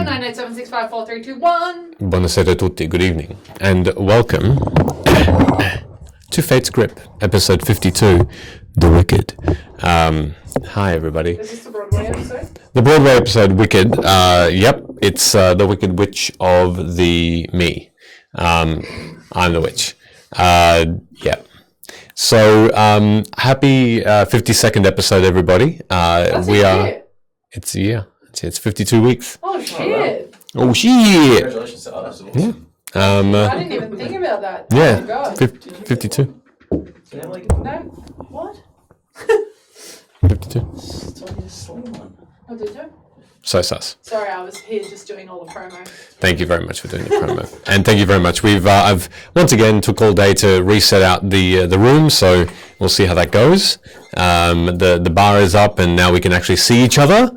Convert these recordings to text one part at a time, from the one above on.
987654321. Buonasera a tutti, good evening, and welcome to Fate's Grip, episode 52, The Wicked. Hi, everybody. Is this the Broadway episode? The Broadway episode, Wicked, yep, it's the Wicked Witch of the Me. I'm the witch. Yeah. So, happy 52nd episode, everybody. That's we a are. year. It's a year. It's 52 weeks. Oh, shit. Oh, shit! Congratulations to us. Yeah. I didn't even think about that. Yeah. Oh, my God. 52. Yeah, like, No? What? 52. it's only a slow one. Oh, did you? So sus. Sorry, I was here just doing all the promo. Thank you very much for doing the promo, and thank you very much. I've once again took all day to reset out the room, so we'll see how that goes. The bar is up, and now we can actually see each other,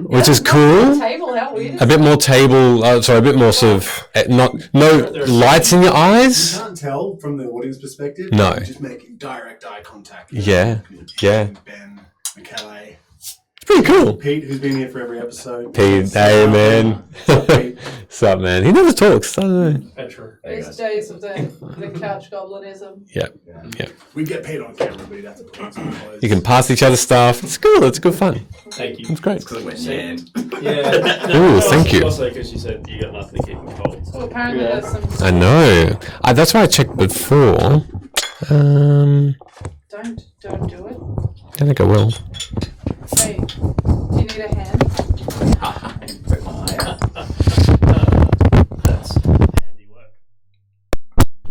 which is cool. Table, how weird is A bit more table, a bit more sort of no lights in your You eyes. can't tell from the audience perspective. No. You're just making direct eye contact. Yeah, yeah. Ben, McKellar, It's pretty cool. Pete, who's been here for every episode. Pete, hey man. What's up, man? He never talks. I don't know. Petro. These days of the couch goblinism. Yeah. We get Pete on camera, but he'd have to put on some clothes. You can pass each other stuff. It's cool. It's good fun. Thank you. It's great. Because I went, man. Yeah. Ooh, thank you. Also, because you said you got nothing to keep me cold. So apparently Yeah. there's some... I know. That's why I checked before. Don't do it. I think I will. Hey, do you need a hand? That's handy work.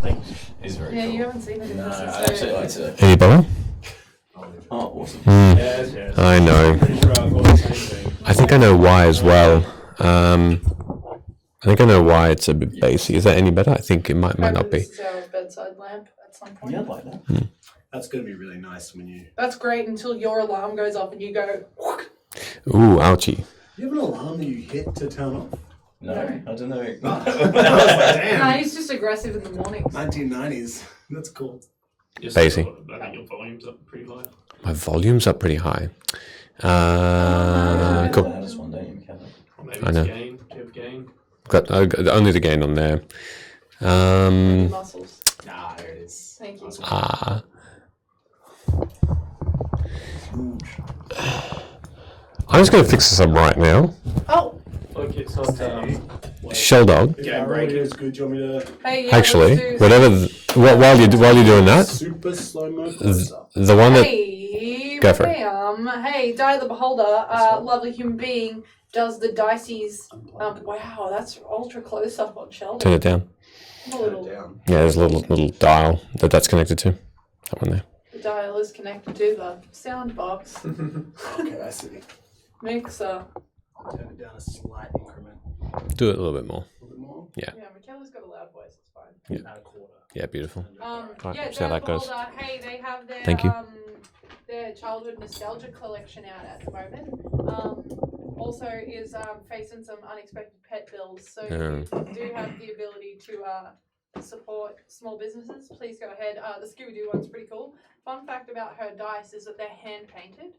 Thanks. He's very Yeah, cool. you haven't seen it in No, this I episode. actually like to. Anybody? Oh, awesome. Yes. I know. Pretty sure I've got the same thing. I think I know why as well. I think I know why it's a bit bassy. Is that any better? I think it might not be. This is our bedside lamp at some point. Yeah, I like that. That's going to be really nice when you... That's great until your alarm goes off and you go... Ooh, ouchie. You have an alarm that you hit to turn off? No, I don't know. I was like, damn. Nah, he's just aggressive in the mornings. 1990s. That's cool. Bassy. I think your volume's up pretty high. My volume's up pretty high. Cool. That is one day, McKellar. Or maybe I know. it's gain. Do you have gain? Got only the gain on there. Muscles. Ah, there it is. Thank you. I'm just going to fix this up right now. Oh, Look, it's not. Shell dog. If break is good, do you want me to... hey, yeah, Actually, let's do- whatever. While you're doing that, Super slow-mo close-up. the one that Hey, Go for it. Hey, Di the Beholder, lovely human being, does the Dicey's. Wow, that's ultra close up on Sheldon. turn it down. A little, Down. Yeah, there's a little dial that's connected to that one there. the dial is connected to the sound box Okay, I see. mixer. Turn it down a slight increment. Do it a little bit more. A little bit more. Yeah, Michaela's got a loud voice. It's fine. Add a quarter. Yeah, beautiful. Right, Yeah, see how that goes. Beholder, hey, they have their Thank you. Their childhood nostalgia collection out at the moment. Also is facing some unexpected pet bills, so if you do have the ability to support small businesses, please go ahead. The Scooby-Doo one's pretty cool. Fun fact about her dice is that they're hand painted,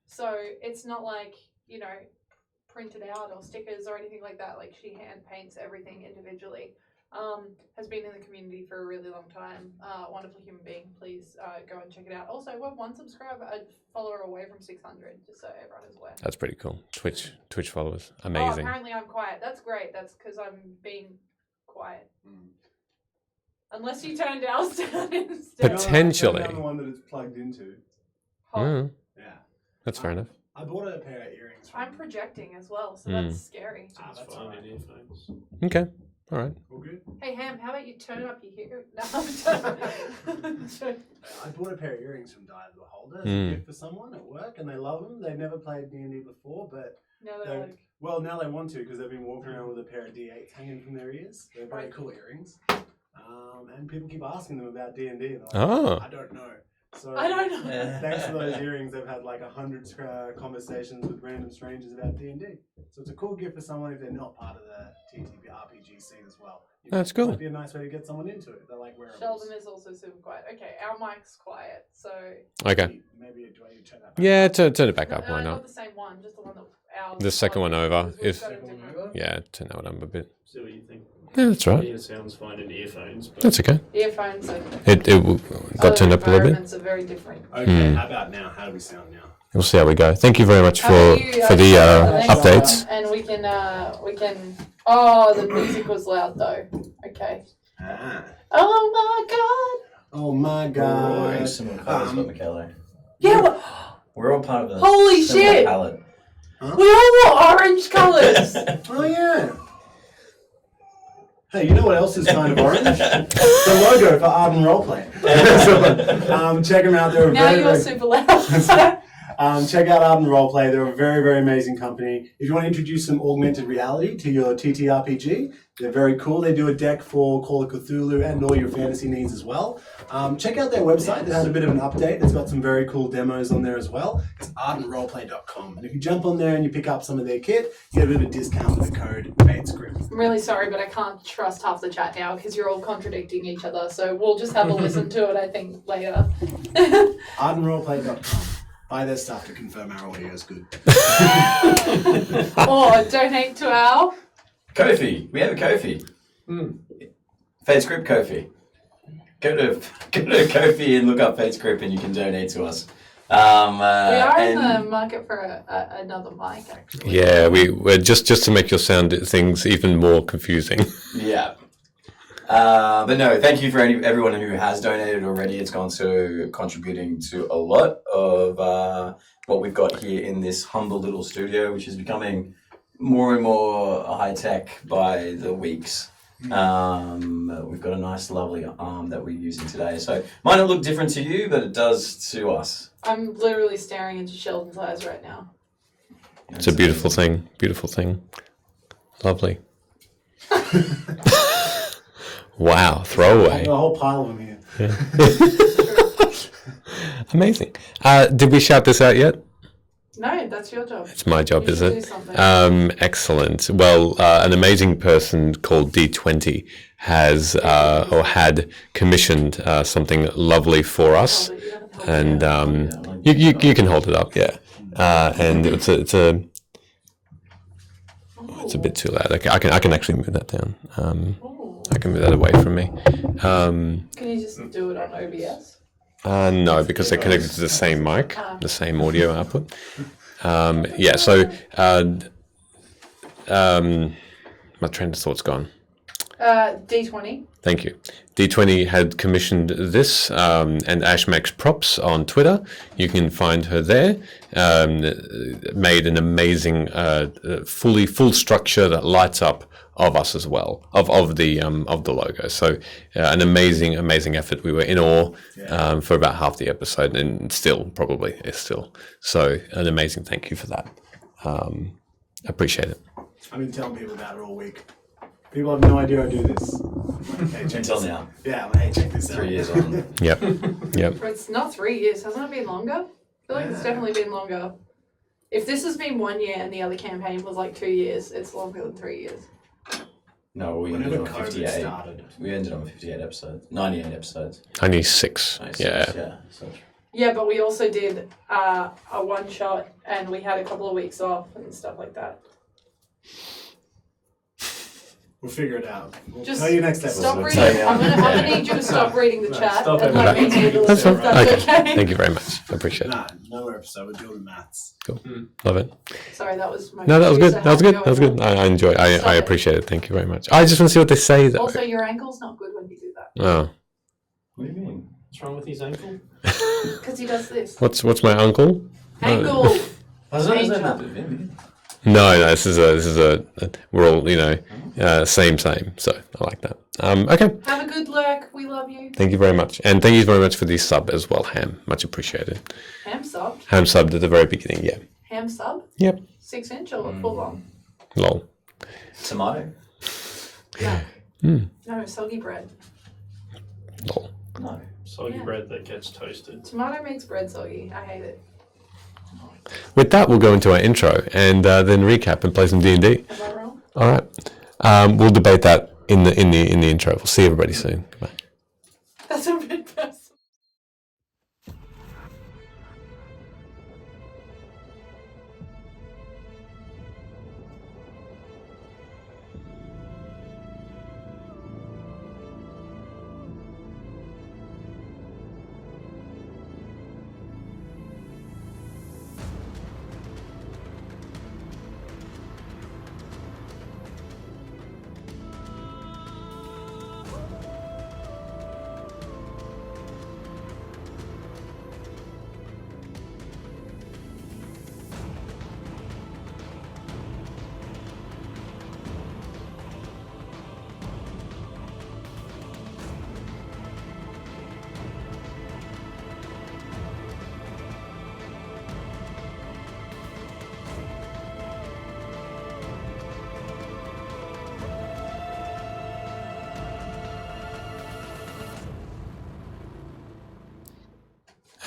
so it's not like, printed out or stickers or anything like that. Like, she hand paints everything individually. Has been in the community for a really long time. Wonderful human being. Please go and check it out. Also, we're one subscriber, a follower away from 600, just so everyone is aware. That's pretty cool. Twitch followers, Oh, amazing. apparently I'm quiet. That's great. That's because I'm being quiet. Unless you turn Dow's down instead. Potentially. No, I turn down the one that it's plugged into. Mm, Yeah. that's fair enough. I bought a pair of earrings. From... I'm projecting as well, so that's scary. Ah, that's fine. alright. Earphones. Okay, all right. All good. Hey Ham, how about you turn up your hear? No, I bought a pair of earrings from Di the Beholder as Mm. a gift for someone at work, and they love them. They've never played D&D before, but no, they're like, well, now they want to because they've been walking around with a pair of D8s hanging from their ears. They're very cool earrings, and people keep asking them about D&D. And they're like, Oh. I don't know. So I don't know. thanks to those earrings, they've had like 100 conversations with random strangers about D&D. So it's a cool gift for someone if they're not part of the TTP RPG scene as well. That's cool. Might be a nice way to get someone into it. They like wearables. Sheldon is also super quiet. Okay, our mic's quiet, so. Okay. Maybe do I need to turn that back? Yeah, turn it back up. Why Not not? the same one, just the one that ours. The second one over. Because we've If got a different- Yeah, turn that one up a bit. See what you think. Yeah, that's right. Yeah, it sounds fine in earphones, but That's okay. Earphones and It got turned up a little bit. environments are very different. Okay, how about now? How do we sound now? We'll see how we go. Thank you very much How for about you, the Alexa, updates. And we can. Oh, the music was loud though. Okay. Ah. Oh my god. Oh my We're god. similar colours, but Michele. Yeah. What? We're all part of the Holy similar shit! palette. We all wore orange colours. Oh yeah. Hey, you know what else is kind of orange? The logo for Arden Roleplay. So, check them out. They're Now very, you're very, super loud. check out Arden Roleplay. They're a very, very amazing company. If you want to introduce some augmented reality to your TTRPG, they're very cool. They do a deck for Call of Cthulhu and all your fantasy needs as well. Check out their website. It had a bit of an update. It's got some very cool demos on there as well. It's ardenroleplay.com. And if you jump on there and you pick up some of their kit, you get a bit of a discount with the code BAITScript. I'm really sorry, but I can't trust half the chat now because you're all contradicting each other. So we'll just have a listen to it, I think, later. ardenroleplay.com. Buy their stuff to confirm our audio is good. Or donate to our. Ko-fi. We have a Ko-fi. FateScript Ko-fi. Go to Ko-fi and look up FateScript and you can donate to us. We are in and- the market for another mic, actually. Yeah, we're just to make your sound things even more confusing. Yeah. But no, thank you for everyone who has donated already. It's gone to contributing to a lot of what we've got here in this humble little studio, which is becoming more and more high tech by the weeks. We've got a nice, lovely arm that we're using today. So might not look different to you, but it does to us. I'm literally staring into Sheldon's eyes right now. It's a beautiful thing. Beautiful thing. Lovely. Wow, throwaway. I've got a whole pile of them here. Amazing. Did we shout this out yet? No, that's your job. It's my job, You is should it? do something. Excellent. Well, an amazing person called D20 has or had commissioned something lovely for us, Oh, but you haven't told and me. you can hold it up, yeah. And it's a bit too loud. I can actually move that down. Ooh. I can move that away from me. Can you just do it on OBS? No, because they're connected to the same mic, the same audio output. Yeah, so my train of thought's gone. D20. Thank you. D20 had commissioned this, and Ash makes props on Twitter. You can find her there. Made an amazing, full structure that lights up of us as well, of the logo. So an amazing effort. We were in awe for about half the episode, and still probably is still. So an amazing thank you for that. Appreciate it. I've been telling people about it all week. People have no idea I do this. I'm like, hey, check Until this now. out. Yeah, I'm like, hey, check this out. 3 years on. Yep. But it's not 3 years. Hasn't it been longer? I feel like it's definitely been longer. If this has been 1 year and the other campaign was like 2 years, it's longer than 3 years. No, we Whenever ended on COVID 58. started. We ended on 58 episodes. 98 episodes. Only 6. 96, Yeah. Yeah. So, Yeah, but we also did a one shot and we had a couple of weeks off and stuff like that. We'll figure it out. We'll Just tell you next Stop episode. reading. So, I'm gonna need you to stop reading the No, chat stop and it. let me do the That's list. fine. That's Okay. okay. Thank you very much. I appreciate it. Nah, no more episode. We're doing the maths. Love it. Sorry, that was my. No, that was good. producer That was hat good. That was going good. on. I enjoy. I Stop it. appreciate it. Thank you very much. I just want to see what they say though. Also, your ankle's not good when you do that Oh, what do you mean? what's wrong with his ankle? because he does this. what's my uncle? Ankle. Angel. No, this is a we're all same. So I like that. Okay. Have a good lurk. We love you. Thank you very much, and thank you very much for the sub as well, Ham. Much appreciated. Ham sub. Ham subbed at the very beginning. Yeah. Ham sub. Yep. 6 inch or full on? Lol. Tomato? No. No, soggy bread. Lol. No. Soggy Yeah. bread that gets toasted. Tomato makes bread soggy. I hate it. With that, we'll go into our intro and then recap and play some D&D. Am I wrong? All right. We'll debate that in the intro. We'll see everybody soon. Goodbye. That's a bit personal.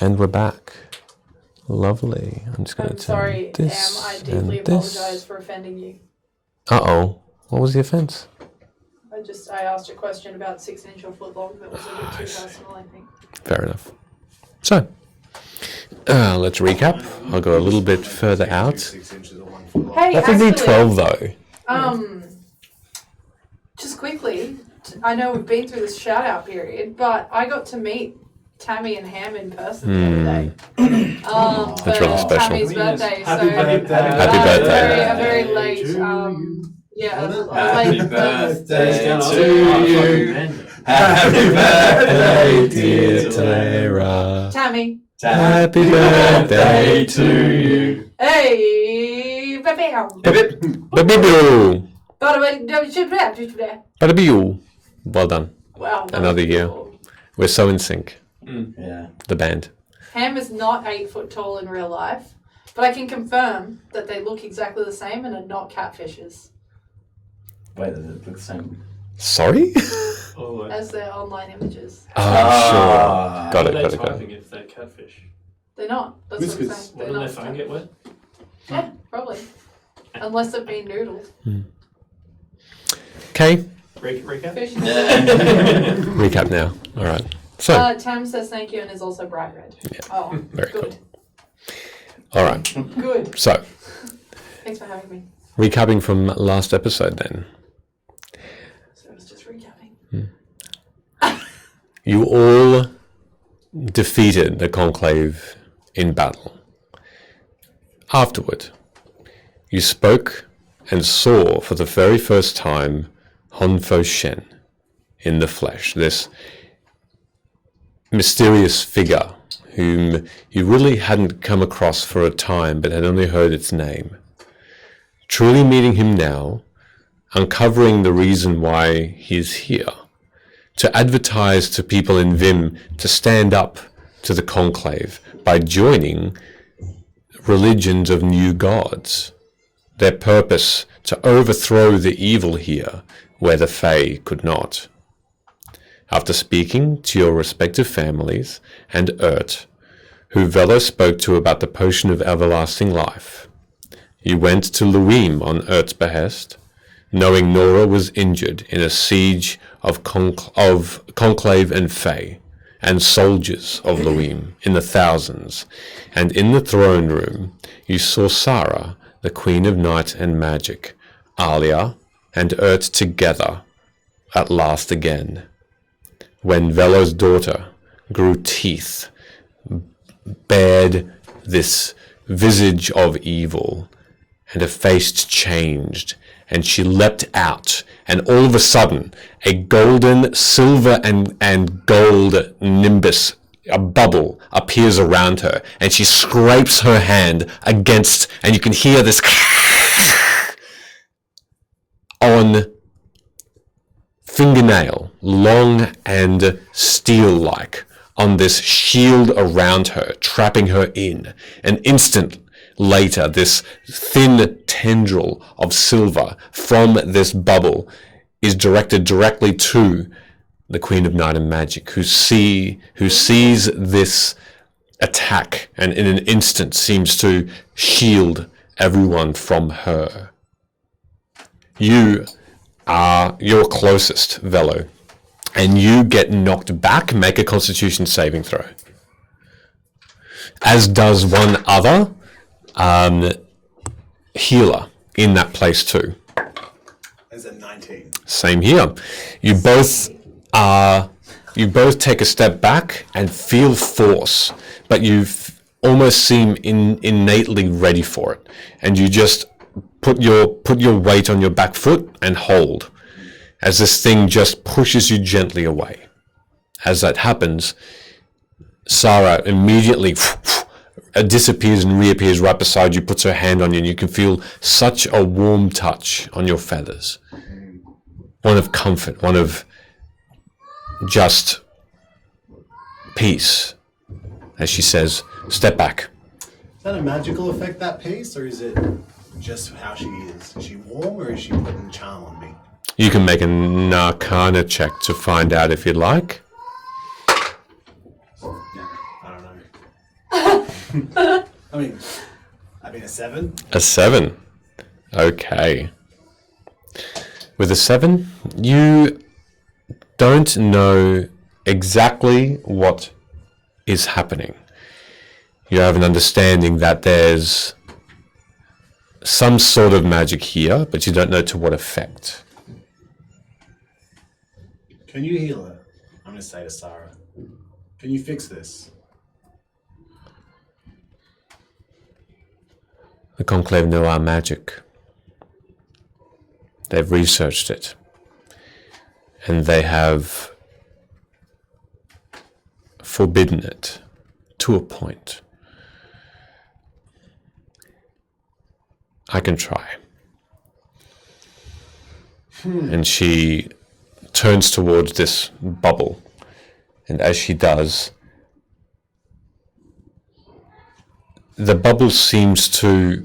And we're back. Lovely. I'm just going I'm to sorry, Am. this I deeply and this. apologise for offending you. Uh-oh. What was the offence? I asked a question about 6 inch or foot long that was a bit too personal, I think. Fair enough. So, let's recap. I'll go a little bit further out. 6 inches or 1 foot long. Hey, That's a actually, D12 though. just quickly, I know we've been through this shout out period, but I got to meet Tammy and Ham in person the other day. That's really special. Tammy's birthday, Happy so birthday. Happy birthday. a very late, yeah, a late birthday to you. Happy birthday, dear Tara. Tammy. Happy birthday to you. Hey, bam. Baby-boo. Bada-boo. Well done. Wow. that Another was year. cool. We're so in sync. Yeah. The band. Ham is not 8 foot tall in real life, but I can confirm that they look exactly the same and are not catfishes Wait, they look the same. Sorry? Oh, as their online images. Oh, sure. Got are it, they got it, got it. typing if they're catfish? They're not. That's what I'm Whiskers. saying. They're Wouldn't their not. phone get wet? Yeah, probably. Unless they've been noodled. Okay, Recap? Fish. recap now. All right. So, Tam says thank you and is also bright red. Yeah. Oh, Very good. all right. Good. So, Thanks for having me. recapping from last episode then. So I was just recapping. You all defeated the Conclave in battle. Afterward, you spoke and saw for the very first time Honfo Shen in the flesh, this mysterious figure whom you really hadn't come across for a time but had only heard its name. Truly meeting him now, uncovering the reason why he's here, to advertise to people in Vim to stand up to the Conclave by joining religions of new gods, their purpose to overthrow the evil here where the Fae could not. After speaking to your respective families and Urt, who Velo spoke to about the potion of everlasting life, you went to Luim on Urt's behest, knowing Nora was injured in a siege of Conclave and Fae, and soldiers of Luim in the thousands, and in the throne room you saw Sara, the Queen of Night and Magic, Alia, and Urt together, at last again. When Velo's daughter grew teeth, bared this visage of evil, and her face changed, and she leapt out, and all of a sudden, a golden, silver, and gold nimbus, a bubble, appears around her, and she scrapes her hand against, and you can hear this on fingernail, long and steel-like, on this shield around her, trapping her in. An instant later, this thin tendril of silver from this bubble is directed directly to the Queen of Night and Magic, who sees this attack and in an instant seems to shield everyone from her. You are your closest, Velo, and you get knocked back. Make a Constitution saving throw. As does one other healer in that place too. As a 19. Same here. You both take a step back and feel force, but you almost seem innately ready for it, and you just put your weight on your back foot and hold, as this thing just pushes you gently away. As that happens, Sara immediately disappears and reappears right beside you, puts her hand on you, and you can feel such a warm touch on your feathers. One of comfort, one of just peace. As she says, step back. Is that a magical effect, that piece, or is it just how she is? Is she warm, or is she putting charm on me? You can make an Arcana check to find out if you'd like. I don't know. I mean a 7. A 7. Okay. With a 7, you don't know exactly what is happening. You have an understanding that there's some sort of magic here, but you don't know to what effect. Can you heal her? I'm going to say to Sarah. Can you fix this? The Conclave know our magic. They've researched it. And they have forbidden it to a point. I can try. And she turns towards this bubble. And as she does, the bubble seems to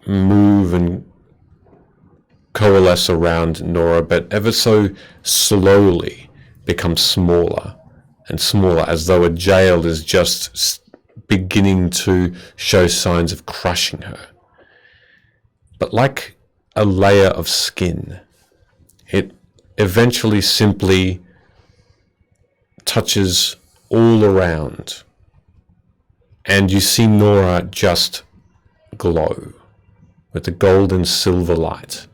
move and coalesce around Nora, but ever so slowly becomes smaller and smaller, as though a jail is just beginning to show signs of crushing her. But like a layer of skin, it eventually simply touches all around, and you see Nora just glow with the gold and silver light.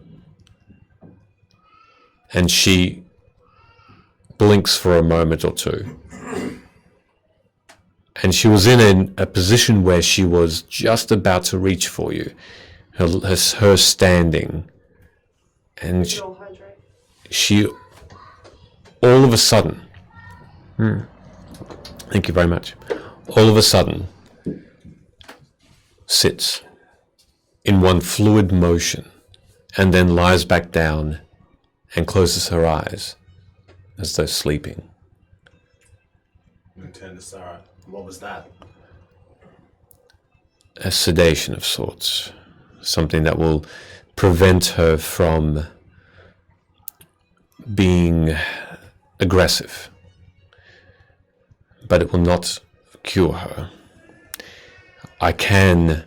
And she blinks for a moment or two. And she was in a position where she was just about to reach for you, her standing. And All hydrate. she all of a sudden, thank you very much, all of a sudden sits in one fluid motion and then lies back down and closes her eyes as though sleeping. I'm going to turn to Sarah. What was that? A sedation of sorts, something that will prevent her from being aggressive, but it will not cure her. I can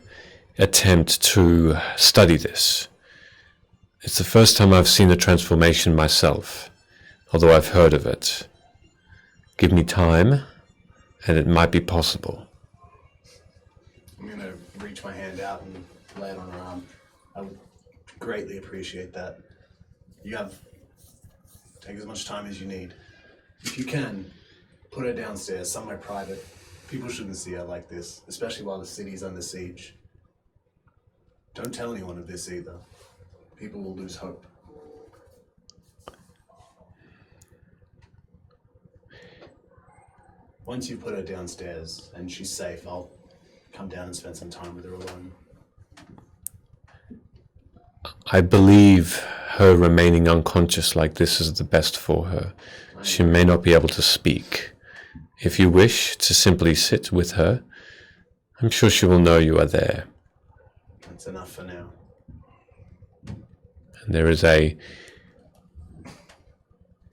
attempt to study this. It's the first time I've seen a transformation myself, although I've heard of it. Give me time, and it might be possible. I'm going to reach my hand out and lay it on her arm. I would greatly appreciate that. Take as much time as you need. If you can, put her downstairs, somewhere private. People shouldn't see her like this, especially while the city's under siege. Don't tell anyone of this either. People will lose hope. Once you put her downstairs and she's safe, I'll come down and spend some time with her alone. I believe her remaining unconscious like this is the best for her. She may not be able to speak. If you wish to simply sit with her, I'm sure she will know you are there. That's enough for now. And there is a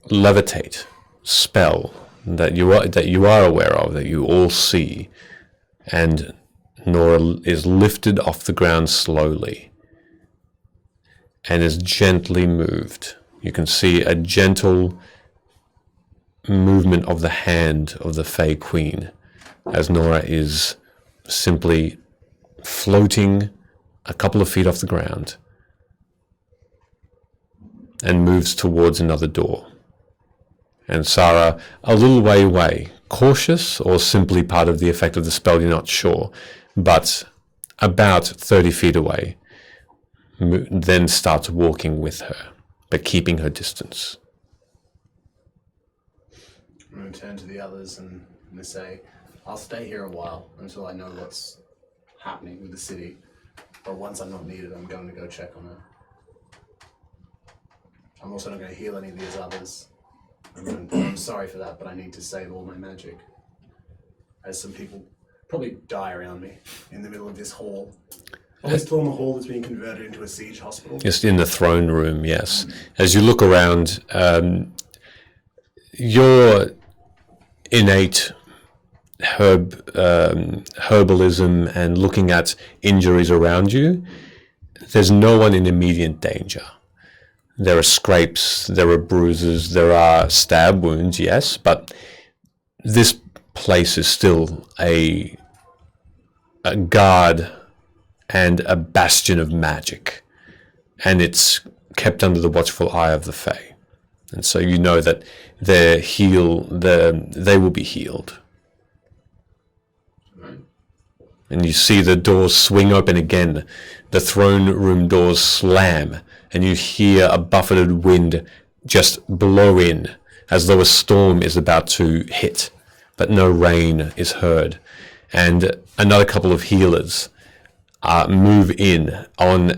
levitate spell that you are aware of, that you all see, and Nora is lifted off the ground slowly and is gently moved. You can see a gentle movement of the hand of the Fey Queen as Nora is simply floating a couple of feet off the ground and moves towards another door. And Sarah, a little way away, cautious or simply part of the effect of the spell, you're not sure, but about 30 feet away, then starts walking with her, but keeping her distance. I'm going to turn to the others and I'm going to say, I'll stay here a while until I know what's happening with the city. But once I'm not needed, I'm going to go check on her. I'm also not going to heal any of these others. I'm sorry for that, but I need to save all my magic. As some people probably die around me in the middle of this hall. Are we still in the hall that's being converted into a siege hospital? Just in the throne room, yes. As you look around, your innate herbalism and looking at injuries around you, there's no one in immediate danger. There are scrapes, there are bruises, there are stab wounds, yes, but this place is still a guard and a bastion of magic, and it's kept under the watchful eye of the Fae. And so you know that they will be healed. And you see the doors swing open again, the throne room doors slam, and you hear a buffeted wind just blow in as though a storm is about to hit, but no rain is heard. And another couple of healers move in on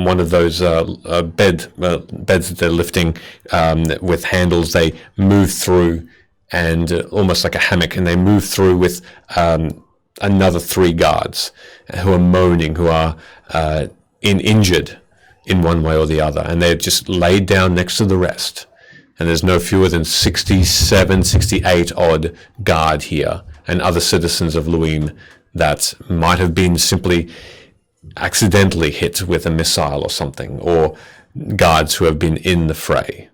one of those beds that they're lifting with handles. They move through, and almost like a hammock, and they move through with another 3 guards who are moaning, who are injured in one way or the other, and they're just laid down next to the rest. And there's no fewer than 67, 68 odd guard here, and other citizens of Luine that might have been simply accidentally hit with a missile or something, or guards who have been in the fray.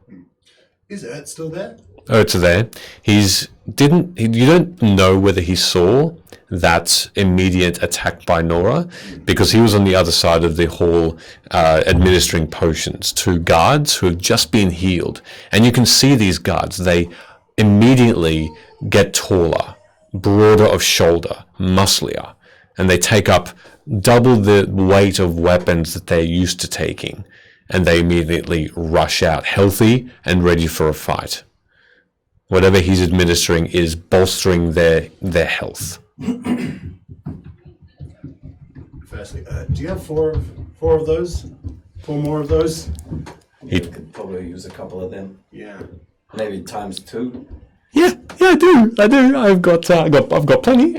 Is Ert still there? Ert's there. You don't know whether he saw that immediate attack by Nora, because he was on the other side of the hall administering potions to guards who have just been healed. And you can see these guards, they immediately get taller, broader of shoulder, musclier, and they take up double the weight of weapons that they're used to taking, and they immediately rush out healthy and ready for a fight. Whatever he's administering is bolstering their health. Firstly, do you have four of those? 4 more of those? You could probably use a couple of them. Yeah. Maybe times 2. Yeah, I do. I've got plenty.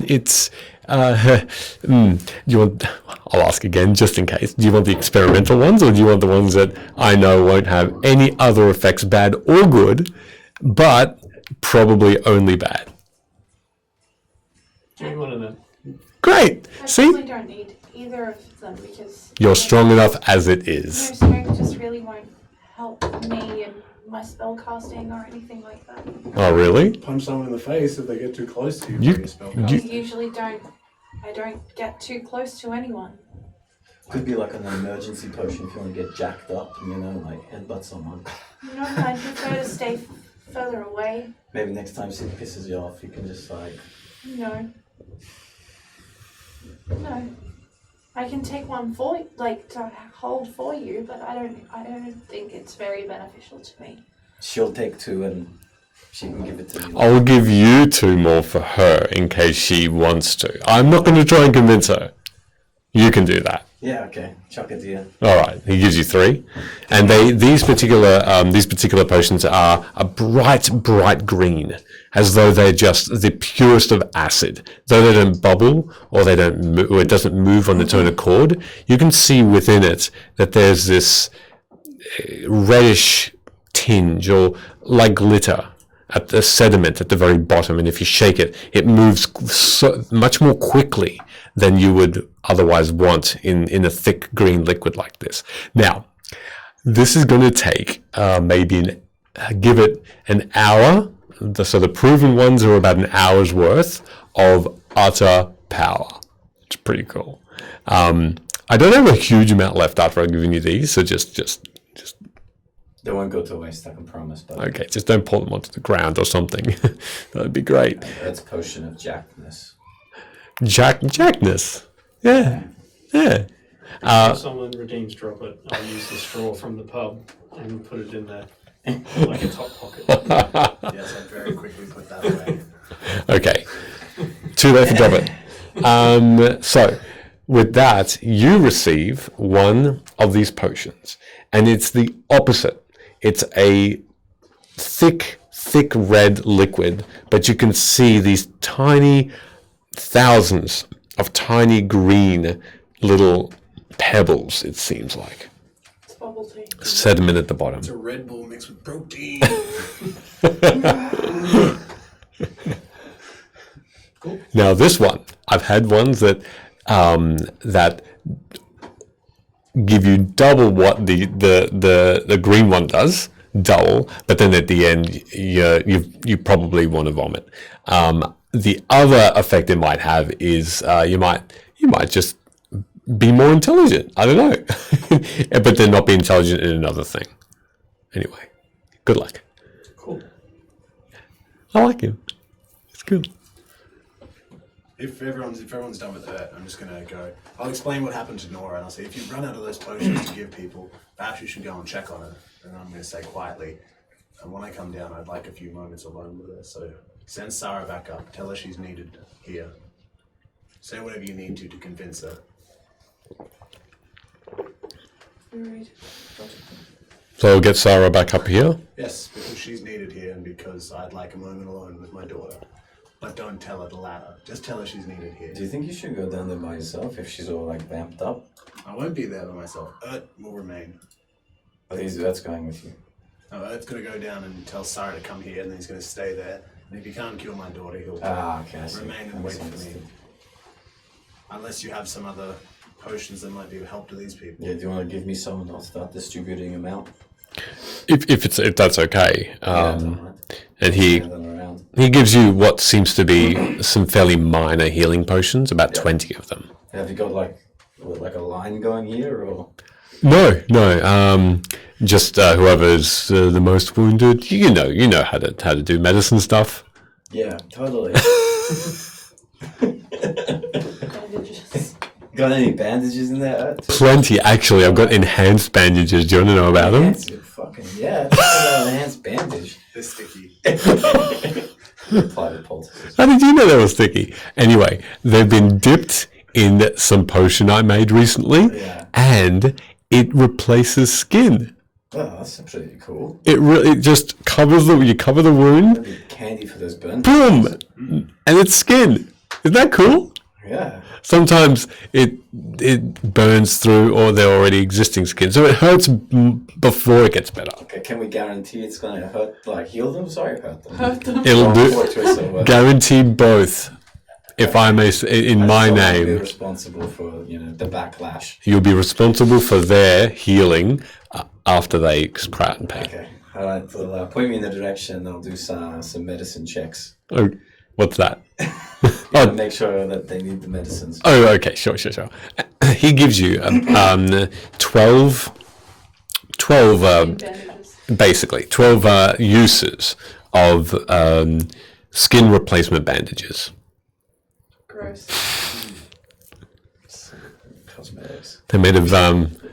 It's do you want? I'll ask again just in case. Do you want the experimental ones, or do you want the ones that I know won't have any other effects, bad or good, but probably only bad? Do one of them. Great. I See, probably don't need either of them because you're strong enough as it no is. strength just really won't help me and my spell casting or anything like that. Oh, really? Punch someone in the face if they get too close to you. You- for your spell I cast. usually I don't get too close to anyone. Could be like an emergency potion if you want to get jacked up, like headbutt someone. No, I prefer to stay further away. Maybe next time Sid pisses you off, you can just No. I can take one to hold for you, but I don't think it's very beneficial to me. she'll take 2 and she can give it to me. I'll give you 2 more for her in case she wants to. I'm not going to try and convince her. You can do that. Yeah, okay. Chuck it to you. All right, he gives you 3, and these particular potions are a bright green, as though they're just the purest of acid. Though they don't bubble or or it doesn't move on its own accord, you can see within it that there's this reddish tinge, or like glitter at the sediment at the very bottom, and if you shake it, it moves so much more quickly than you would otherwise want in a thick green liquid like this. Now, this is going to take give it an hour. So the proven ones are about an hour's worth of utter power. It's pretty cool. I don't have a huge amount left after I've given you these, so just They won't go to waste, I can promise. But okay, just don't pour them onto the ground or something. That'd be great. that's potion of jackness. Jackness. Yeah. If someone redeems Droplet, I'll use the straw from the pub and put it in there like a top pocket. Yes, I very quickly put that away. Okay. Too late for drop it. So, with that, you receive one of these potions, and it's the opposite. It's a thick red liquid, but you can see these thousands of tiny green little pebbles, it seems like. It's bubble tea. Sediment at the bottom. It's a Red Bull mixed with protein. Cool. Now this one, I've had ones that that give you double what the green one does, double, but then at the end you probably want to vomit. The other effect it might have is you might just be more intelligent. I don't know, but then not be intelligent in another thing. Anyway, good luck. Cool. I like him. It's good. If everyone's done with that, I'm just gonna go. I'll explain what happened to Nora, and I'll say if you've run out of those potions to give people, perhaps you should go and check on her. And I'm gonna say quietly, and when I come down, I'd like a few moments alone with her. So send Sarah back up. Tell her she's needed here. Say whatever you need to convince her. So get Sarah back up here. Yes, because she's needed here, and because I'd like a moment alone with my daughter. But don't tell her the latter. Just tell her she's needed here. Do you think you should go down there by yourself if she's all like vamped up? I won't be there by myself. Ert will remain. I think that's going with you. No, Ert's gonna go down and tell Sarah to come here, and then he's gonna stay there. And if he can't kill my daughter, he'll Okay, I see. remain I and wait for me. misunderstood. Unless you have some other potions that might be of help to these people. Yeah, do you want to give me some and I'll start distributing them out? If that's okay. Alright. And Share them around. he gives you what seems to be some fairly minor healing potions, about 20 of them. Have you got like a line going here or? No. Just whoever's the most wounded. You know how to do medicine stuff. Yeah, totally. Bandages. Got any bandages in there? Plenty, actually. I've got enhanced bandages. Do you want to know about them? Fucking yeah, that's an enhanced bandage. They're sticky. Apply the poultices. How did you know they were sticky? Anyway, they've been dipped in some potion I made recently, Yeah. and it replaces skin. Oh, that's pretty cool. It just covers you cover the wound, That'd be candy for those burns. boom, and it's skin. Isn't that cool? Yeah. Sometimes it burns through or their already existing skin, so it hurts before it gets better. Okay, can we guarantee it's gonna hurt, like heal them? Sorry, hurt them. Hurt them. It'll do. What choice of word? Guarantee both. If I may, in my I just don't wanna be name, responsible for the backlash. you'll be responsible for their healing after they cry out in pain. Okay. All right. Well, point me in the direction. I'll do some medicine checks. Oh, what's that? To make sure that they need the medicines. Oh, okay, sure. He gives you 12 Bandages. basically 12 uses of skin replacement bandages. Gross. Cosmetics. They're made of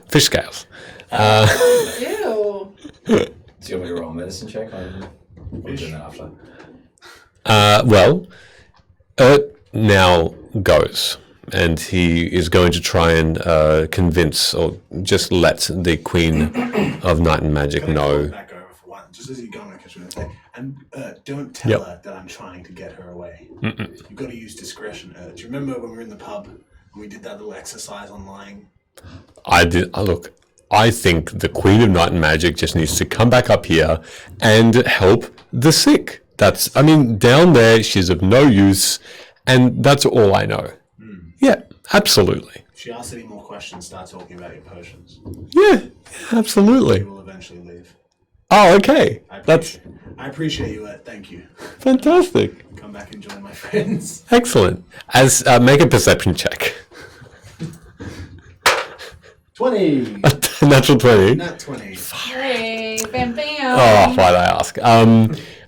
fish scales. Ew. Do you want me to roll a medicine check? We'll do that after. Well, Ert now goes, and he is going to try and convince or just let the Queen of Night and Magic Can I call know. back over for one? Just as you go, I catch you say, and don't tell her that I'm trying to get her away. You've got to use discretion. Do you remember when we were in the pub and we did that little exercise on lying? Look, I think the Queen of Night and Magic just needs to come back up here and help the sick. Down there, she's of no use, and that's all I know. Yeah, absolutely. If she asks any more questions, start talking about your potions. Yeah, absolutely. We will eventually leave. Oh, okay. That's I appreciate you, Thank you. fantastic. Come back and join my friends. Excellent. As make a perception check. 20! Natural 20. Not 20. Hey, bam bam. Oh, why'd I ask?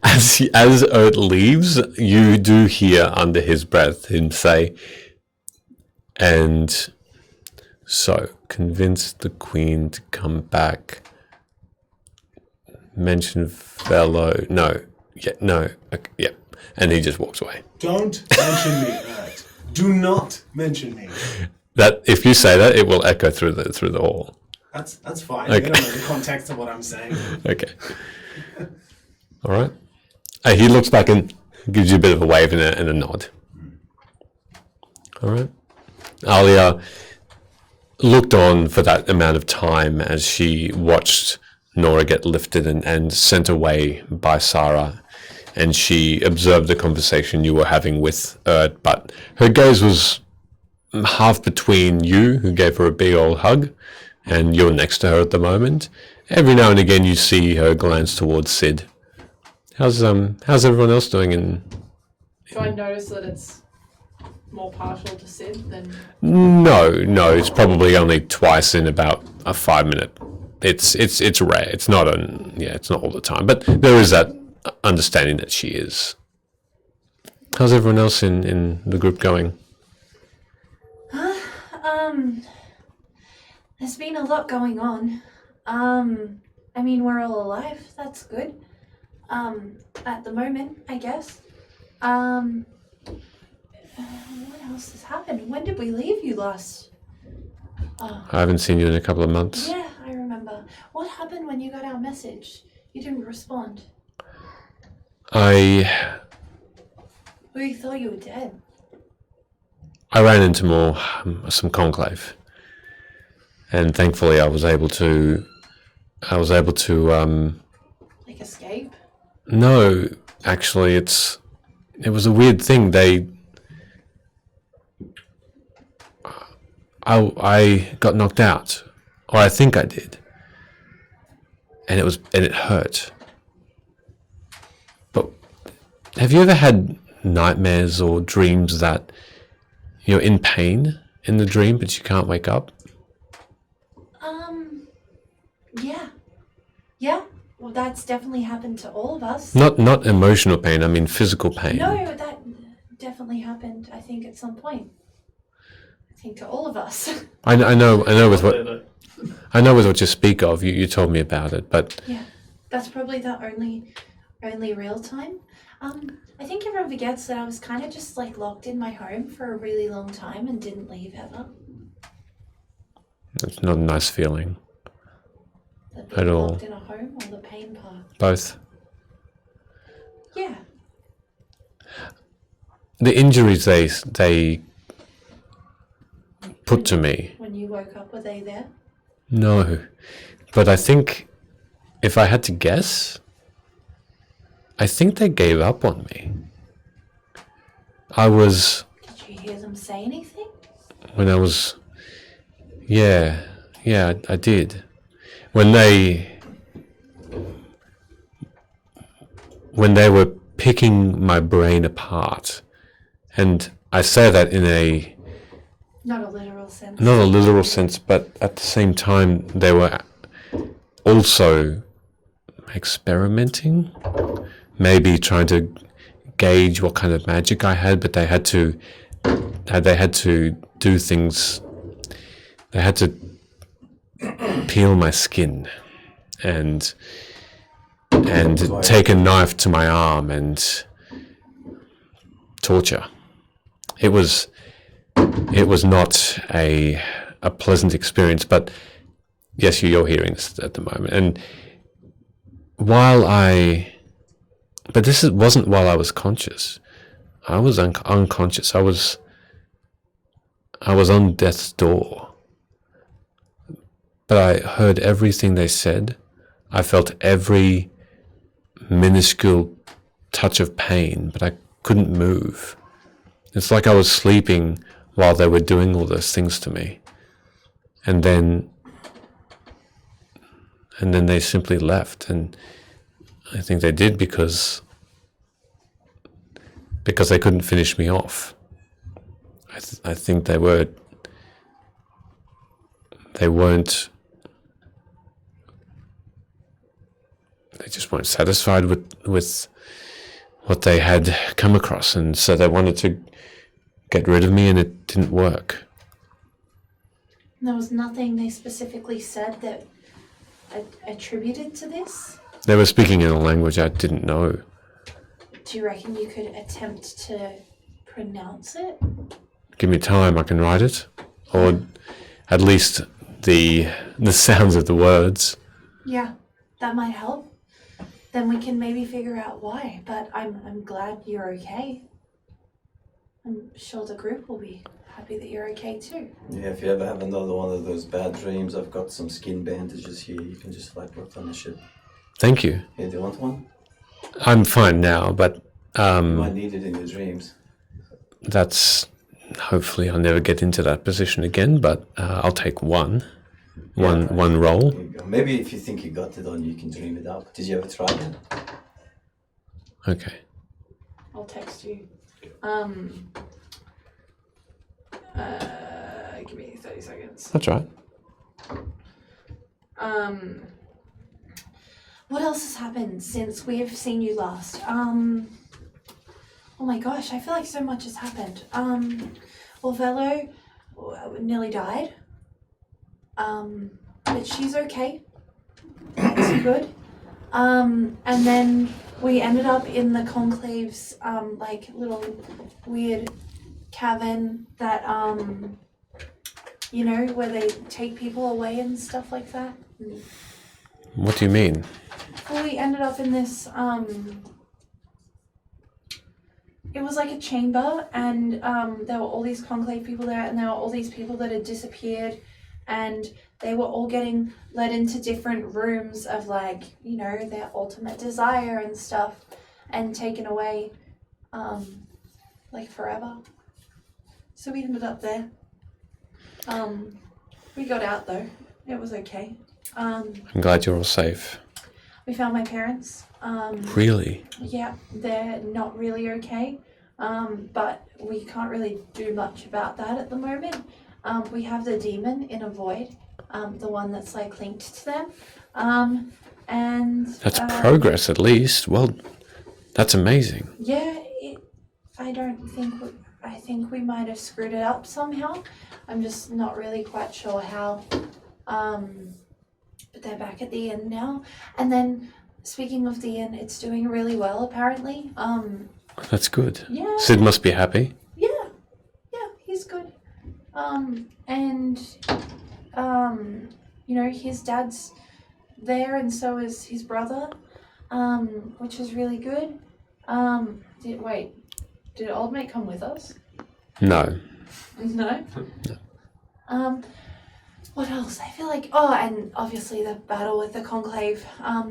As Ert leaves, you do hear under his breath him say, and so convince the Queen to come back. Mention fellow. No. Yeah, no. Okay, yeah. And he just walks away. Don't mention me, Ert. Do not mention me. That if you say that, it will echo through the hall. That's fine. Okay. They don't know the context of what I'm saying. Okay. All right. He looks back and gives you a bit of a wave and a nod. All right. Alia looked on for that amount of time as she watched Nora get lifted and sent away by Sarah. and she observed the conversation you were having with Erd, but her gaze was half between you, who gave her a big old hug, and you're next to her at the moment. Every now and again you see her glance towards Sid. How's everyone else doing in... Do I notice that it's more partial to Sid than... No, it's probably only twice in about a 5 minute. It's rare. It's not it's not all the time, but there is that understanding that she is. How's everyone else in the group going? There's been a lot going on. I mean, we're all alive. That's good. At the moment, I guess. What else has happened? When did we leave you last? I haven't seen you in a couple of months. Yeah, I remember. What happened when you got our message? You didn't respond. I We thought you were dead. ran into some conclave, and thankfully I was able to Like escape? No, actually it was a weird thing. I got knocked out, or I think I did, and it hurt. But have you ever had nightmares or dreams that you're in pain in the dream, but you can't wake up? Yeah. Well, that's definitely happened to all of us. Not emotional pain. I mean physical pain. No, that definitely happened, I think, at some point. I think to all of us. I know with There, what though. I know with what you speak of. You told me about it, but Yeah, that's probably the only real time. I think everyone forgets that I was kind of just like locked in my home for a really long time and didn't leave ever. it's not a nice feeling. The At being all. locked in a home or the pain part. Both. Yeah. The injuries they put to me. When you woke up, were they there? No, but I think if I had to guess, I think they gave up on me. Did you hear them say anything? Yeah, I did. When they were picking my brain apart, and I say that in a Not a literal sense. not a literal sense, but at the same time they were also experimenting, maybe trying to gauge what kind of magic I had, but they had to do things. They had to peel my skin and take a knife to my arm and torture. It was not a pleasant experience, but yes, you're hearing this at the moment. And but this wasn't while I was conscious. I was unconscious. I was on death's door. But I heard everything they said. I felt every minuscule touch of pain, but I couldn't move. It's like I was sleeping while they were doing all those things to me. And then they simply left, and I think they did because they couldn't finish me off. I think they just weren't satisfied with what they had come across, and so they wanted to get rid of me, and it didn't work. There was nothing they specifically said that attributed to this? They were speaking in a language I didn't know. Do you reckon you could attempt to pronounce it? Give me time, I can write it, or at least the sounds of the words. Yeah, that might help. Then we can maybe figure out why. But I'm glad you're okay. I'm sure the group will be happy that you're okay too. Yeah, if you ever have another one of those bad dreams, I've got some skin bandages here. You can just like work on the ship. Thank you. Here, do you want one? I'm fine now, but You might need it in your dreams. that's hopefully I'll never get into that position again. But I'll take one role. There you go. Maybe if you think you got it on, you can dream it up. Did you ever try it? Okay. I'll text you. Give me 30 seconds. That's right. What else has happened since we've seen you last? Oh my gosh, I feel like so much has happened. Well, Velo nearly died. But she's okay. That's good. And then we ended up in the Conclave's like little weird cavern that you know, where they take people away and stuff like that. What do you mean? Well, we ended up in this it was like a chamber, and there were all these Conclave people there, and there were all these people that had disappeared, and they were all getting led into different rooms of, like, you know, their ultimate desire and stuff, and taken away like forever. So we ended up there. We got out though. It was okay. I'm glad you're all safe. We found my parents. Really? Yeah, they're not really okay. But we can't really do much about that at the moment. We have the demon in a void, the one that's like linked to them. And That's progress, at least. Well, that's amazing. yeah, I think we might have screwed it up somehow. I'm just not really quite sure how. But they're back at the inn now. And then, speaking of the inn, it's doing really well apparently. That's good. Yeah. Sid must be happy. Yeah, he's good. You know, his dad's there, and so is his brother, which is really good. Did Old Mate come with us? No. No. What else? I feel like, and obviously the battle with the Conclave,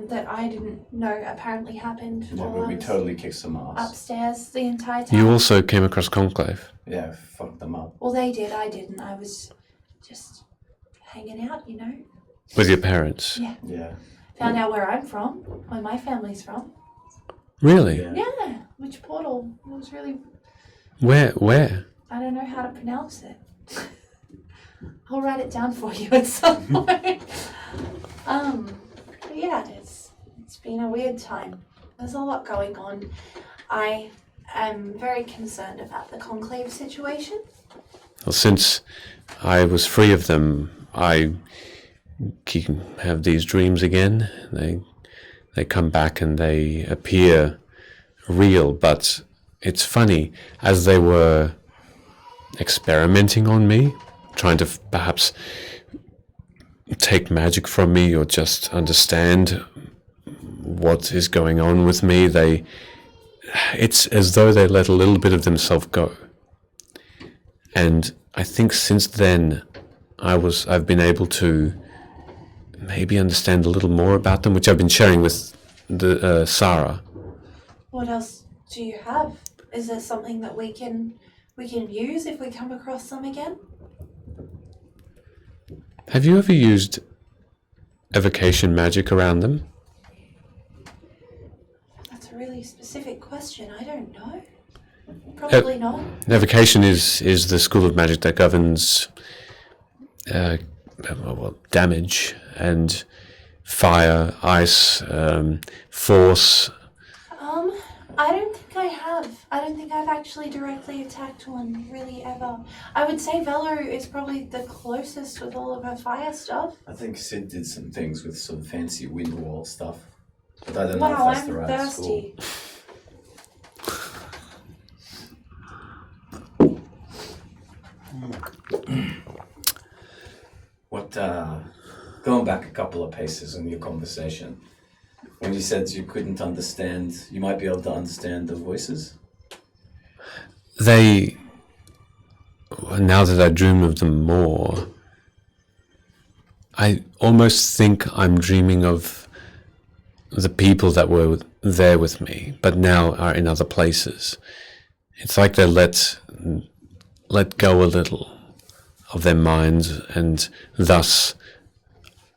that I didn't know apparently happened Yeah, while but I we was totally kicked some ass. upstairs the entire time. You also came across Conclave. Yeah, fucked them up. Well, they did. I didn't. I was just hanging out, you know. With your parents. Yeah. Yeah. Found out where I'm from, where my family's from. Really? Yeah. Yeah, which portal? It was really, Where? I don't know how to pronounce it. I'll write it down for you at some point. But yeah, it's been a weird time. There's a lot going on. I am very concerned about the Conclave situation. Well, since I was free of them, I can have these dreams again. They come back and they appear real, but it's funny, as they were experimenting on me, trying to perhaps take magic from me or just understand what is going on with me, it's as though they let a little bit of themselves go. And I think since then I've been able to maybe understand a little more about them, which I've been sharing with the Sarah. What else do you have? Is there something that we can use if we come across them again? Have you ever used evocation magic around them? That's a really specific question. I don't know. Probably not. Evocation is the school of magic that governs damage and fire, ice, force. I don't think I have. I don't think I've actually directly attacked one, really, ever. I would say Velo is probably the closest with all of her fire stuff. I think Sid did some things with some fancy wind wall stuff. But I don't know Wow, if that's I'm the right thirsty. school. What, going back a couple of paces in your conversation, when you said you couldn't understand, you might be able to understand the voices? Now that I dream of them more, I almost think I'm dreaming of the people that were there with me, but now are in other places. It's like they let go a little of their minds, and thus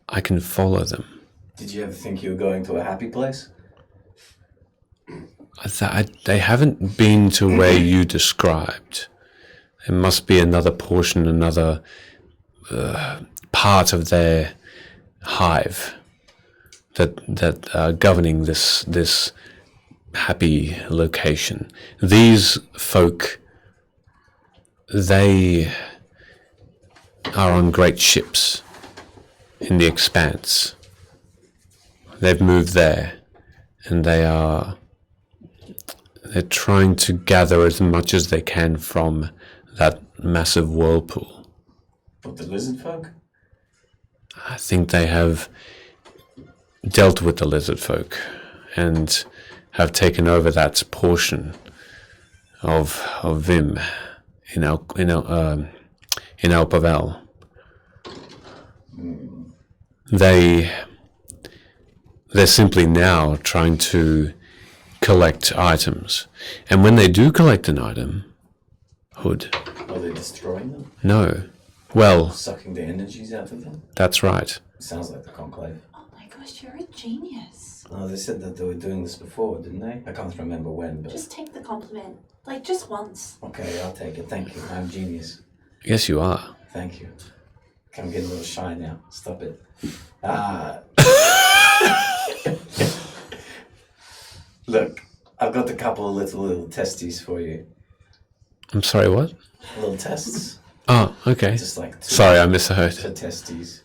I can follow them. Did you ever think you were going to a happy place? They haven't been to where you described. There must be another portion, another part of their hive that are governing this happy location. These folk, they are on great ships in the expanse. They've moved there, and they're trying to gather as much as they can from that massive whirlpool. What, the lizard folk? I think they have dealt with the lizard folk and have taken over that portion of Vim in Alpavel. They're simply now trying to collect items, and when they do collect an item, Hood. Are they destroying them? No. Well, Sucking the energies out of them? that's right. Sounds like the Conclave. Oh my gosh, you're a genius. Oh, they said that they were doing this before, didn't they? I can't remember when, but... Just take the compliment. Like, just once. Okay, I'll take it. Thank you. I'm genius. Yes, you are. Thank you. I'm getting a little shy now. Stop it. Look, I've got a couple of little testes for you. I'm sorry, what? Little tests. Oh, okay. Just like two, Sorry, I misheard. two testes.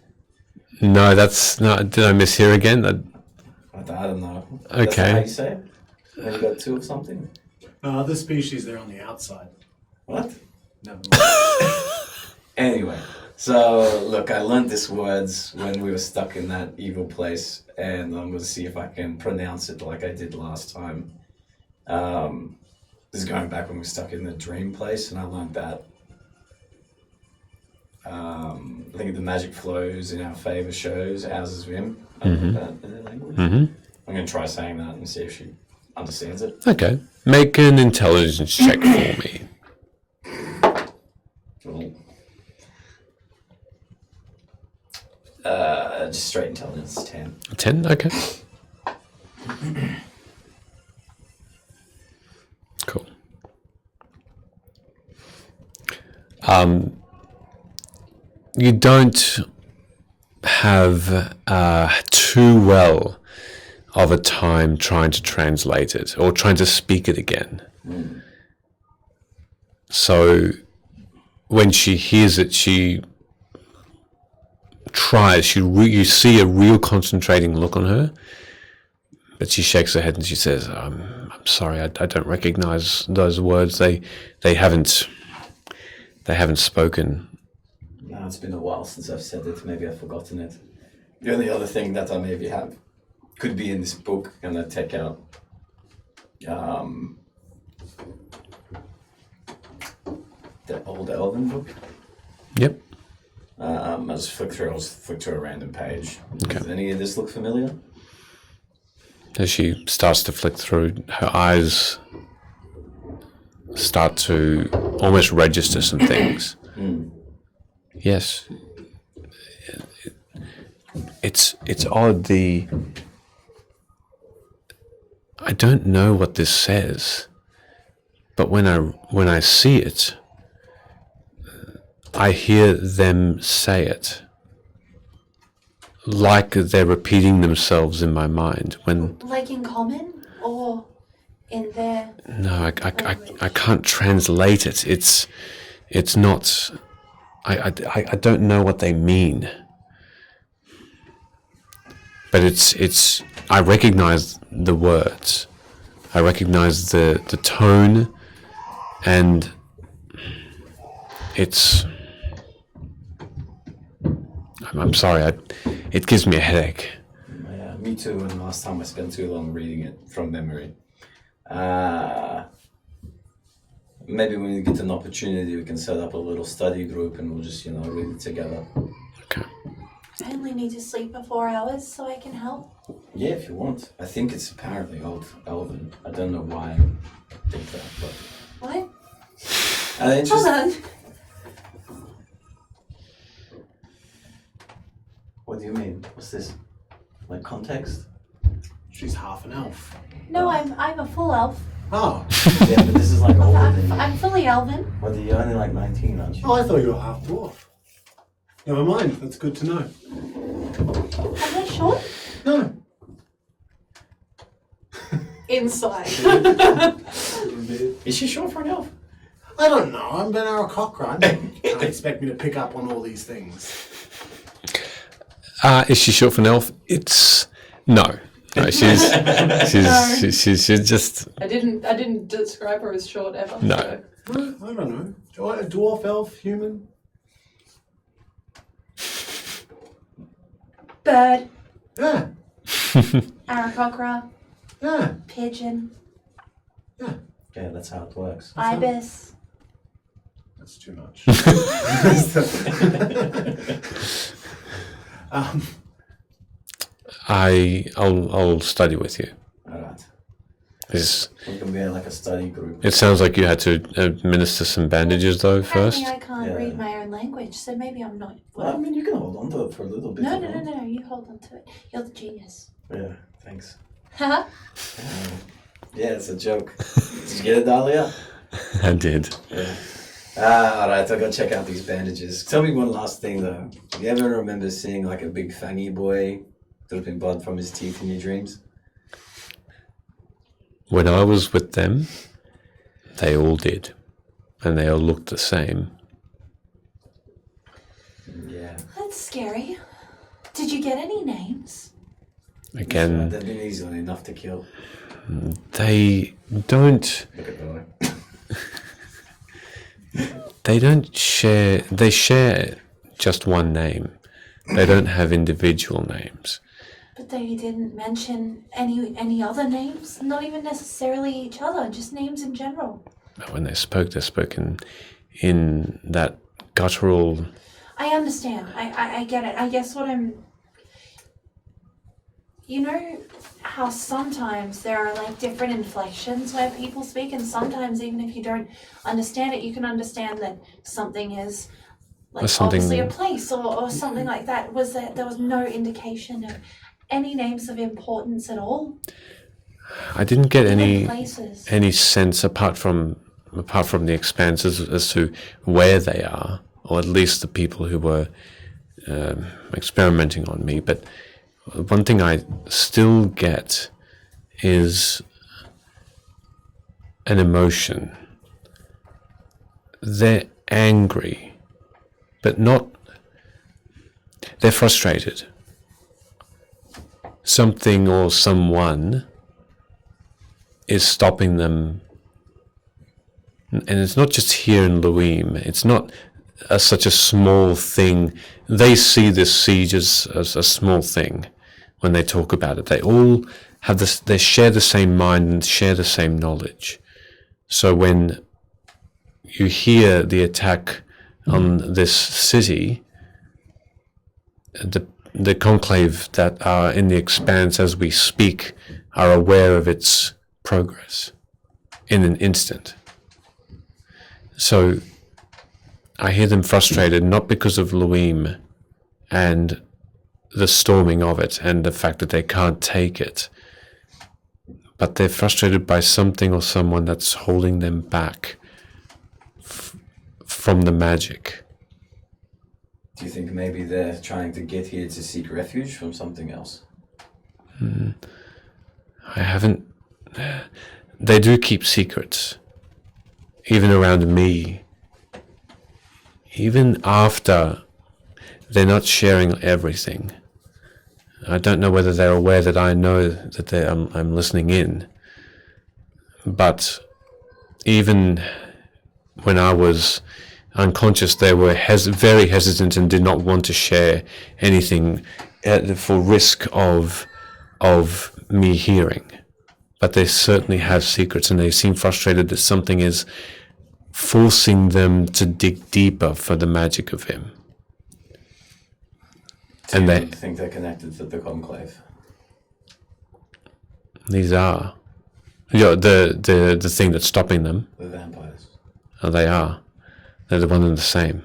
No, that's not. Did I mishear again? I don't know. That's Okay. how you say it? When you got two of something? Other species, they're on the outside. What? Never mind. Anyway, so look, I learned these words when we were stuck in that evil place, and I'm going to see if I can pronounce it like I did last time. This is going back when we were stuck in the dream place, and I learned that. I think the magic flows in our favor shows ours is Vim. I learned that in their language. Mm-hmm. I'm going to try saying that and see if she understands it. Okay. Make an intelligence check for me. Cool. Just straight intelligence, 10. 10? Okay. Cool. You don't have too well of a time trying to translate it or trying to speak it again. So when she hears it, she tries. You see a real concentrating look on her, but she shakes her head and she says, "I'm sorry. I don't recognize those words. They haven't spoken." No, it's been a while since I've said it. Maybe I've forgotten it. The only other thing that I maybe have could be in this book, and I take out the old Elven book. Yep. I just flick through a random page. Okay. Does any of this look familiar? As she starts to flick through, her eyes start to almost register some things. Yes. It's odd. I don't know what this says, but when I see it, I hear them say it, like they're repeating themselves in my mind. When Like in common or in their no, I can't translate it. It's not. I don't know what they mean. But it's I recognize the words. I recognize the tone, and it's. I'm sorry. It gives me a headache. Yeah, me too. And last time I spent too long reading it from memory. Maybe when we get an opportunity, we can set up a little study group, and we'll just read it together. Okay. I only need to sleep for 4 hours so I can help. Yeah, if you want. I think it's apparently old Elven. I don't know why I think that, but. What? And then Hold just, on. what do you mean? What's this? Like context? She's half an elf. No, I'm a full elf. Oh. Yeah, but this is like older than you. I'm fully elven. What, you're only like 19, aren't you? Oh, I thought you were half dwarf. Never mind. That's good to know. Am I short? No. Inside. Is she short for an elf? I don't know. I'm Ben Aarakocra. You can't expect me to pick up on all these things. Is she short for an elf? It's no. No, she's just I didn't describe her as short ever. No. So. I don't know. Dwarf, elf, human. Bird. Yeah. Aarakocra. Yeah. Pigeon. Yeah, that's how it works. Ibis. That's too much. I'll study with you. Alright. It's, We can be in like a study group. it sounds like you had to administer some bandages though first. Apparently I can't Yeah. read my own language, so maybe I'm not. Well, I mean, you can hold on to it for a little bit. No, if no, you no, want. no. You hold on to it. You're the genius. Yeah, thanks. Haha. Yeah, it's a joke. Did you get it, Dahlia? I did. Yeah. Alright, I'll go check out these bandages. Tell me one last thing though. Do you ever remember seeing like a big fangy boy dripping blood from his teeth in your dreams? When I was with them, they all did, and they all looked the same. Yeah. That's scary. Did you get any names? Again, They've been easily enough to kill. they don't. Look at that. They don't share. They share just one name. They don't have individual names. But they didn't mention any other names. Not even necessarily each other. Just names in general. When they spoke in that guttural. I understand. I get it. I guess what I'm. You know how sometimes there are like different inflections where people speak, and sometimes even if you don't understand it, you can understand that something is like Something- obviously a place or something like that. Was there was no indication of any names of importance at all? I didn't get Different places. any sense apart from the expanses as to where they are, or at least the people who were experimenting on me. But one thing I still get is an emotion. They're angry, but not. They're frustrated. Something or someone is stopping them. And it's not just here in Luim. It's not such a small thing. They see this siege as a small thing when they talk about it. They all have this. They share the same mind and share the same knowledge. So when you hear the attack on this city, the conclave that are in the expanse as we speak are aware of its progress in an instant. So I hear them frustrated, not because of Luim and the storming of it and the fact that they can't take it, but they're frustrated by something or someone that's holding them back from the magic. Do you think maybe they're trying to get here to seek refuge from something else? I haven't. They do keep secrets, even around me. Even after they're not sharing everything. I don't know whether they're aware that I know that I'm listening in. But even when I was unconscious, they were very hesitant and did not want to share anything for risk of me hearing. But they certainly have secrets, and they seem frustrated that something is forcing them to dig deeper for the magic of him. Do And you they, think they're connected to the conclave? These are. Yeah, the thing that's stopping them. The vampires. Oh, they are. They're the one and the same.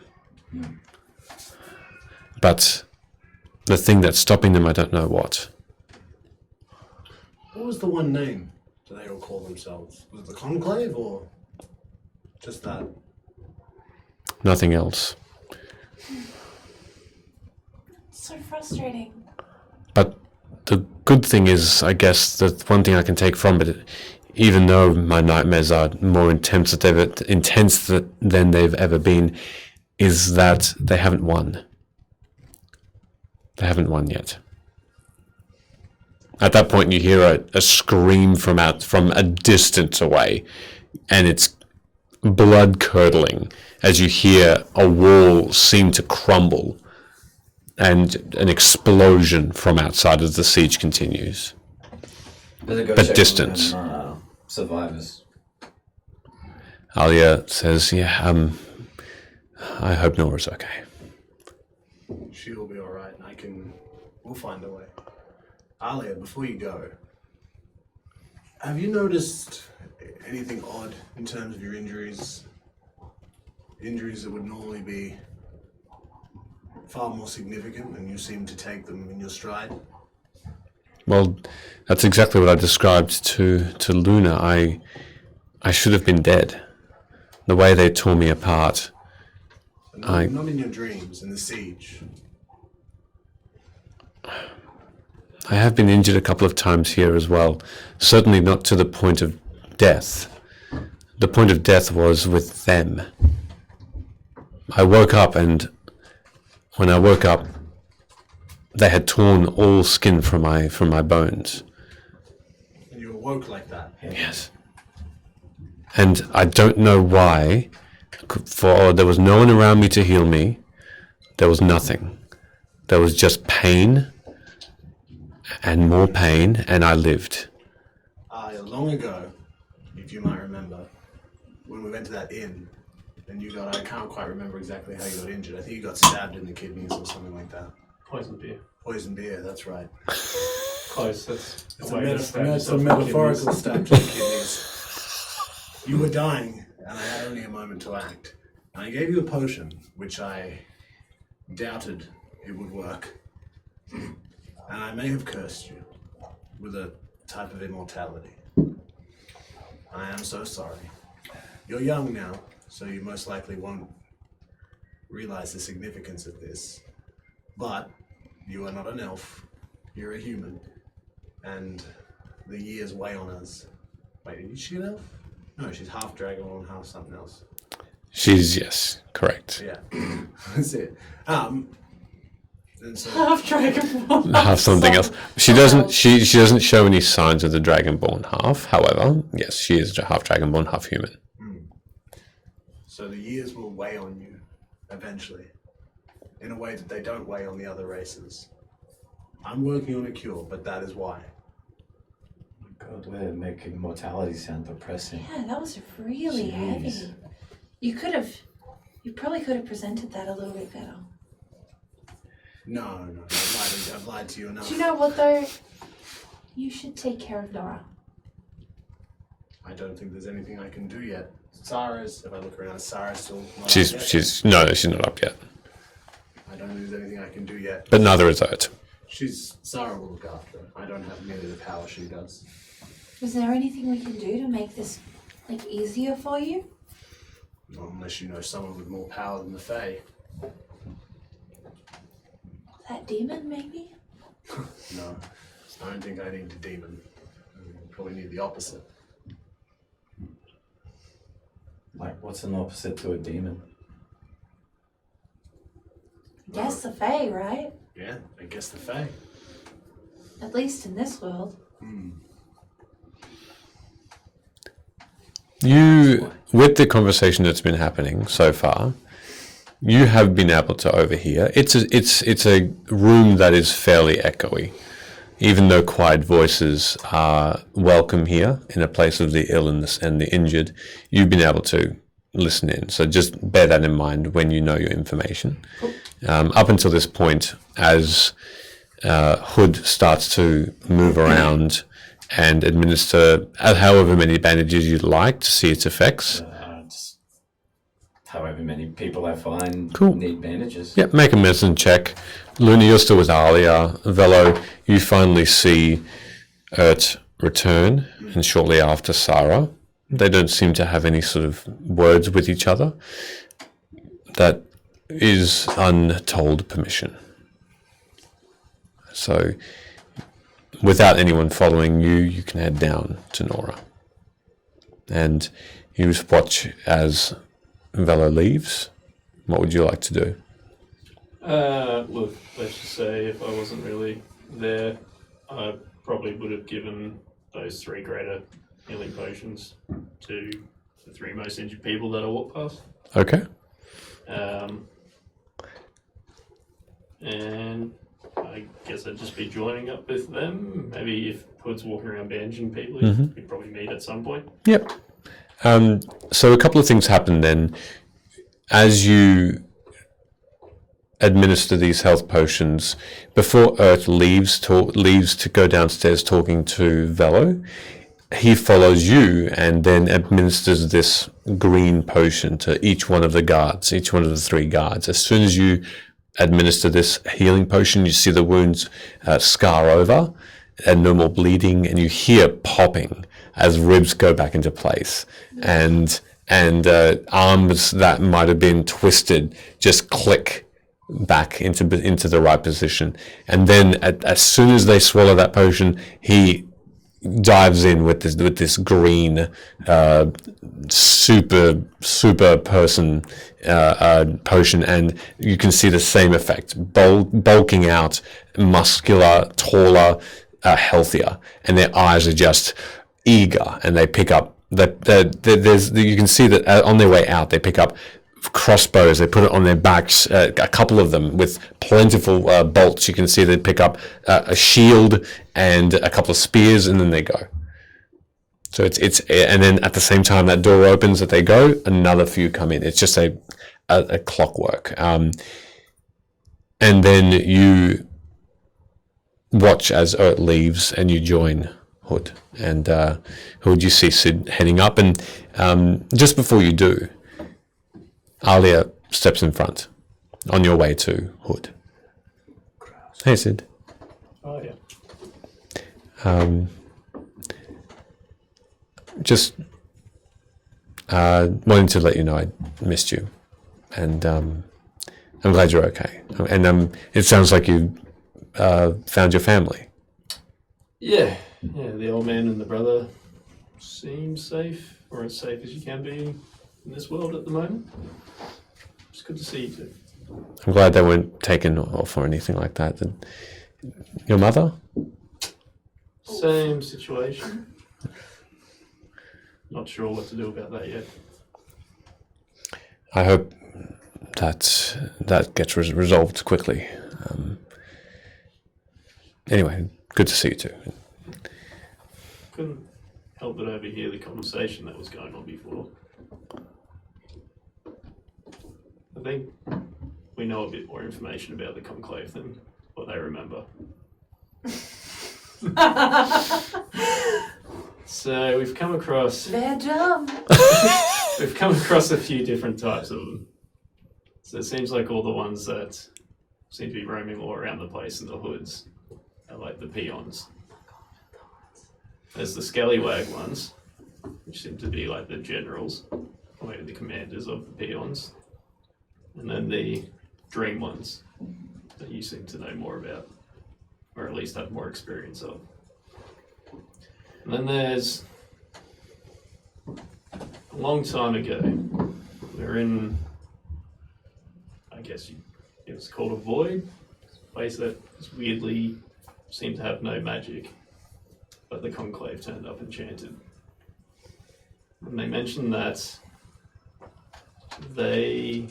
But the thing that's stopping them, I don't know what. What was the one name that they all call themselves? Was it the Conclave or just that? Nothing else. So frustrating. But the good thing is, I guess, that one thing I can take from it, even though my nightmares are more intense than they've ever been, is that they haven't won. They haven't won yet. At that point, you hear a scream from a distance away, and it's blood curdling as you hear a wall seem to crumble, and an explosion from outside as the siege continues. Does it go But check distance. on them, survivors? Alia says, "Yeah, I hope Nora's okay." She will be all right. We'll find a way. Alia, before you go, have you noticed anything odd in terms of your injuries? Injuries that would normally be far more significant, and you seem to take them in your stride. Well, that's exactly what I described to Luna. I should have been dead. The way they tore me apart. Not in your dreams, in the siege. I have been injured a couple of times here as well. Certainly not to the point of death. The point of death was with them. I woke up, and when I woke up, they had torn all skin from my bones. And you awoke like that. Yes. And I don't know why, for there was no one around me to heal me. There was nothing. There was just pain and more pain, and I lived. Long ago, if you might remember, when we went to that inn, and I can't quite remember exactly how you got injured. I think you got stabbed in the kidneys or something like that. Poison beer. Poison beer, that's right. Close. That's It's a way to stab a yourself in the metaphorical kidneys. stab to the kidneys. You were dying, and I had only a moment to act. And I gave you a potion, which I doubted it would work. And I may have cursed you with a type of immortality. I am so sorry. You're young now, so you most likely won't realize the significance of this. But you are not an elf. You're a human. And the years weigh on us. Wait, is she an elf? No, she's half dragonborn, half something else. She's, yes, correct. Yeah, that's it. And so Half Dragonborn. Half something else. She doesn't show any signs of the dragonborn half. However, yes, she is half dragonborn, half human. So the years will weigh on you, eventually, in a way that they don't weigh on the other races. I'm working on a cure, but that is why. God, we're making mortality sound depressing. Yeah, that was really heavy. You probably could have presented that a little bit better. No, I've lied to you enough. Do you know what though? You should take care of Nora. I don't think there's anything I can do yet. Sarah's, if I look around, Sarah's still not up yet. She's not up yet. I don't think there's anything I can do yet. But neither is Ert. Sarah will look after her. I don't have nearly the power she does. Is there anything we can do to make this easier for you? Not unless you know someone with more power than the Fae. That demon, maybe? No, I don't think I need a demon. I probably need the opposite. Like, what's an opposite to a demon? Guess the Fae, right? Yeah, I guess the Fae. At least in this world. You, with the conversation that's been happening so far, you have been able to overhear. It's a room that is fairly echoey, even though quiet voices are welcome here in a place of the ill and the injured. You've been able to listen in, so just bear that in mind when you know your information. Up until this point, as Hood starts to move around and administer however many bandages you'd like to see its effects. Just however many people I find Cool. need bandages. Yep, make a medicine check. Luna, you're still with Alia. Velo, you finally see Ert return, and shortly after Sarah. They don't seem to have any sort of words with each other. That is untold permission. So, without anyone following you, you can head down to Nora. And you watch as Velo leaves. What would you like to do? Look, let's just say if I wasn't really there, I probably would have given those 3 greater healing potions to the 3 most injured people that I walked past. Okay. And I guess I'd just be joining up with them. Maybe if Hood's walking around bandaging people, we'd probably meet at some point. Yep. So a couple of things happen then. As you administer these health potions, before Ert leaves to go downstairs talking to Velo, he follows you and then administers this green potion to each one of the guards, each one of the 3 guards. As soon as you administer this healing potion, you see the wounds scar over and no more bleeding, and you hear popping as ribs go back into place, and arms that might have been twisted just click back into the right position. And then as soon as they swallow that potion, he dives in with this green super person potion, and you can see the same effect: bulking out, muscular, taller, healthier, and their eyes are just eager, and they pick up you can see that on their way out they pick up crossbows. They put it on their backs, a couple of them with plentiful bolts. You can see they pick up a shield and a couple of spears, and then they go. So it's and then at the same time that door opens that they go, another few come in. It's just a clockwork. And then you watch as Ert leaves, and you join Hood. And Hood, you see Sid heading up, and just before you do, Alia steps in front on your way to Hood. Hey, Sid. Oh, yeah. Just wanting to let you know I missed you, and I'm glad you're okay. And it sounds like you found your family. Yeah, the old man and the brother seem safe, or as safe as you can be in this world at the moment. It's good to see you too. I'm glad they weren't taken off or anything like that. And your mother? Same situation. Not sure what to do about that yet. I hope that gets resolved quickly. Anyway, good to see you too. Couldn't help but overhear the conversation that was going on before. I think we know a bit more information about the Conclave than what they remember. So we've come across They're dumb. we've come across a few different types of them. So it seems like all the ones that seem to be roaming all around the place in the hoods are like the peons. There's the scallywag ones, which seem to be like the generals, or maybe the commanders of the peons. And then the dream ones that you seem to know more about, or at least have more experience of. And then there's a long time ago, we were in, I guess it was called a void, a place that just weirdly seemed to have no magic, but the Conclave turned up enchanted. And they mentioned that they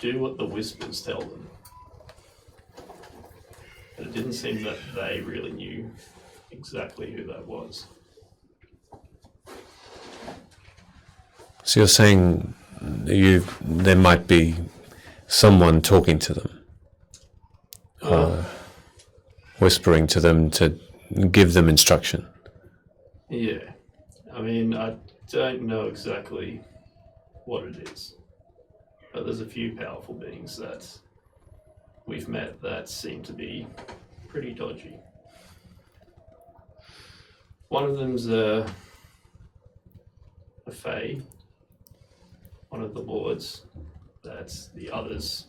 do what the whispers tell them. But it didn't seem that they really knew exactly who that was. So you're saying there might be someone talking to them, whispering to them to give them instruction. Yeah. I mean, I don't know exactly what it is, but there's a few powerful beings that we've met that seem to be pretty dodgy. One of them's a Fae, one of the lords that the others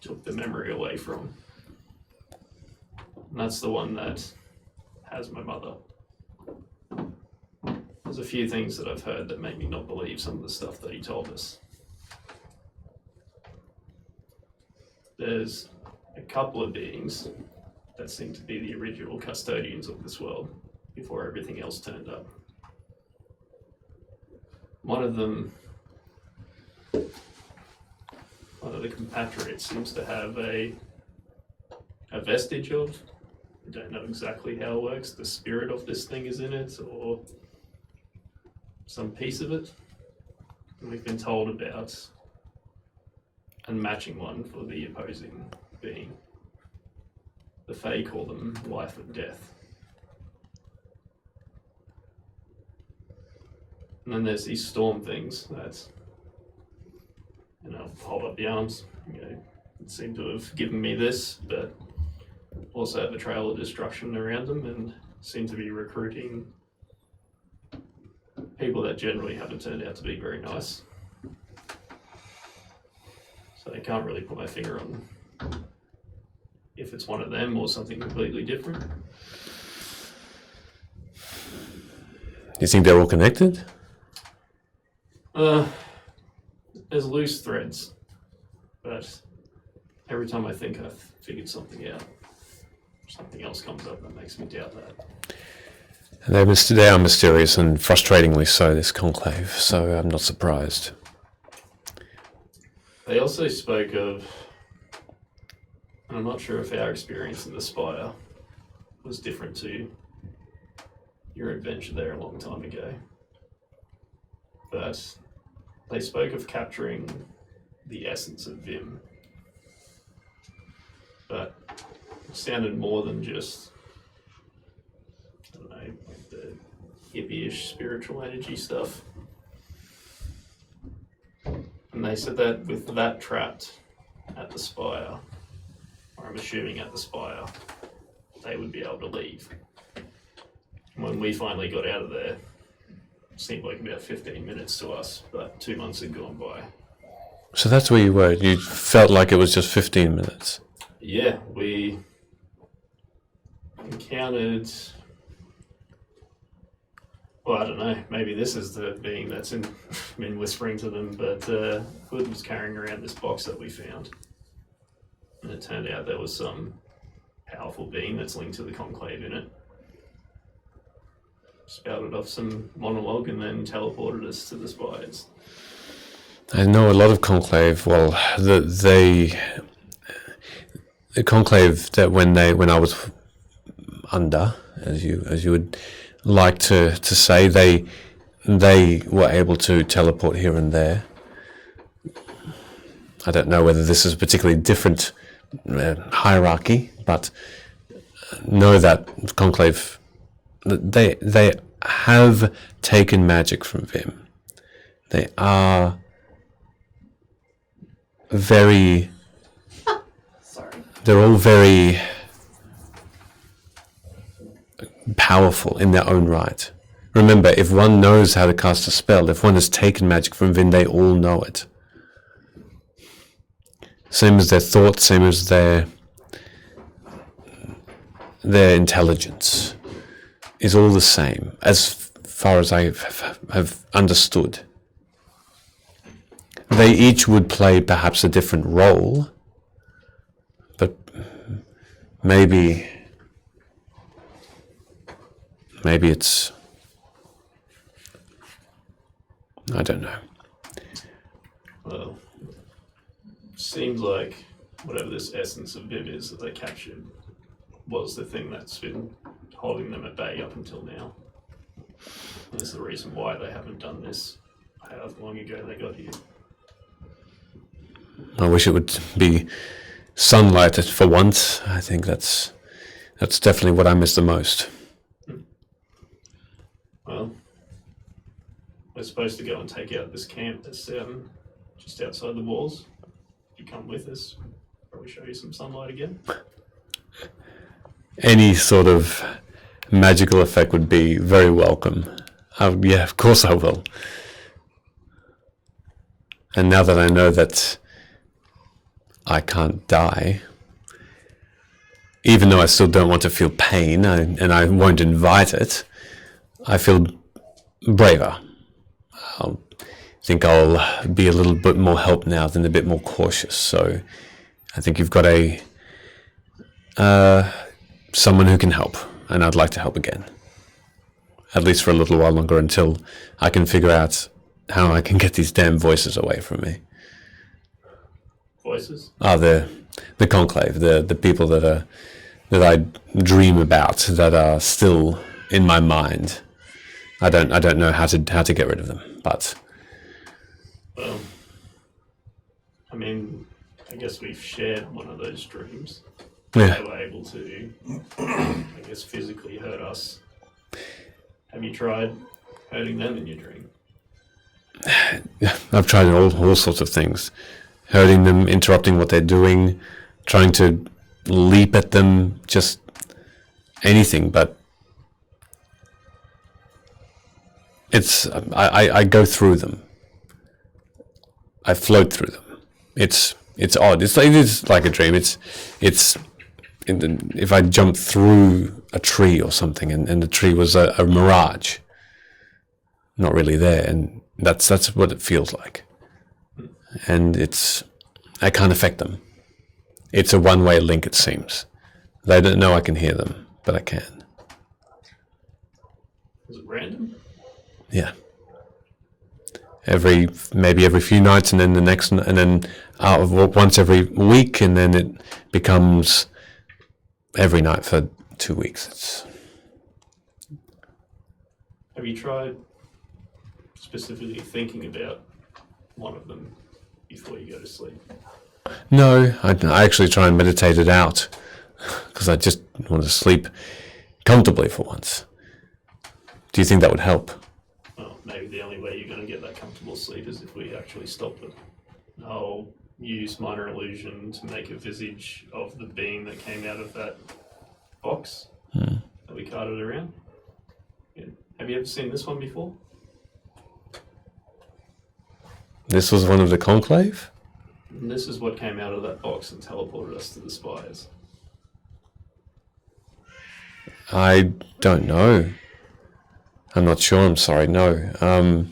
took the memory away from. And that's the one that has my mother. There's a few things that I've heard that make me not believe some of the stuff that he told us. There's a couple of beings that seem to be the original custodians of this world before everything else turned up. One of them, one of the compatriots seems to have a vestige of, I don't know exactly how it works, the spirit of this thing is in it, or some piece of it. And we've been told about a matching one for the opposing being. The Fae call them life and death. And then there's these storm things that, hold up the arms, seem to have given me this, but also have a trail of destruction around them and seem to be recruiting people that generally haven't turned out to be very nice. So I can't really put my finger on if it's one of them or something completely different. You think they're all connected? There's loose threads, but every time I think I've figured something out, something else comes up that makes me doubt that. And they are mysterious and frustratingly so, this conclave, so I'm not surprised. They also spoke of, and I'm not sure if our experience in the Spire was different to your adventure there a long time ago, but they spoke of capturing the essence of Vim, but it sounded more than just, I don't know, like the hippie-ish spiritual energy stuff. And they said that with that trapped at the Spire, or I'm assuming at the Spire, they would be able to leave. When we finally got out of there, it seemed like about 15 minutes to us, but 2 months had gone by. So that's where you were. You felt like it was just 15 minutes. Yeah, we encountered, well, I don't know, maybe this is the being that's been whispering to them, but Hood was carrying around this box that we found. And it turned out there was some powerful being that's linked to the Conclave in it. Spouted off some monologue and then teleported us to the Spires. I know a lot of conclave. Well, the conclave that when I was under, as you would like to say, they were able to teleport here and there. I don't know whether this is a particularly different hierarchy, but know that conclave, they have taken magic from Vim. They are very, Sorry. they're all very powerful in their own right. Remember, if one knows how to cast a spell, if one has taken magic from Vim, they all know it. Same as their thoughts, same as their intelligence is all the same, as far as I have understood. They each would play perhaps a different role, but maybe it's, I don't know. Well, seems like whatever this essence of Vim is that they captured was the thing that's been holding them at bay up until now. And it's the reason why they haven't done this however long ago they got here. I wish it would be sunlight for once. I think that's definitely what I miss the most. supposed to go and take out this camp that's just outside the walls. If you come with us, probably show you some sunlight again. Any sort of magical effect would be very welcome. Yeah, of course I will. And now that I know that I can't die, even though I still don't want to feel pain, and I won't invite it, I feel braver. I think I'll be a little bit more help now than a bit more cautious. So I think you've got someone who can help, and I'd like to help again. At least for a little while longer, until I can figure out how I can get these damn voices away from me. Voices? The conclave, the people that I dream about, that are still in my mind. I don't know how to get rid of them, but Well, I mean, I guess we've shared one of those dreams. yeah. They were able to, I guess, physically hurt us. Have you tried hurting them in your dream? I've tried all sorts of things, hurting them, interrupting what they're doing, trying to leap at them, just anything. But it's I go through them. I float through them. It's odd. It is like a dream. If I jumped through a tree or something, and the tree was a mirage, not really there, and that's what it feels like. And I can't affect them. It's a one-way link, it seems. They don't know I can hear them, but I can. Is it random? Yeah. Maybe every few nights, and then the next, and then once every week, and then it becomes every night for 2 weeks. Have you tried specifically thinking about one of them before you go to sleep? No, I actually try and meditate it out, because I just want to sleep comfortably for once. Do you think that would help? Well, maybe the only way you're going to get that comfortable sleep is if we actually stop it. I'll use minor illusion to make a visage of the being that came out of that box that we carted around. Yeah. Have you ever seen this one before? This was one of the conclave? And this is what came out of that box and teleported us to the spires. I don't know. I'm not sure, I'm sorry, no.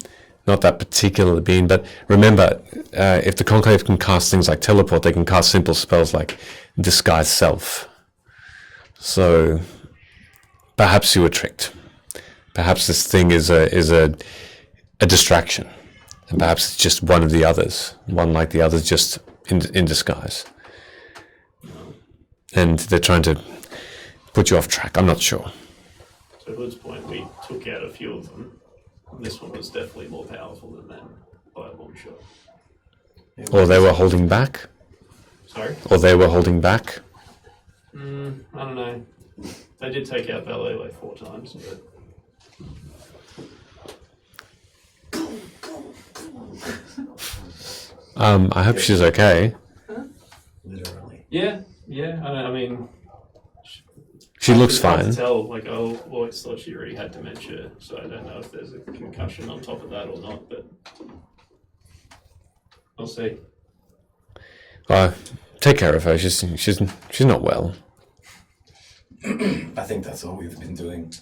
Not that particular being, but remember, if the conclave can cast things like teleport, they can cast simple spells like disguise self. So perhaps you were tricked. Perhaps this thing is a distraction, and perhaps it's just one of the others, one like the others, just in disguise. And they're trying to put you off track. I'm not sure. So at this point, we took out a few of them. And this one was definitely more powerful than them by a long shot. Or they were holding back. Sorry? Or they were holding back. I don't know. They did take out Ballet like 4 times, but I hope she's okay. Literally. yeah. I mean, She looks it's hard to fine. tell. Like, I always thought she already had dementia, so I don't know if there's a concussion on top of that or not. But I'll see. Take care of her. She's not well. I think that's all we've been doing.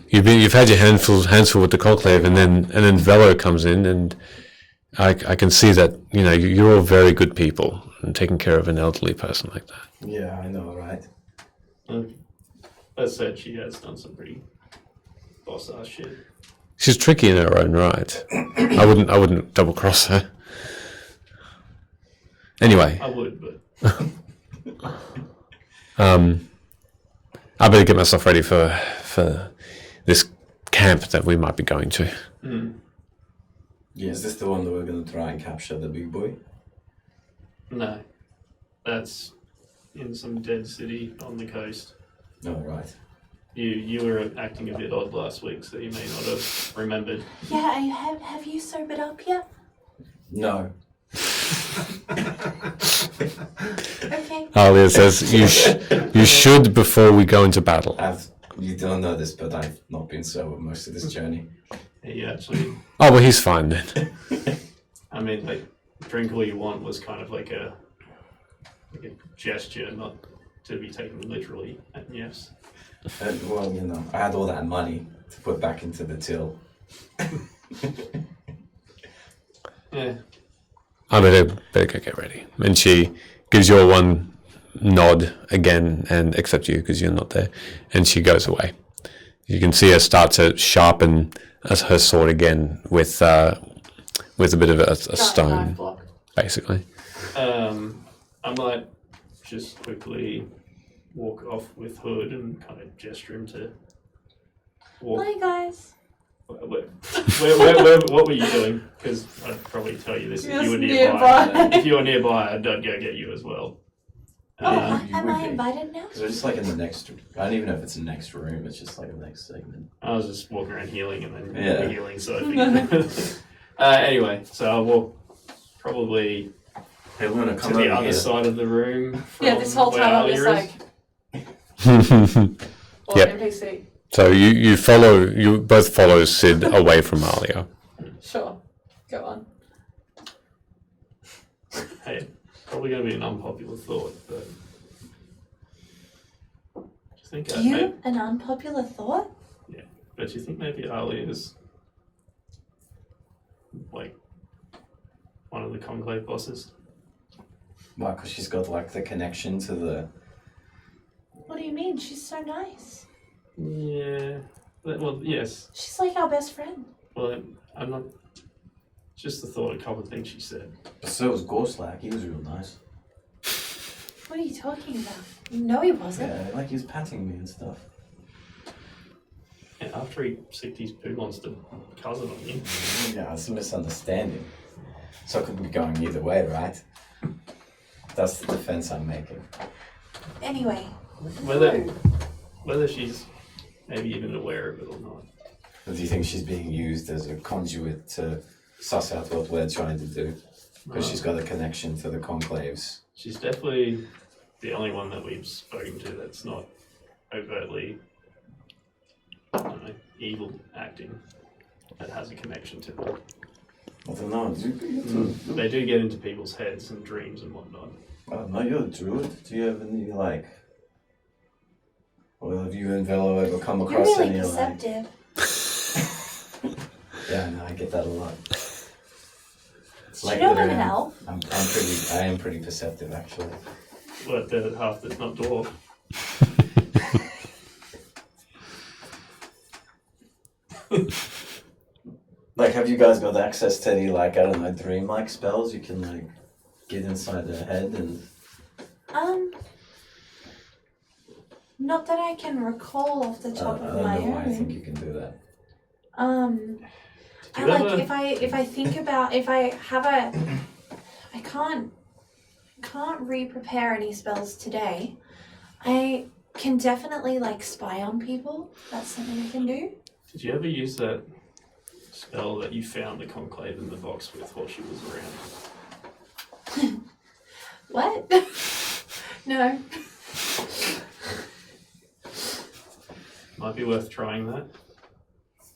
You've had your hands full with the conclave, and then Velo comes in, and I can see that you're all very good people, and taking care of an elderly person like that. Yeah, I know, right? That said, she has done some pretty boss-ass shit. She's tricky in her own right. I wouldn't double cross her. Anyway, I would, but I better get myself ready for this camp that we might be going to. Yeah, is this the one that we're going to try and capture, the big boy? no. That's in some dead city on the coast. No, right. You were acting a bit odd last week, so you may not have remembered. Yeah, have you sobered up yet? No. Okay. Alia says, you should before we go into battle. You don't know this, but I've not been sober most of this journey. He actually, Oh, well, he's fine then. I mean, like, drink all you want was kind of like a gesture, not to be taken literally. And yes. Well, you know, I had all that money to put back into the till. Yeah. I better go get ready. And she gives you a one nod again and accepts you because you're not there. And she goes away. You can see her start to sharpen her sword again with a bit of a Giant stone, knife block. basically. I might just quickly walk off with Hood and kind of gesture him to walk. Bye, guys. What were you doing? Because I'd probably tell you this if you Just were nearby. nearby. If you were nearby, I'd go get you as well. Oh, you am would I be. invited now? Because we're just like in the next. I don't even know if it's the next room. It's just like the next segment. I was just walking around healing and then Yeah. healing, so I figured. Anyway, so I'll walk probably Hey, Luna, to come the over other here. side of the room. Yeah, this whole from time I'm where just Alia like, is. or Yep. NPC. So you both follow Sid away from Alia. Sure. Go on. Hey, probably going to be an unpopular thought, but do you think An unpopular thought? but you think maybe Alia is like one of the Conclave bosses? Why? Because she's got like the connection to the. What do you mean? She's so nice. Yeah. Well, yes. She's like our best friend. Well, I'm not. Just the thought, a couple of things she said. But so was Gorslag. He was real nice. What are you talking about? No, he wasn't. Yeah, like he was patting me and stuff. And after he sicked his poo monster cousin on you. Yeah, it's a misunderstanding. So it could be going either way, right? That's the defense I'm making. Anyway, Whether she's maybe even aware of it or not. Or do you think she's being used as a conduit to suss out what we're trying to do? Because she's got a connection to the conclaves. She's definitely the only one that we've spoken to that's not overtly, I don't know, evil acting, that has a connection to them. I don't know. They do get into people's heads and dreams and whatnot. I don't know, you're a druid. Do you have any, like... Or have you and Velo ever come you're across really any, perceptive. Yeah, no, I get that a lot. It's Do you know I'm an literally- elf? I am pretty perceptive, actually. But the half that's not dwarf. Like, have you guys got access to any, like, I don't know, dream-like spells? You can, like, get inside their head and... Not that I can recall off the I top don't of know my why I think own. you can do that. I you like ever- if I think about if I have a I can't re-prepare any spells today. I can definitely like spy on people. That's something I can do. Did you ever use that spell that you found the conclave in the box with while she was around? What? No. Might be worth trying that.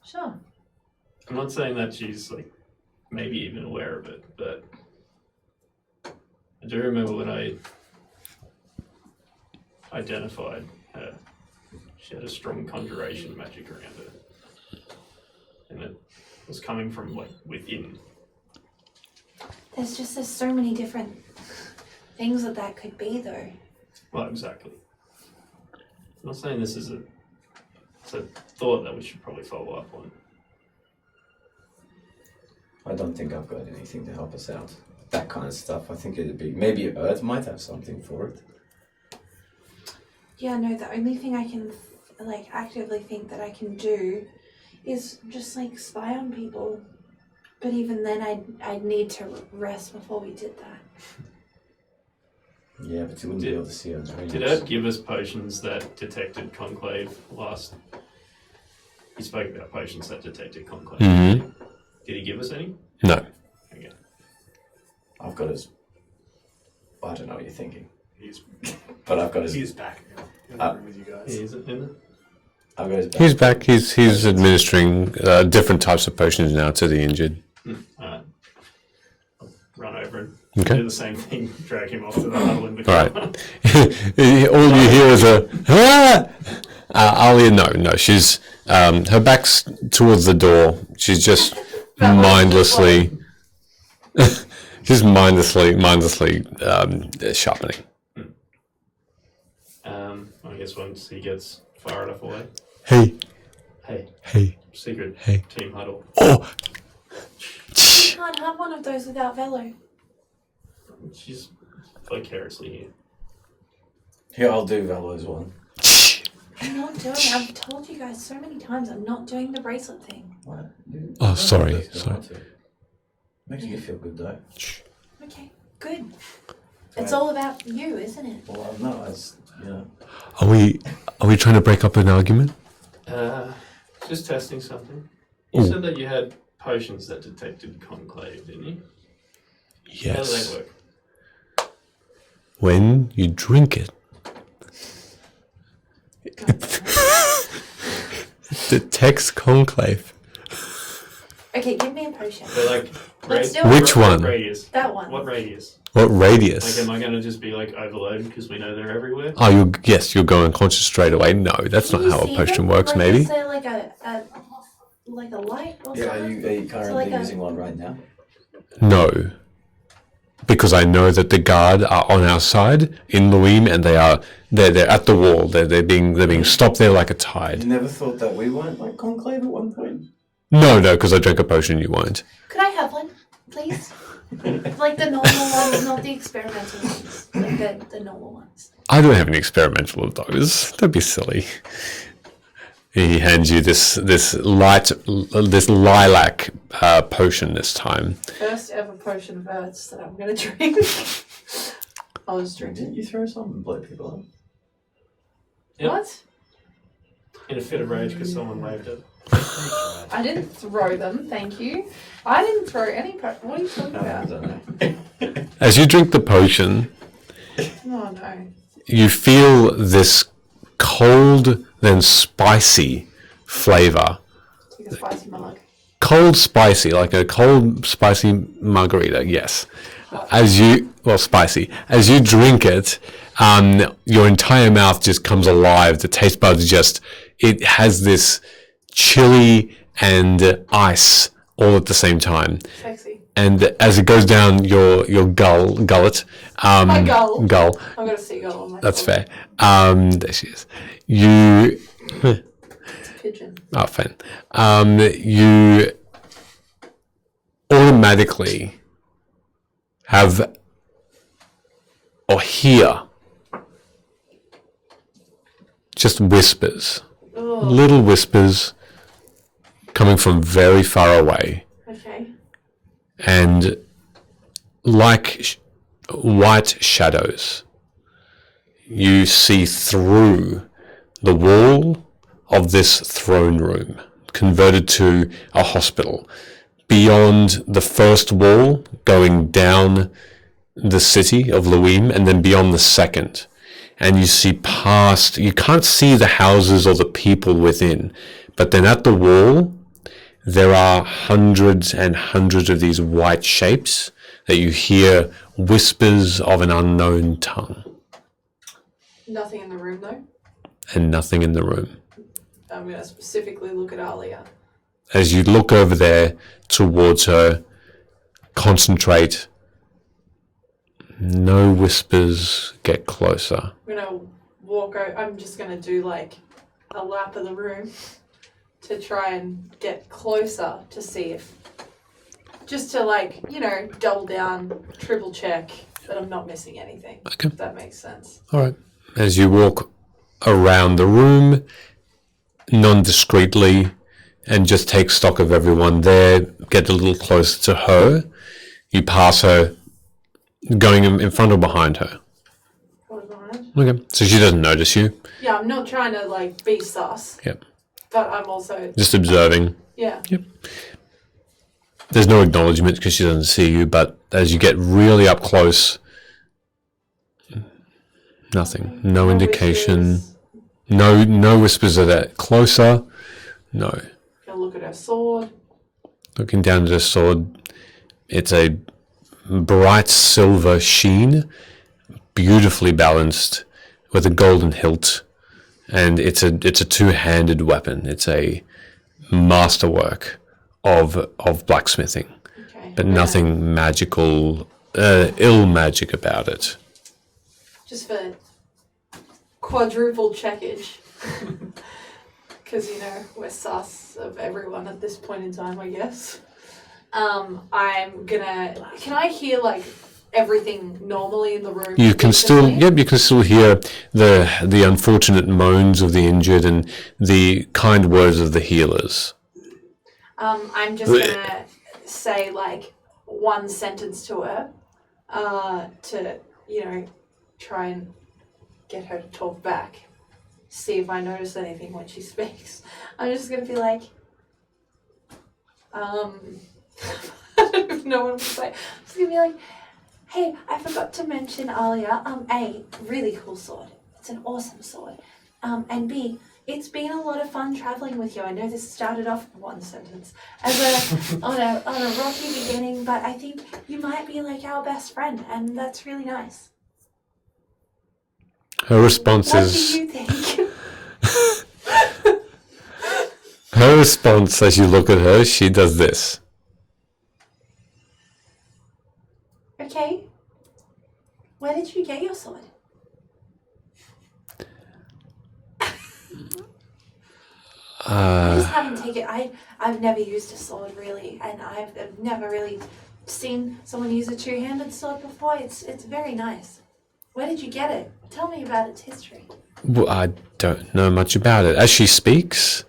Sure. I'm not saying that she's like maybe even aware of it, but I do remember when I identified her, she had a strong conjuration magic around her. And it was coming from like within. There's so many different things that could be though. Well, exactly. I'm not saying this is it's a thought that we should probably follow up on. I don't think I've got anything to help us out. That kind of stuff. I think it'd be... Maybe Earth might have something for it. Yeah, no, the only thing I can like actively think that I can do is just like spy on people. But even then I'd need to rest before we did that. Yeah, but you wouldn't be able to see our dreams. Did Ed give us potions that detected conclave last? He spoke about potions that detected conclave. Mhm. Did he give us any? No. Okay. I've got his. I don't know what you're thinking, He's but I've got his. he's back now in the room with you guys. Is it in there? I've got his. Back. He's back. He's administering different types of potions now to the injured. Alright. I'll run over and Okay. do the same thing, drag him off to the huddle in the Right. corner. All you hear is a ah! Alia, no. She's her back's towards the door. She's just mindlessly, she's mindlessly sharpening. I guess once he gets far enough away. Hey, Hey, secret Hey. team huddle. oh, You can't have one of those without Velo. She's vicariously here. Here, I'll do Valo's one. I'm not doing it. I've told you guys so many times I'm not doing the bracelet thing. What? Oh, sorry, Don't sorry. want to. Makes you feel good though. Okay, good. It's all about you, isn't it? Well, no, it's Are we trying to break up an argument? Just testing something. You Ooh. said that you had potions that detected conclave, didn't you? How do Yes. they work? When you drink it, detects conclave. Okay, give me a potion. They're like Let's do it. Which one? Radius. That one. What radius? What Like, radius? am I going to just be like overloaded because we know they're everywhere? Oh, you'll go unconscious straight away. No, that's Can not you how a see potion them? works. Like, Maybe. Is there like a light or yeah. Are something? you currently like a- using one right now? No, because I know that the guard are on our side in Luim, and they're at the wall. They're being stopped there like a You tide. never thought that we weren't like conclave at one point. No, because I drank a potion. You won't. Could I have one, please? Like the normal ones, not the experimental ones. Like the normal ones. I don't have any experimental of those. Don't be silly. He hands you this lilac potion this time. First ever potion of Earths that I'm gonna drink. I'll just drink it. Didn't you throw some and blow people up? Yep. What? In a fit of rage because someone waved it. I didn't throw them, thank you. I didn't throw any what are you talking No, I about? don't know. As you drink the potion, Oh no. you feel this cold then spicy flavor. It's like a spicy mug. Cold spicy, like a cold spicy margarita, yes. Spicy. As you drink it, your entire mouth just comes alive. The taste buds it has this chili and ice all at the same time. Sexy. And as it goes down your gullet, My gull. gull, I've got a seagull on my that's collar. fair. There she is. You, It's a pigeon. oh, fine. You automatically have or hear just whispers, Oh, little whispers coming from very far away, okay. and like white shadows, you see through the wall of this throne room, converted to a hospital, beyond the first wall, going down the city of Luim, and then beyond the second. And you see past, you can't see the houses or the people within, but then at the wall, there are hundreds and hundreds of these white shapes that you hear whispers of an unknown tongue, Nothing in the room though. and nothing in the room. I'm gonna specifically look at Alia. As you look over there towards her, concentrate, no whispers get closer. I'm gonna walk over. I'm just gonna do like a lap of the room to try and get closer to see if, just to like, double down, triple check that I'm not missing anything. Okay. If that makes sense. All right. As you walk around the room, non-discreetly, and just take stock of everyone there, get a little closer to her, you pass her, going in front or behind her. mind. Okay. So she doesn't notice you. Yeah, I'm not trying to like be sus. Yep. But I'm also Just observing. yeah. There's no acknowledgement because she doesn't see you, but as you get really up close, nothing. No indication. Whispers. No whispers of that. Closer. No. Gonna look at her sword. Looking down at her sword, it's a bright silver sheen, beautifully balanced, with a golden hilt, and it's a two-handed weapon. It's a masterwork of blacksmithing, Okay. but nothing magical, ill magic about it. Just for quadruple checkage. Because, we're sus of everyone at this point in time, I guess. I'm gonna... Can I hear, like, everything normally in the room? You can still, decently? you can still hear the unfortunate moans of the injured and the kind words of the healers. I'm just gonna say, like, one sentence to her to, try and get her to talk back. See if I notice anything when she speaks. I'm just gonna be like, I don't know what to say. I'm just gonna be like, hey, I forgot to mention earlier, A, really cool sword. It's an awesome sword. And B, it's been a lot of fun traveling with you. I know this started off in one sentence on a rocky beginning, but I think you might be like our best friend, and that's really nice. Her response What is... do you think? Her response as you look at her, she does this. Okay. Where did you get your sword? I just haven't taken. I've never used a sword really, and I've never really seen someone use a two-handed sword before. It's very nice. Where did you get it? Tell me about its history. Well, I don't know much about it. As she speaks,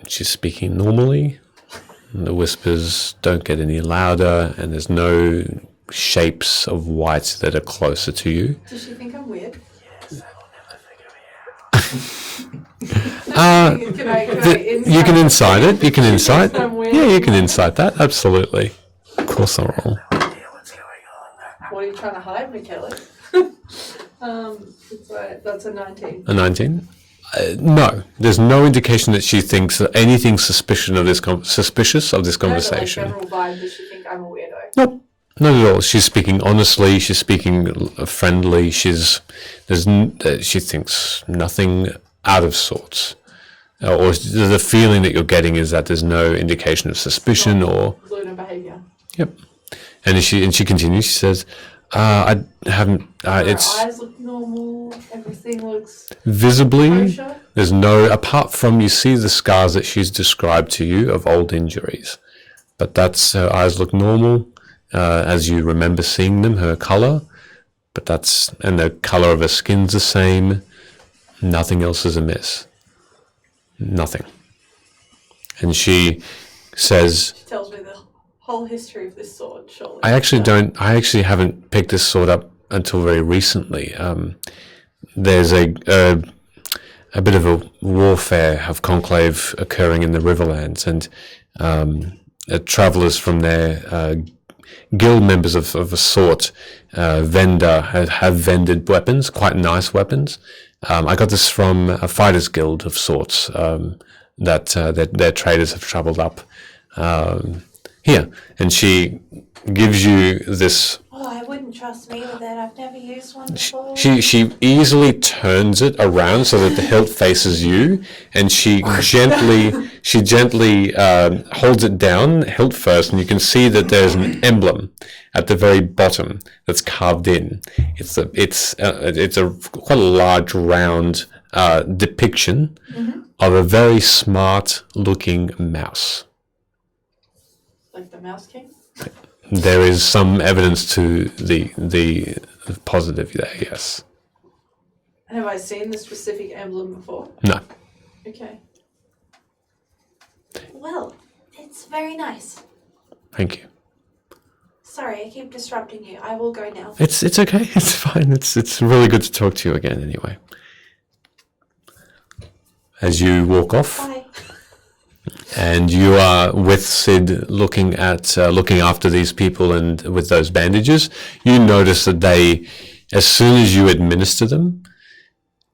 she's speaking normally. The whispers don't get any louder, and there's no shapes of white that are closer to you. Does she think I'm weird? Uh, Can I You can insight it. You can insight. I'm weird? Yeah, you can insight that. Absolutely. Of course, I'll roll. What are you trying to hide, Michaela? That's a 19. A 19. No, there's no indication that she thinks that anything suspicious of this conversation. No, but, like, general vibe, does she think I'm a weirdo? Nope, not at all. She's speaking honestly. She's speaking friendly. She thinks nothing out of sorts, or the feeling that you're getting is that there's no indication of suspicion or. Luna behaviour. Yep, and she continues. She says, "I haven't. Her It's eyes look normal. Everything looks visibly." kosher. There's no, apart from you see the scars that she's described to you of old injuries, but that's, her eyes look normal as you remember seeing them, her colour, and the colour of her skin's the same, nothing else is amiss. Nothing. And she says, She tells me the whole history of this sword, surely. I actually haven't picked this sword up until very recently. There's a bit of a warfare of conclave occurring in the Riverlands, and travellers from there, guild members of a sort, have vended weapons, quite nice weapons. I got this from a fighters guild of sorts that their traders have travelled up here, and she gives you this. Oh, I wouldn't trust me with it. I've never used one before. She easily turns it around so that the hilt faces you, and she gently holds it down, hilt first, and you can see that there's an emblem at the very bottom that's carved in. It's a quite a large round depiction of a very smart looking mouse. Like the Mouse King? There is some evidence to the positive there, yes. Have I seen the specific emblem before? No. Okay. Well, it's very nice. Thank you. Sorry, I keep disrupting you. I will go now. It's okay. It's fine. It's really good to talk to you again. Anyway, as you walk off, Bye. and you are with Sid, looking after these people, and with those bandages, you notice that they, as soon as you administer them,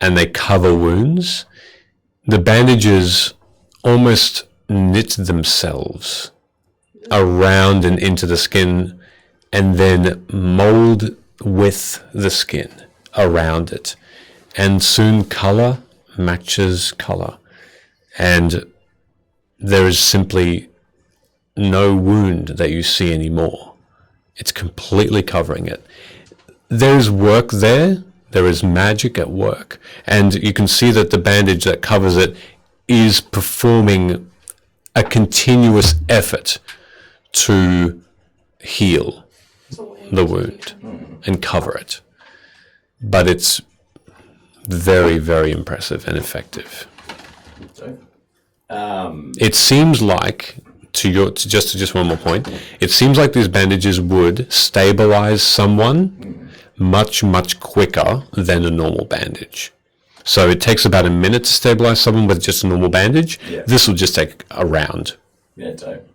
and they cover wounds, the bandages almost knit themselves around and into the skin, and then mold with the skin around it. And soon color matches color. And there is simply no wound that you see anymore. It's completely covering it. There's work there. There is magic at work. And you can see that the bandage that covers it is performing a continuous effort to heal the wound and cover it. But it's very, very impressive and effective. So, It seems like, just one more point, it seems like these bandages would stabilize someone much, much quicker than a normal bandage. So it takes about a minute to stabilize someone with just a normal bandage. Yeah. This will just take a round. yeah, dope.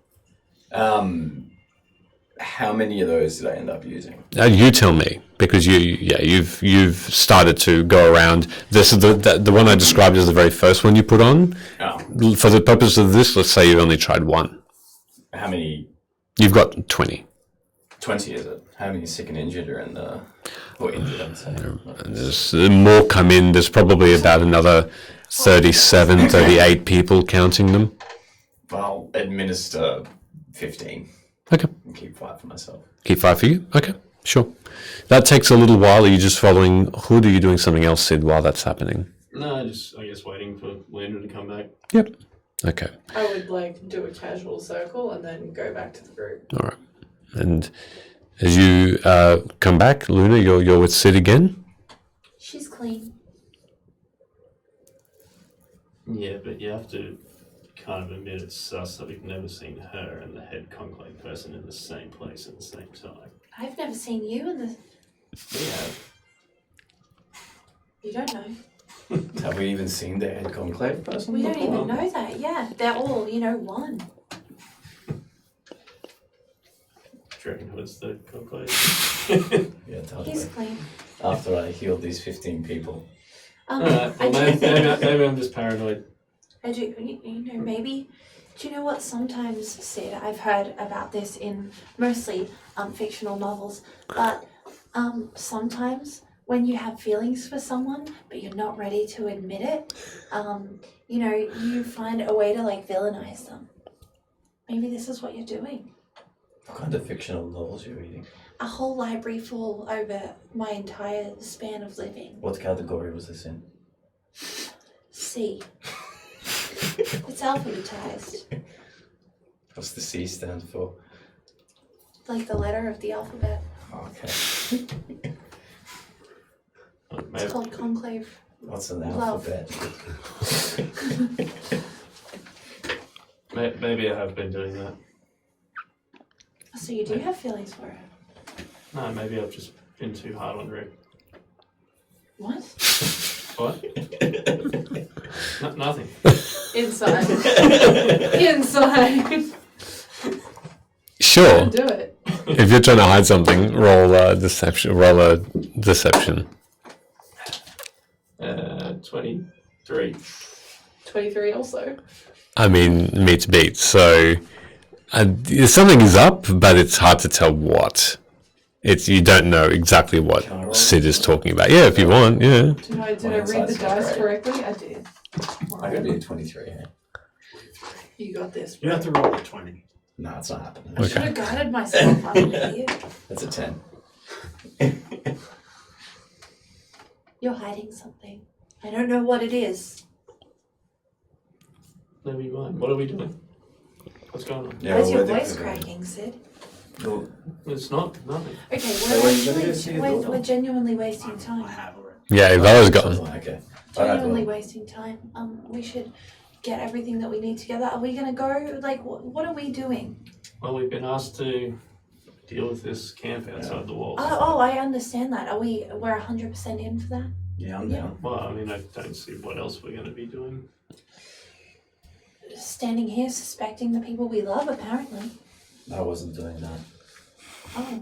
How many of those did I end up using? You tell me, because you've started to go around. This is the one I described as the very first one you put on. Oh, For the purpose of this, let's say you've only tried one. how many? You've got 20. 20 is it? How many sick and injured are in the... Or injured, I'm saying. There's more come in. There's probably about another 37, 38 people, counting them. I'll administer 15 Okay. and keep 5 for myself. Keep 5 for you? Okay, sure. That takes a little while. Are you just following Hood? Or are you doing something else, Sid, while that's happening? No, I guess waiting for Luna to come back. Yep. Okay. I would like do a casual circle and then go back to the group. All right. And as you come back, Luna, you're with Sid again? She's clean. Yeah, but you have to kind of admit it's sus that we've never seen her and the head conclave person in the same place at the same time. I've never seen you in the. Yeah. You don't know. Have we even seen the head conclave person? We don't before? even know that. Yeah, they're all, one. Do you reckon Hood's the conclave? Yeah, totally. He's clean. After I healed these 15 people. Alright, I well, do. maybe I'm just paranoid. I do. Maybe. Do you know what? Sometimes, Sid, I've heard about this in mostly fictional novels, but sometimes when you have feelings for someone but you're not ready to admit it, you find a way to villainize them. Maybe this is what you're doing. What kind of fictional novels are you reading? A whole library full over my entire span of living. What category was this in? C. It's alphabetized, What's the C stand for? like the letter of the alphabet. Okay. Maybe, It's called Conclave. What's an Love. alphabet? maybe I have been doing that. So you do have feelings for her. No, maybe I've just been too hard on Rick. What? What? Nothing. Inside. Inside. Sure. Do it. If you're trying to hide something, roll a deception. 23. 23 also. I mean, meets beat. So something is up, but it's hard to tell what. You don't know exactly what Can I roll? Sid is talking about. Yeah, if you want. Yeah. Did I My read the insight's not dice great. correctly? I did. I could be a 23, eh? You got this. You have to roll a 20. No, it's not happening. I should have guided myself. I'm an idiot. That's a 10. You're hiding something. I don't know what it is. Never mind. What are we doing? What's going on? Yeah, Where's your we're voice different. cracking, Sid? Well, It's not. Nothing. Okay, wait, let me just see your door. we're genuinely wasting time. I have already. Yeah, Bella's gone. Okay. Alright, Genuinely well, wasting time. We should get everything that we need together. Are we gonna go? What are we doing? Well, we've been asked to deal with this camp outside the walls. Oh, I understand that. We're 100% in for that. Yeah, I'm Yeah. down. Well, I mean, I don't see what else we're going to be doing. Standing here suspecting the people we love, apparently. I wasn't doing that. Oh,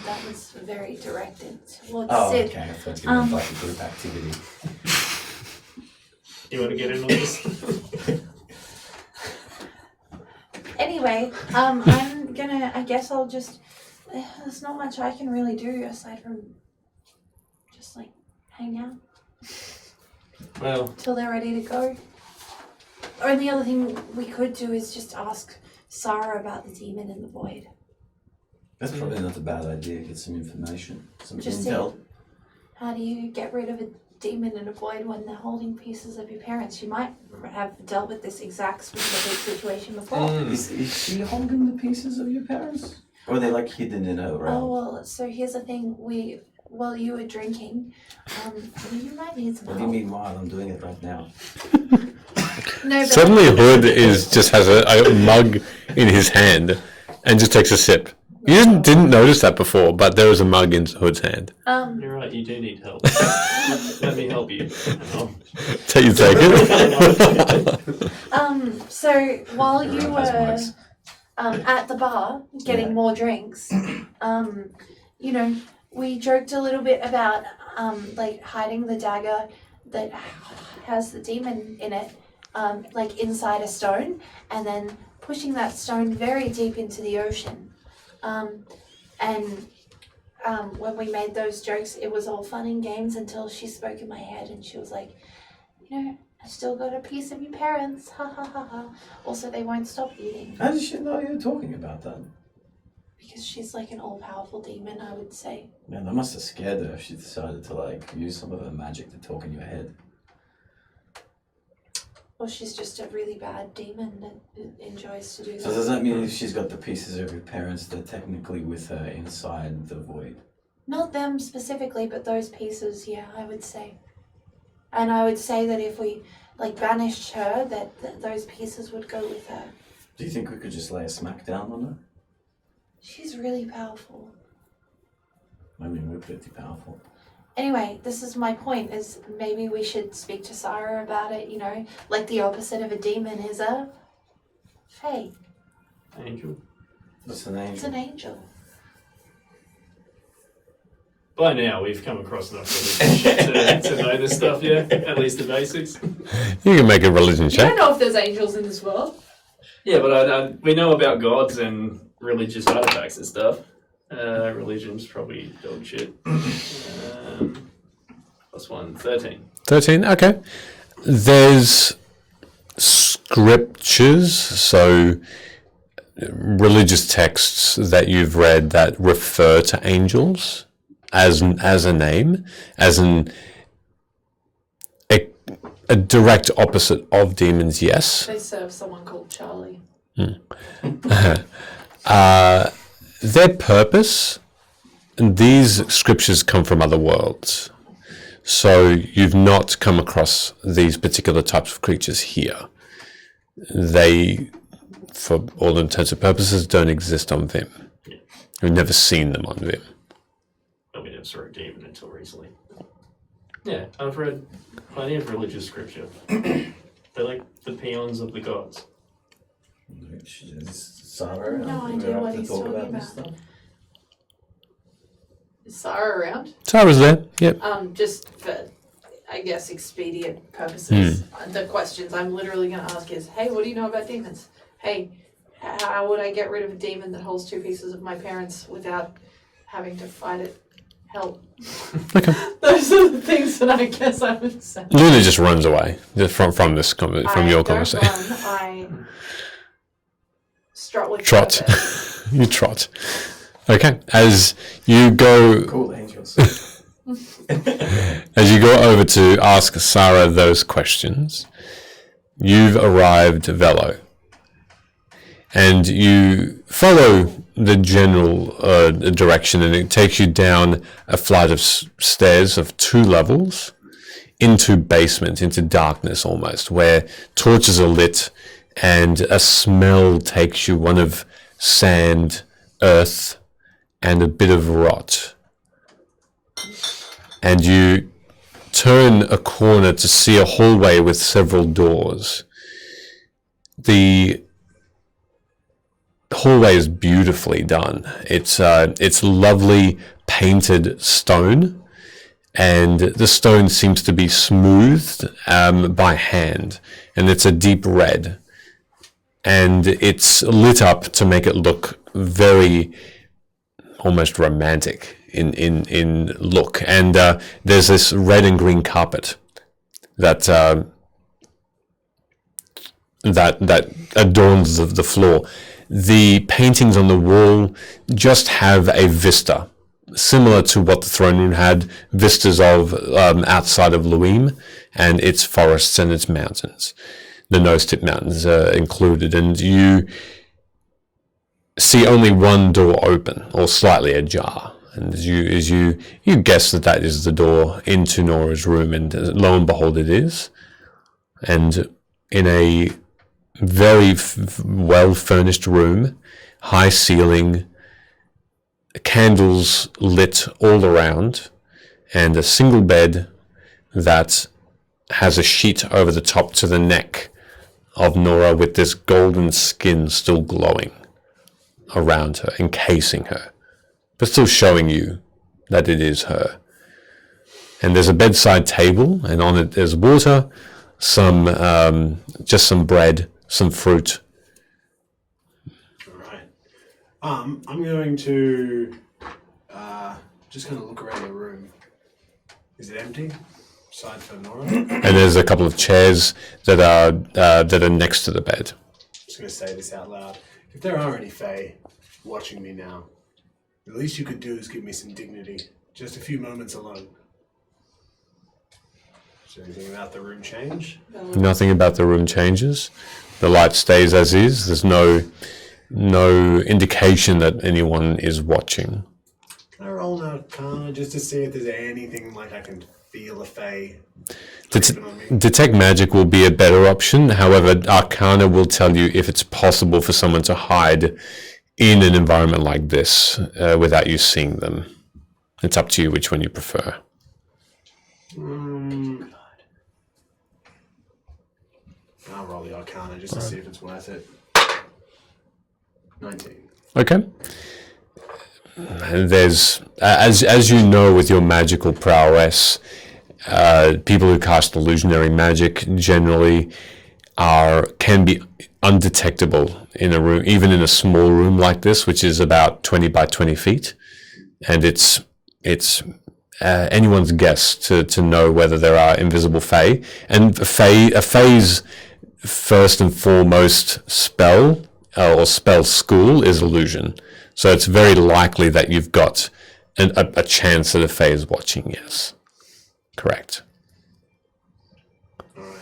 that was very directed towards Oh, Sid. okay. I thought it was like a group activity. You want to get in on this? Anyway, I guess I'll just, there's not much I can really do aside from just like hang out Well, till they're ready to go. Only other thing we could do is just ask Sarah about the demon in the void. That's probably not a bad idea. Get some information, some Just intel. How do you get rid of a demon in a void when they're holding pieces of your parents? You might have dealt with this exact specific situation before. Is she holding the pieces of your parents? Or are they like hidden in her realm? Oh, well, so here's the thing. While you were drinking, you might need some What do you help. mean while I'm doing it right now? No, but Suddenly, Hood just has a mug in his hand and just takes a sip. You didn't notice that before, but there is a mug in Hood's hand. you're right, you do need help. Let me help you. So you take it. So while you Everyone has were mugs. at the bar getting more drinks, we joked a little bit about like hiding the dagger that has the demon in it, like inside a stone, and then pushing that stone very deep into the ocean. When we made those jokes, it was all fun and games until she spoke in my head and she was like, I still got a piece of your parents, ha ha ha ha. Also, they won't stop eating How did she know you were talking about that? because she's like an all-powerful demon, I would say. Man, that must have scared her if she decided to like use some of her magic to talk in your head. Or she's just a really bad demon that enjoys to do So that. does that mean if she's got the pieces of your parents, they're technically with her inside the void? Not them specifically, but those pieces, yeah, I would say. And I would say that if we like banished her, that those pieces would go with her. Do you think we could just lay a smack down on her? She's really powerful. I mean, we're pretty powerful. Anyway, this is my point, is maybe we should speak to Sarah about it, like the opposite of a demon is a fae. Angel. What's the name? It's an angel. By now, we've come across enough to know this stuff, yeah? At least the basics. You can make a religion You check. don't know if there's angels in this world. Yeah, but we know about gods and religious artifacts and stuff. Religion's probably dog shit. Plus 1, 13. 13, okay. There's scriptures, so religious texts that you've read that refer to angels as a name, as a direct opposite of demons, yes. They serve someone called Charlie. Their purpose, and these scriptures come from other worlds. So you've not come across these particular types of creatures here. They, for all intents and purposes, don't exist on Vim. We've never seen them on Vim. But we never saw a demon until recently. Yeah, I've read plenty of religious scripture. They're like the peons of the gods. Is Sarah No around? idea We're up what to he's talk talking about this about. stuff? Is Sarah around? Sarah's there, yep. Just for, I guess, expedient purposes, the questions I'm literally going to ask is, hey, what do you know about demons? Hey, how would I get rid of a demon that holds 2 pieces of my parents without having to fight it? Help. Okay. Those are the things that I guess I would say. Luna just runs away from this from your I conversation. don't run, I strut with Trot. purpose. You trot. Okay. As you go Cool angels. As you go over to ask Sarah those questions, you've arrived at Velo. And you follow the general direction, and it takes you down a flight of stairs of 2 levels into basement, into darkness almost, where torches are lit and a smell takes you, one of sand, earth, and a bit of rot. And you turn a corner to see a hallway with several doors. The hallway is beautifully done. It's lovely painted stone, and the stone seems to be smoothed by hand, and it's a deep red, and it's lit up to make it look very almost romantic in look. And there's this red and green carpet that adorns the floor. The paintings on the wall just have a vista, similar to what the throne room had, vistas of outside of Luim and its forests and its mountains. The Nose-Tip Mountains are included, and you see only one door open, or slightly ajar. And as you guess that is the door into Nora's room, and lo and behold, it is. And in a very well-furnished room, high ceiling, candles lit all around, and a single bed that has a sheet over the top to the neck of Nora, with this golden skin still glowing around her, encasing her, but still showing you that it is her. And there's a bedside table, and on it there's water, just some bread, some fruit. All right. I'm going to just kind of look around the room. Is it empty? Aside from Nora? And there's a couple of chairs that are next to the bed. I'm just going to say this out loud. If there are any Fae watching me now, the least you could do is give me some dignity. Just a few moments alone. Does anything about the room change? Nothing about the room changes. The light stays as is. There's no indication that anyone is watching. Can I roll an Arcana just to see if there's anything like I can feel a Fae? Detect magic will be a better option. However, Arcana will tell you if it's possible for someone to hide in an environment like this without you seeing them. It's up to you which one you prefer. I'll roll the Arcana just to see if it's worth it. 19. Okay. And there's, as you know, with your magical prowess, people who cast illusionary magic generally can be undetectable in a room, even in a small room like this, which is about 20 by 20 feet. And it's anyone's guess to know whether there are invisible Fae. And a Fae's first and foremost spell or spell school is illusion. So it's very likely that you've got a chance that a Fae is watching, yes. Correct.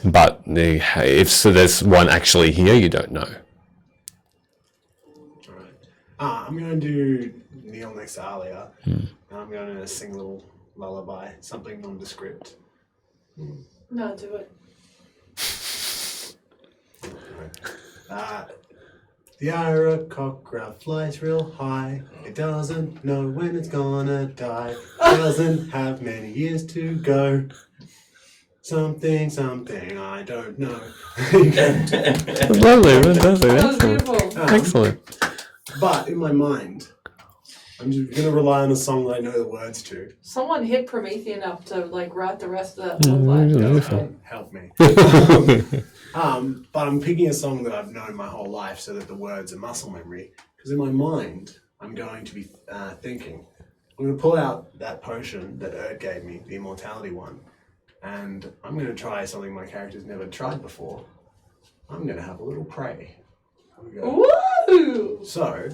But if there's one actually here, you don't know. Alright. I'm going to kneel next to Alia. And I'm going to sing a little lullaby, something nondescript. No, do it. The Ira cockerel flies real high. It doesn't know when it's gonna die. Doesn't have many years to go. Something, I don't know. Lovely, fantastic, That was excellent. beautiful. Excellent. But in my mind, I'm just gonna rely on a song that I know the words to. Someone hit Promethean up to like write the rest of that lullaby. Beautiful. Help me. But I'm picking a song that I've known my whole life so that the words are muscle memory. Because in my mind, I'm going to be thinking. I'm going to pull out that potion that Erd gave me, the immortality one. And I'm going to try something my character's never tried before. I'm going to have a little pray. Here we go. Woo! So,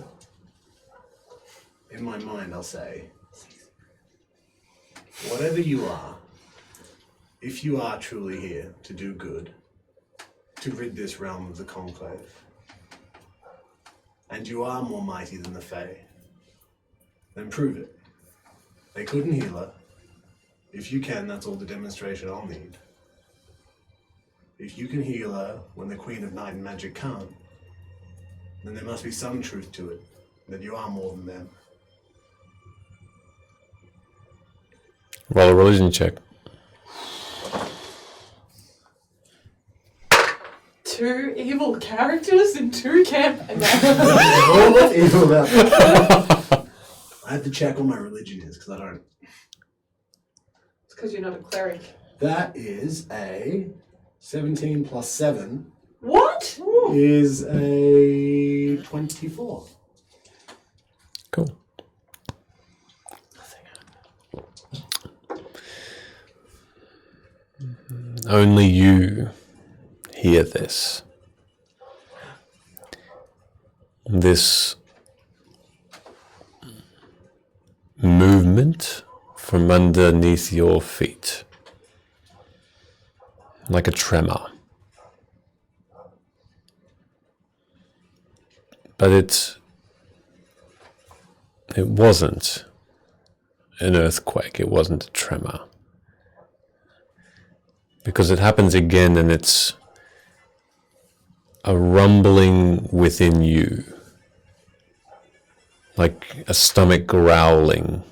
in my mind, I'll say, whatever you are, if you are truly here to do good, to rid this realm of the Conclave, and you are more mighty than the Fae, then prove it. They couldn't heal her. If you can, that's all the demonstration I'll need. If you can heal her when the Queen of Night and Magic can't, then there must be some truth to it, that you are more than them. Roll a religion check. 2 evil characters in 2 camp. Evil about that. I have to check what my religion is because I don't. It's because you're not a cleric. That is a 17 plus 7 What? is a 24. Cool. Only you hear this. This movement from underneath your feet, like a tremor. But it wasn't an earthquake, it wasn't a tremor. Because it happens again and it's a rumbling within you, like a stomach growling,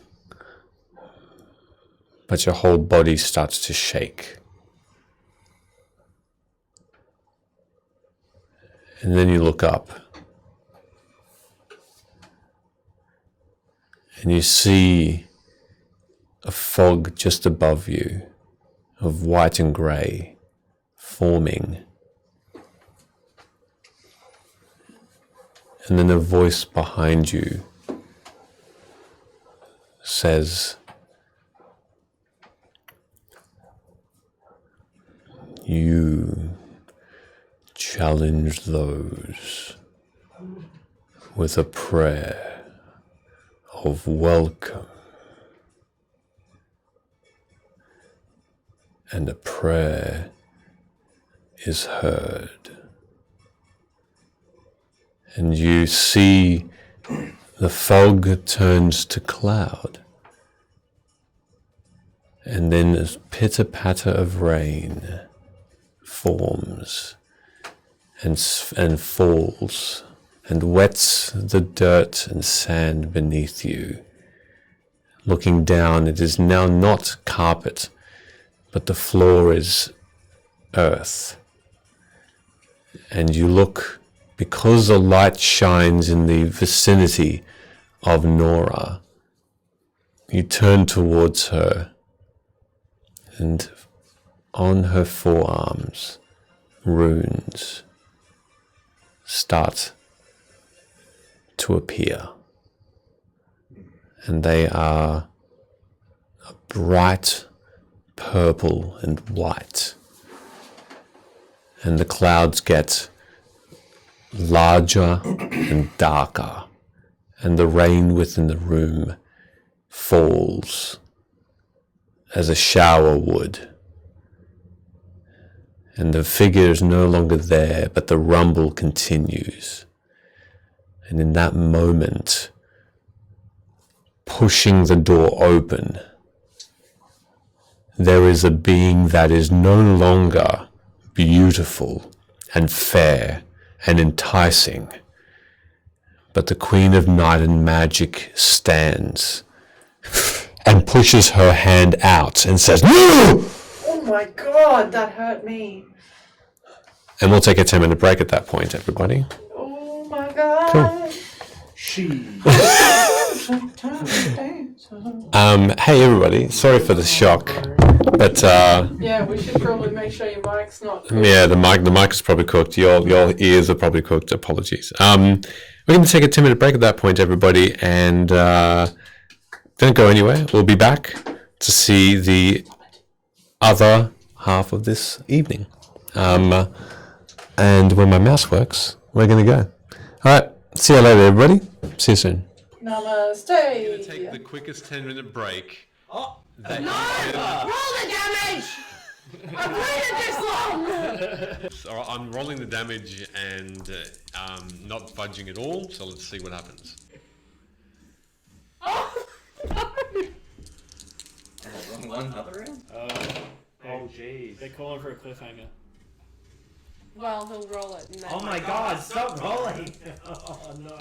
but your whole body starts to shake. And then you look up and you see a fog just above you of white and grey forming. And then a voice behind you says, "You challenge those with a prayer of welcome, and a prayer is heard." And you see the fog turns to cloud, and then a pitter-patter of rain forms and falls and wets the dirt and sand beneath you. Looking down, it is now not carpet, but the floor is earth. And you look, because the light shines in the vicinity of Nora, you turn towards her, and on her forearms, runes start to appear. And they are a bright purple and white. And the clouds get larger and darker, and the rain within the room falls as a shower would. And the figure is no longer there, but the rumble continues. And in that moment, pushing the door open, there is a being that is no longer beautiful and fair and enticing, but the Queen of Night and Magic stands and pushes her hand out and says, "No!" Oh my god, that hurt me. And we'll take a 10-minute break at that point, everybody. Oh my god. Hey everybody, sorry for the shock, but Yeah, we should probably make sure your mic's not. yeah, the mic is probably cooked. Your ears are probably cooked. Apologies. We're going to take a 10-minute break at that point, everybody, and don't go anywhere. We'll be back to see the other half of this evening. And when my mouse works, we're going to go. All right. See you later, everybody. See you soon. Namaste. Take the quickest 10-minute break. Roll the damage! I've waited this long! All right, I'm rolling the damage and not budging at all. So let's see what happens. Oh, Wrong one, other end? Oh jeez. They're calling for a cliffhanger. Well, he'll roll it. And then Oh my god, stop rolling! Oh no.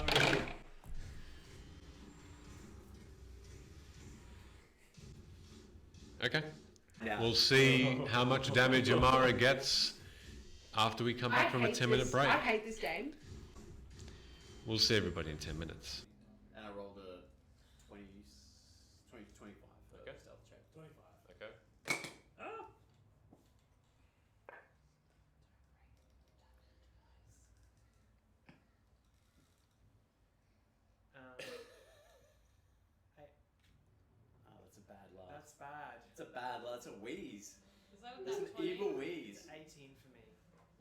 Okay. Yeah. We'll see how much damage Amara gets after we come back from a 10-minute break. I hate this game. We'll see everybody in 10 minutes. And I rolled a 20, 25 for Okay. stealth check. 25. Okay. Oh! Oh, that's a bad laugh. That's bad. It's a bad laugh. It's a wheeze. Is that a It's nat an 20? evil wheeze. 18 for me.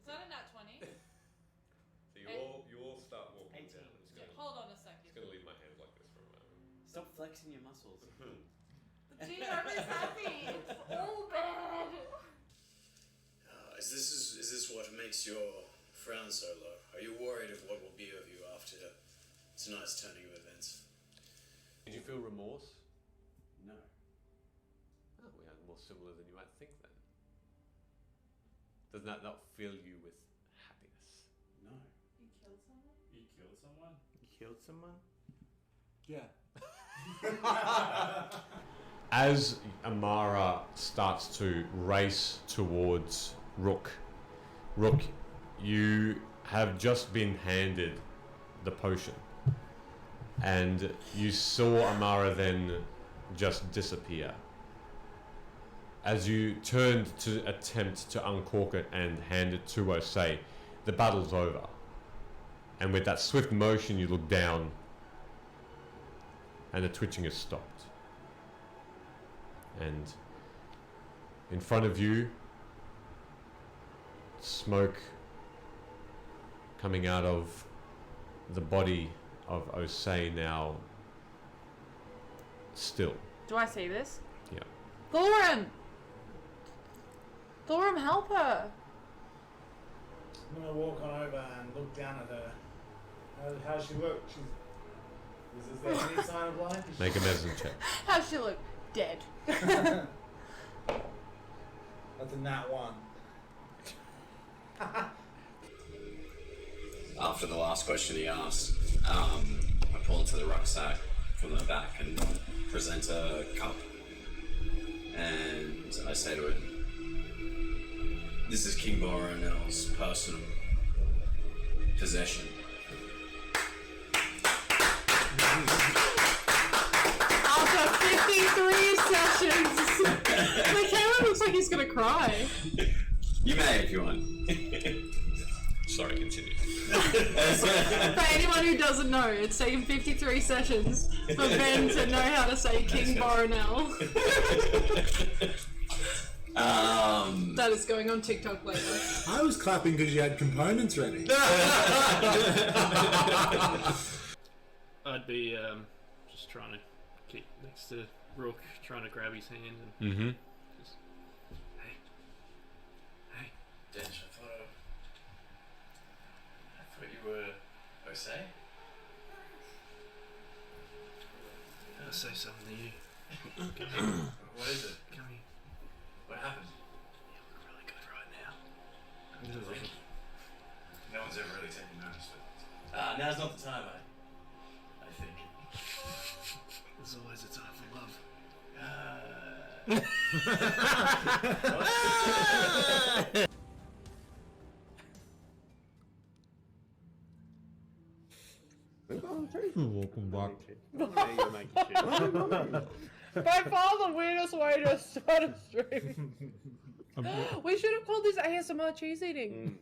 Is that a nat 20? So you all start walking 18. down. I'm just Yeah, gonna, hold on a second. just gonna leave my hands like this for a moment. Stop flexing your muscles. The GM is happy. It's all bad. Is this what makes your frown so low? Are you worried of what will be of you after tonight's turning of events? Did you feel remorse? No. Oh, we are more similar than you might think then. Does that not fill you with happiness? No. You killed someone? You killed someone? You killed someone? Yeah. As Amara starts to race towards Rook, you have just been handed the potion. And you saw Amara then just disappear. As you turned to attempt to uncork it and hand it to Osei, the battle's over. And with that swift motion, you look down, and the twitching has stopped. And in front of you, smoke coming out of the body of Osei now still. Do I see this? Yeah. Thorum! Thorum, help her! I'm gonna walk on over and look down at her. How's she look? Is there any sign of life? Is Make a medicine check. How's she look? Dead. That's a nat 1. After the last question he asked, I pull into the rucksack from the back and present a cup. And I say to it, "This is King Boronel's personal possession." After 53 sessions! Michaela looks like he's gonna cry. You may if you want. Sorry, continue. For anyone who doesn't know, it's taken 53 sessions for Ben to know how to say King Boronel. That is going on TikTok later. I was clapping because you had components ready. I'd be just trying to keep next to Rook, trying to grab his hand and Mm-hmm. just, hey, Dench, I thought you were Osei? I'll say something to you. What is it? Come here. What happened? You look really good right now. Thank you. No one's ever really taken notice, but now's not the time, I think. There's always a time for love. Welcome back. By far the weirdest way to start a stream. We should have called this ASMR cheese eating.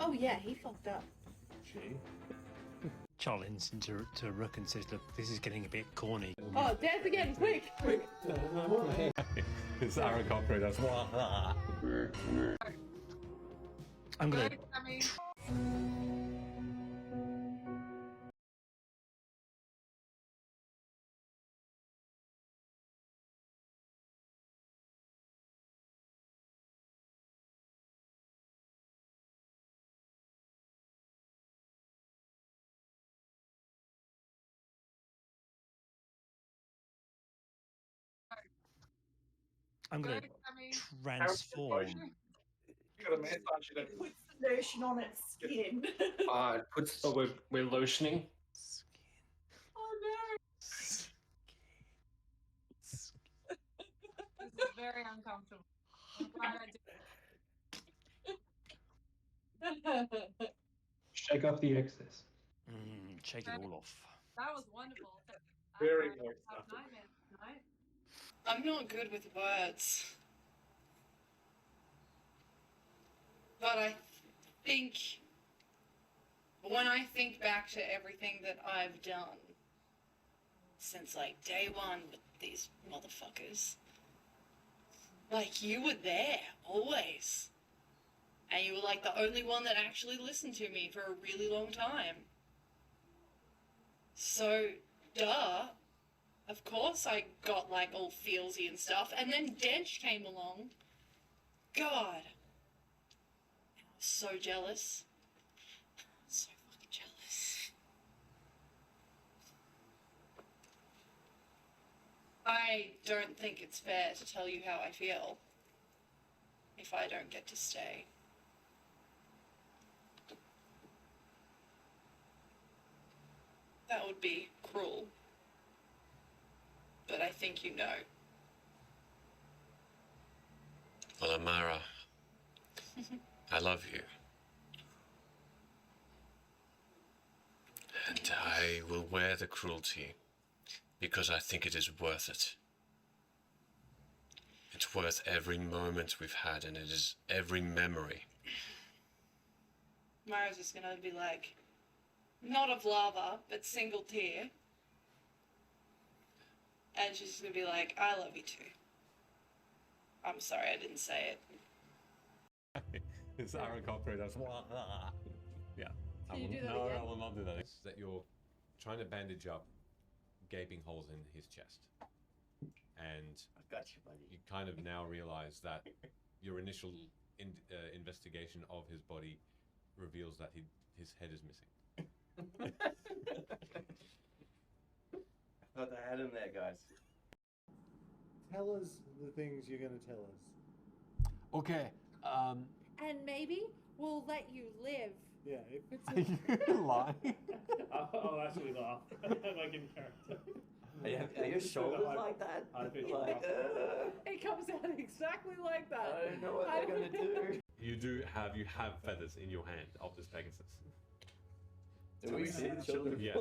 Oh yeah, he fucked up. Challenge to Rook and says, "Look, this is getting a bit corny." Oh, dance again, quick! It's Aaron Cochran, that's I'm gonna. Go, Sammy. I'm gonna Sammy. transform. You got a massage it. Puts the lotion on its skin. We're lotioning. Oh no. This is very uncomfortable. I'm glad I did. Shake off the excess. Shake it all off. That was wonderful. Very I nice. have nightmares tonight. I'm not good with words. But I think when I think back to everything that I've done since like day one with these motherfuckers, like you were there always. And you were like the only one that actually listened to me for a really long time. So, duh. Of course I got like all feelsy and stuff. And then Dench came along. God. I was so jealous. So fucking jealous. I don't think it's fair to tell you how I feel if I don't get to stay. That would be cruel. But I think you know. Well, Amara, I love you. And I will wear the cruelty because I think it is worth it. It's worth every moment we've had, and it is every memory. Mara's just gonna be like, not of lava, but single tear. And she's just gonna be like, I love you too. I'm sorry I didn't say it. It's Aaron Cochran. That's yeah. Can you do that again? I will not do that. It's that you're trying to bandage up gaping holes in his chest, and I've got you, buddy. you kind of now realize that your initial investigation of his body reveals that his head is missing. I thought I had him there, guys. Tell us the things you're going to tell us. Okay. And maybe we'll let you live. Yeah, if it's Are you lying? I'll actually laugh. Like in character. Are your shoulders like that? Like, It comes out exactly like that. I don't know what they're gonna do. You have feathers in your hand of this Pegasus. Do we see the children? Yes.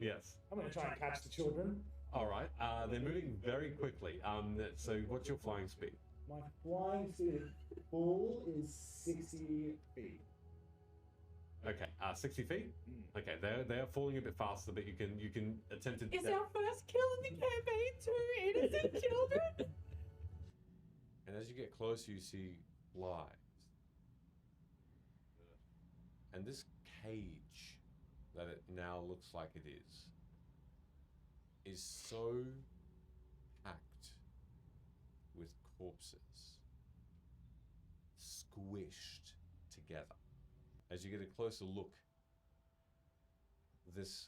Yes. I'm gonna try and catch the children. All right. They're moving very quickly. So what's your flying speed? my flying speed full is 60 feet. Okay, 60 feet. Okay, they're falling a bit faster, but you can attempt to. Is our first kill in the campaign 2 innocent children? And as you get closer, you see lives. And this cage that it now looks like it is so packed with corpses, squished together. As you get a closer look, this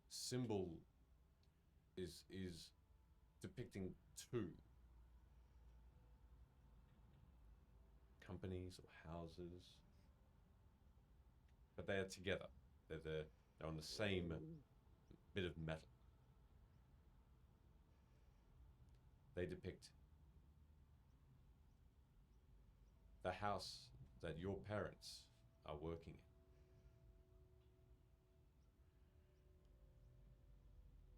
symbol is depicting two companies or houses, but they are together. They're on the same bit of metal. They depict the house that your parents are working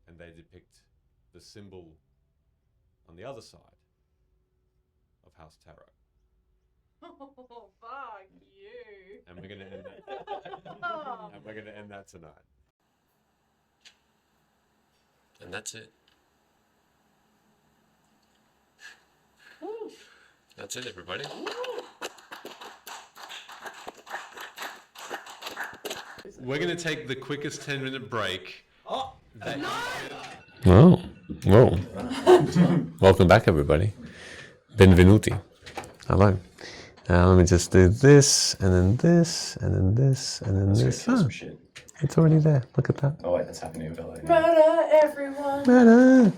in. And they depict the symbol on the other side of House Tarot. Oh, fuck you. And we're gonna end that. And we're gonna end that tonight. And that's it. That's it, everybody. We're going to take the quickest 10-minute break. Oh, Oh, whoa. Welcome back, everybody. Benvenuti. Hello. Let me just do this, and then this, and then this, and then this. Some shit. It's already there. Look at that. Oh wait, that's happening in LA. Murder everyone. Murder.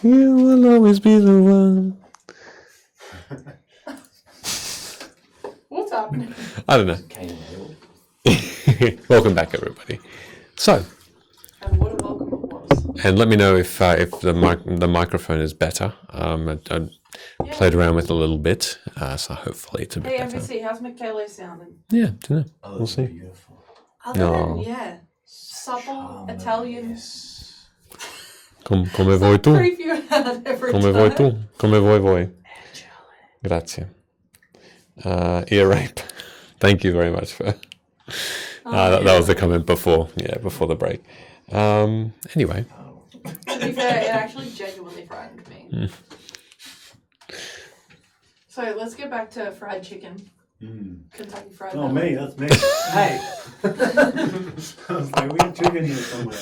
You will always be the one. What's happening? I don't know. Cane Hill. Welcome back, everybody. So, And what a welcome it was. and let me know if the microphone is better. I played around with it a little bit, so hopefully it's a bit Hey, better. MVC, how's Michaela sounding? Yeah, don't know. Oh, We'll see. beautiful. Other No. than, yeah, supple, Italian. Come vuoi tu? Creep you out every Come time. vuoi tu? Come vuoi voi? Grazie. Ear rape. Thank you very much for. That was the comment before the break. Anyway. To be fair, it actually genuinely frightened me. So let's get back to fried chicken. Kentucky Fried. Oh, Chicken. me, that's me. Hey! I was like, we got chicken here somewhere.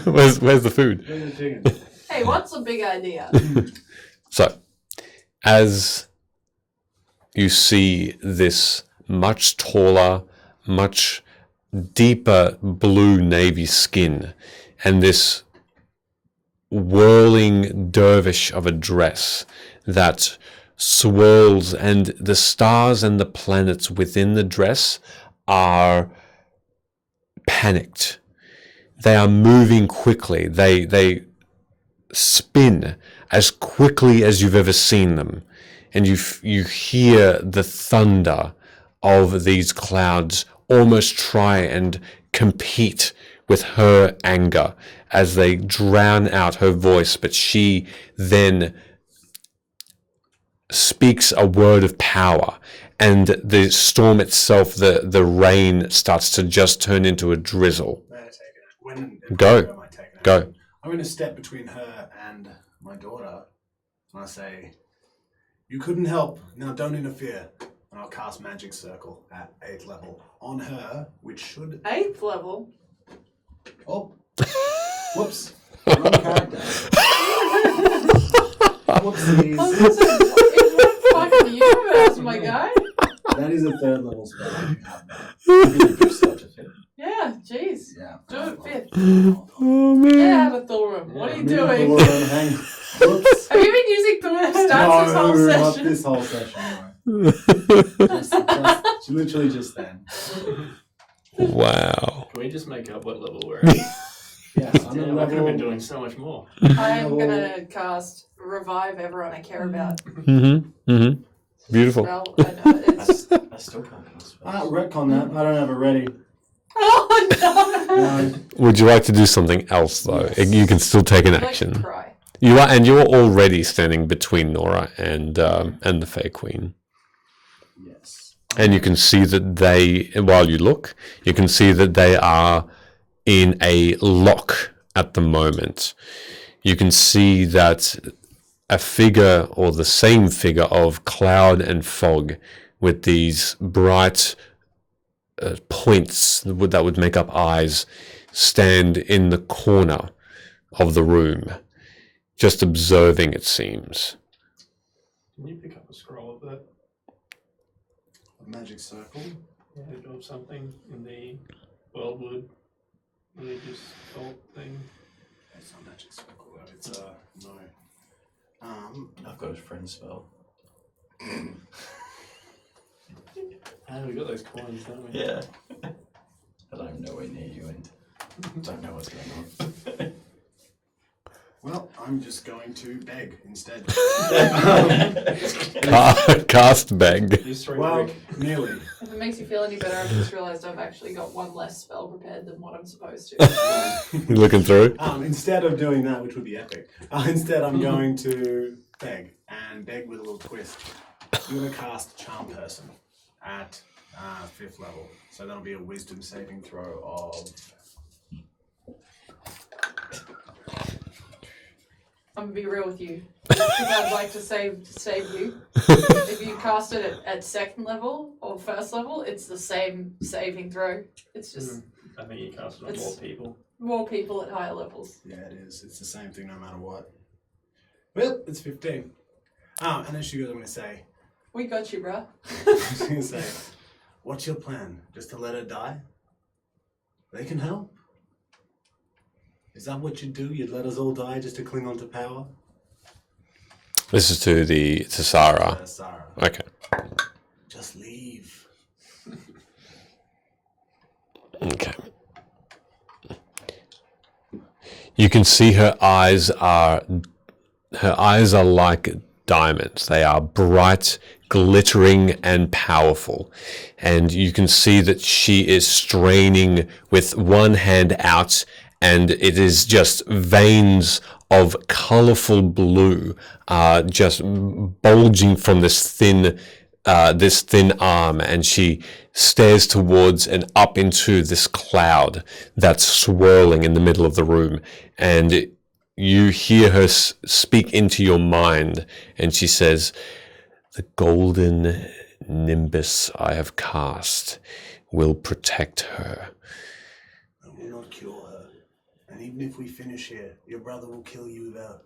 Where's the food? Where's the chicken? Hey, what's the big idea? So, as you see this much taller, much deeper blue navy skin, and this whirling dervish of a dress that swirls, and the stars and the planets within the dress are panicked. They are moving quickly. They spin as quickly as you've ever seen them, and you hear the thunder of these clouds almost try and compete with her anger as they drown out her voice, but she then speaks a word of power, and the storm itself, the rain starts to just turn into a drizzle. Go. I'm going to step between her and my daughter, and I say, "You couldn't help. Now don't interfere." And I'll cast Magic Circle at 8th level on her, which should... 8th level? Oh. Whoops. Wrong character. Whoopsies. I was gonna say, in what fucking universe, my guy? That is a 3rd level spell. Yeah, jeez. Yeah. Do it 5th. Oh man. Get out of Thorm. What are you doing? Whoops. Have you been using Thorm stats this whole No, session? not this whole session. Just literally just then. Wow. Can we just make up what level we're at? Yeah, I'm Damn, I could have been doing so much more. I am gonna cast Revive Everyone I Care About. Beautiful. Spell. I know, it's... I still can't cast spells. Retcon that. I don't have it ready. Oh no! Would you like to do something else though? You can still take an I'd like to action. cry. You are, and you are already standing between Nora and the Fae Queen. Yes. And you can see that they, while you look, you can see that they are in a lock at the moment. You can see that a figure, or the same figure of cloud and fog, with these bright points that would make up eyes, stand in the corner of the room, just observing, it seems. Can you pick up a scroll of that? A magic circle. Yeah, or something in the Wildwood religious cult thing. It's not magic circle though. It's no. I've got a friend spell. We got those coins, don't we? Yeah. And I'm nowhere near you and don't know what's going on. Well, I'm just going to beg instead. Cast beg. Well, nearly. If it makes you feel any better, I've just realised I've actually got one less spell prepared than what I'm supposed to. You looking through? Instead of doing that, which would be epic, instead I'm going to beg, and beg with a little twist. I'm going to cast Charm Person at 5th level. So that'll be a Wisdom saving throw of... I'm gonna be real with you. Because I'd like to save you. If you cast it at 2nd level or 1st level, it's the same saving throw. It's just I think you cast it on more people. more people at higher levels. Yeah, it is. It's the same thing no matter what. Well, it's 15. And then she goes, I'm going to say... We got you, bruh. She's going to say, what's your plan? Just to let her die? They can help. Is that what you'd do? You'd let us all die just to cling on to power? This is to Sarah. Sarah. Okay. Just leave. Okay. You can see her eyes are like diamonds. They are bright, glittering, and powerful. And you can see that she is straining with one hand out, and it is just veins of colorful blue just bulging from this thin arm, and she stares towards and up into this cloud that's swirling in the middle of the room, and you hear her speak into your mind, and she says, "The golden nimbus I have cast will protect her." I will not cure her. And even if we finish here, your brother will kill you without.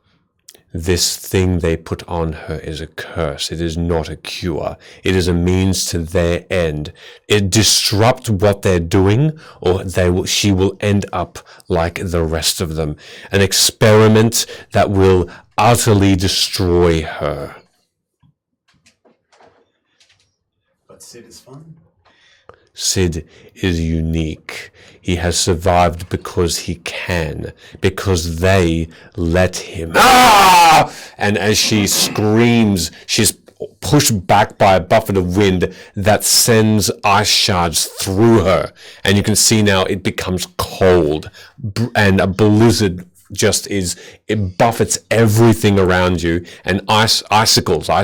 This thing they put on her is a curse. It is not a cure. It is a means to their end. It disrupts what they're doing, or she will end up like the rest of them. An experiment that will utterly destroy her. But Sid is fun. Sid is unique. He has survived because he can, because they let him. Ah! And as she screams, she's pushed back by a buffet of wind that sends ice shards through her. And you can see now it becomes cold, and a blizzard it buffets everything around you, and ice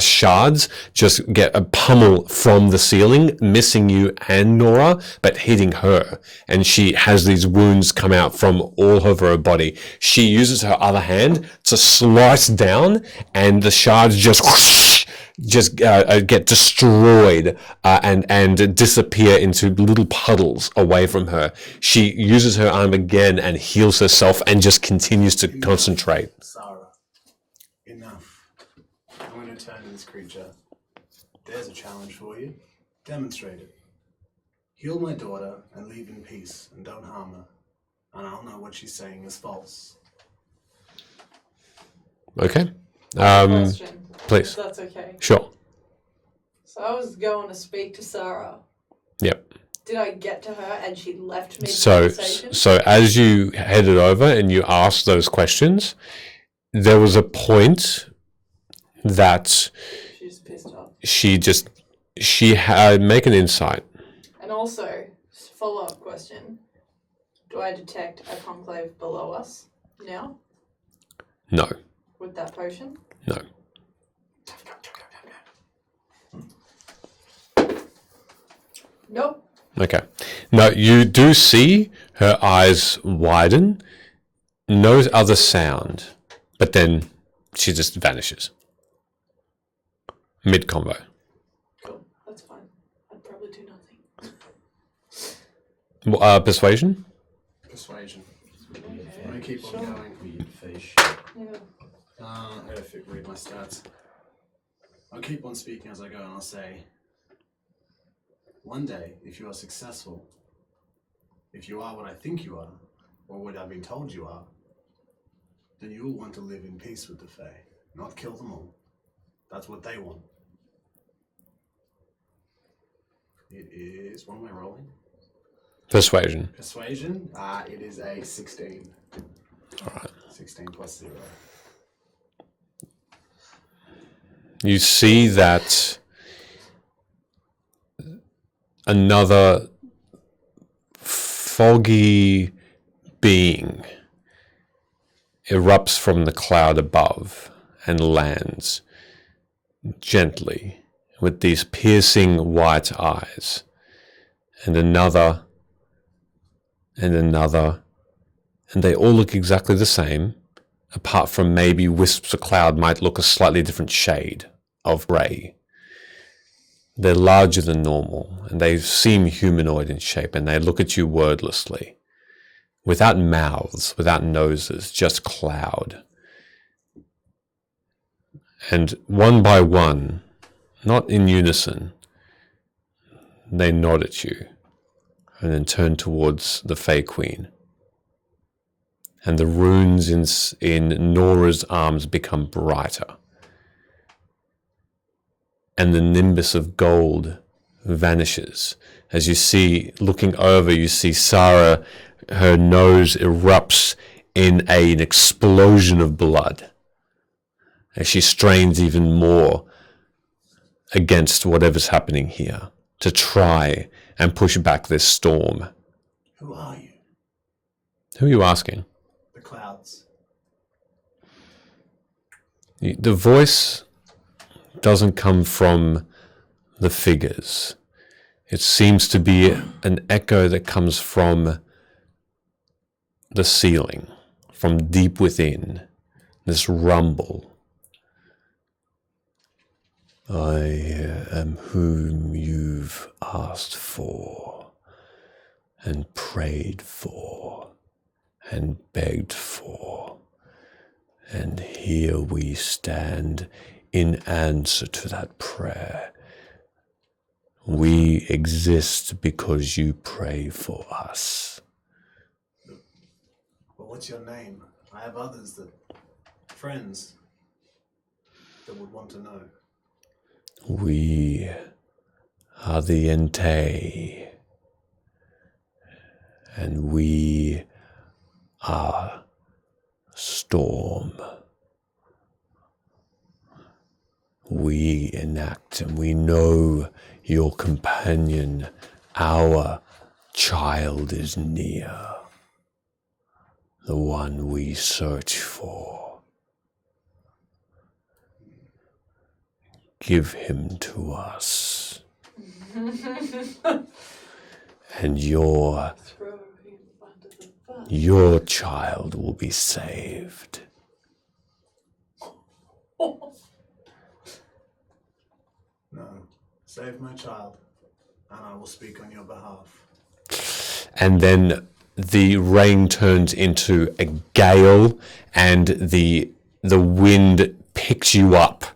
shards just get a pummel from the ceiling, missing you and Nora, but hitting her. And she has these wounds come out from all over her body. She uses her other hand to slice down, and the shards just get destroyed and disappear into little puddles away from her. She uses her arm again and heals herself and just continues to concentrate. Sarah, enough. I'm going to turn to this creature. There's a challenge for you. Demonstrate it. Heal my daughter and leave in peace, and don't harm her. And I'll know what she's saying is false. Okay. Question, Please. if that's okay. Sure. So I was going to speak to Sarah. Yep. Did I get to her and she left me So as you headed over and you asked those questions, there was a point that She's pissed off. Make an insight. And also, follow-up question. Do I detect a conclave below us now No. with that potion? No. Nope. Okay. Now, you do see her eyes widen, no other sound, but then she just vanishes. Mid-combo. Cool. That's fine. I'd probably do nothing. Persuasion? Persuasion. I'm going to keep on going. Weird fish. Yeah. I gotta read my stats. I'll keep on speaking as I go, and I'll say, one day, if you are successful, if you are what I think you are, or what I've been told you are, then you will want to live in peace with the Fae, not kill them all. That's what they want. It is, what am I rolling? Persuasion. Persuasion? It is a 16. Alright. 16 plus 0. You see that another foggy being erupts from the cloud above and lands gently with these piercing white eyes, and another, and another, and they all look exactly the same, apart from maybe wisps of cloud might look a slightly different shade of grey. They're larger than normal, and they seem humanoid in shape, and they look at you wordlessly, without mouths, without noses, just cloud. And one by one, not in unison, they nod at you, and then turn towards the Fae Queen. and the runes in Nora's arms become brighter. And the nimbus of gold vanishes. As you see, looking over, you see Sarah, her nose erupts in an explosion of blood as she strains even more against whatever's happening here to try and push back this storm. Who are you? Who are you asking? The clouds. The voice doesn't come from the figures. It seems to be an echo that comes from the ceiling, from deep within, this rumble. I am whom you've asked for, and prayed for, and begged for, and here we stand in answer to that prayer. We exist because you pray for us. Well, what's your name? I have others friends that would want to know. We are the Entei, and we are Storm. We enact, and we know your companion, our child, is near, the one we search for. Give him to us, and your child will be saved. No, save my child, and I will speak on your behalf. And then the rain turns into a gale, and the wind picks you up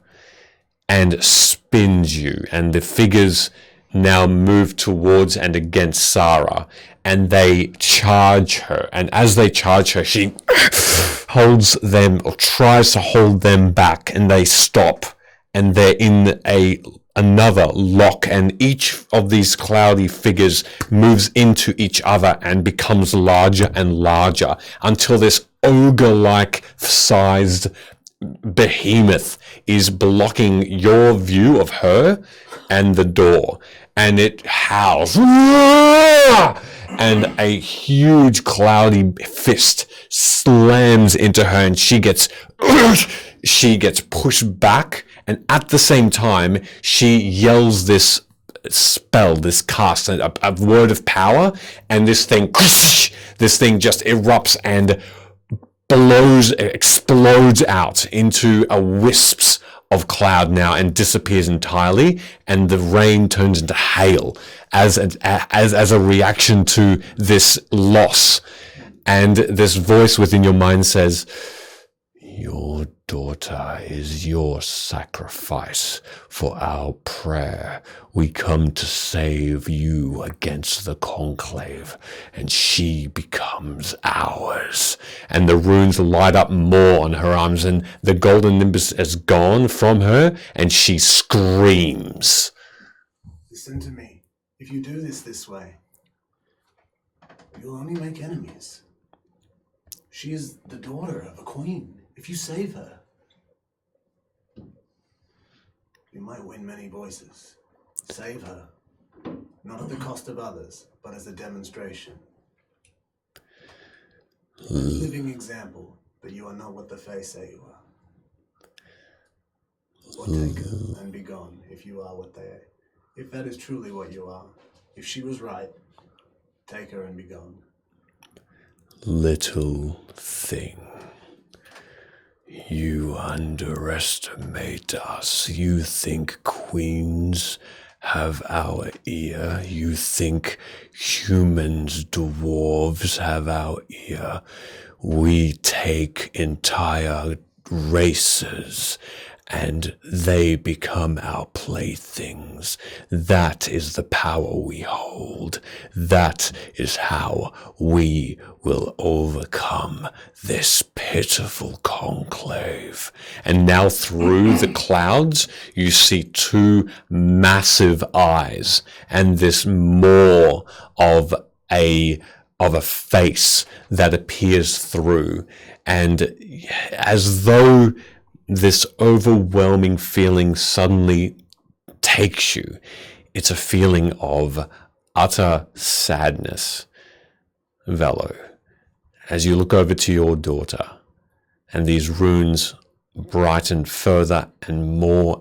and spins you, and the figures now move towards and against Sarah, and they charge her. And as they charge her, she holds them, or tries to hold them back, and they stop, and they're in another lock, and each of these cloudy figures moves into each other and becomes larger and larger until this ogre-like sized behemoth is blocking your view of her and the door, and it howls, and a huge cloudy fist slams into her, and she gets pushed back, and at the same time she yells this spell, this cast, a word of power, and this thing just erupts and explodes out into a wisps of cloud now and disappears entirely, and the rain turns into hail as a reaction to this loss. And this voice within your mind says, your daughter is your sacrifice for our prayer. We come to save you against the conclave, and she becomes ours. And the runes light up more on her arms, and the golden nimbus is gone from her, and she screams. Listen to me. If you do this way, you'll only make enemies. She is the daughter of a queen. If you save her, you might win many voices. Save her, not at the cost of others, but as a demonstration. A living example that you are not what the Fae say you are. Or take her and be gone if you are what they, if that is truly what you are. If she was right, take her and be gone. Little thing. You underestimate us. You think queens have our ear. You think humans, dwarves, have our ear. We take entire races and they become our playthings. That is the power we hold. That is how we will overcome this pitiful conclave. And now through the clouds, you see two massive eyes and this more of a face that appears through. And as though this overwhelming feeling suddenly takes you, it's a feeling of utter sadness. Velo, as you look over to your daughter, and these runes brighten further and more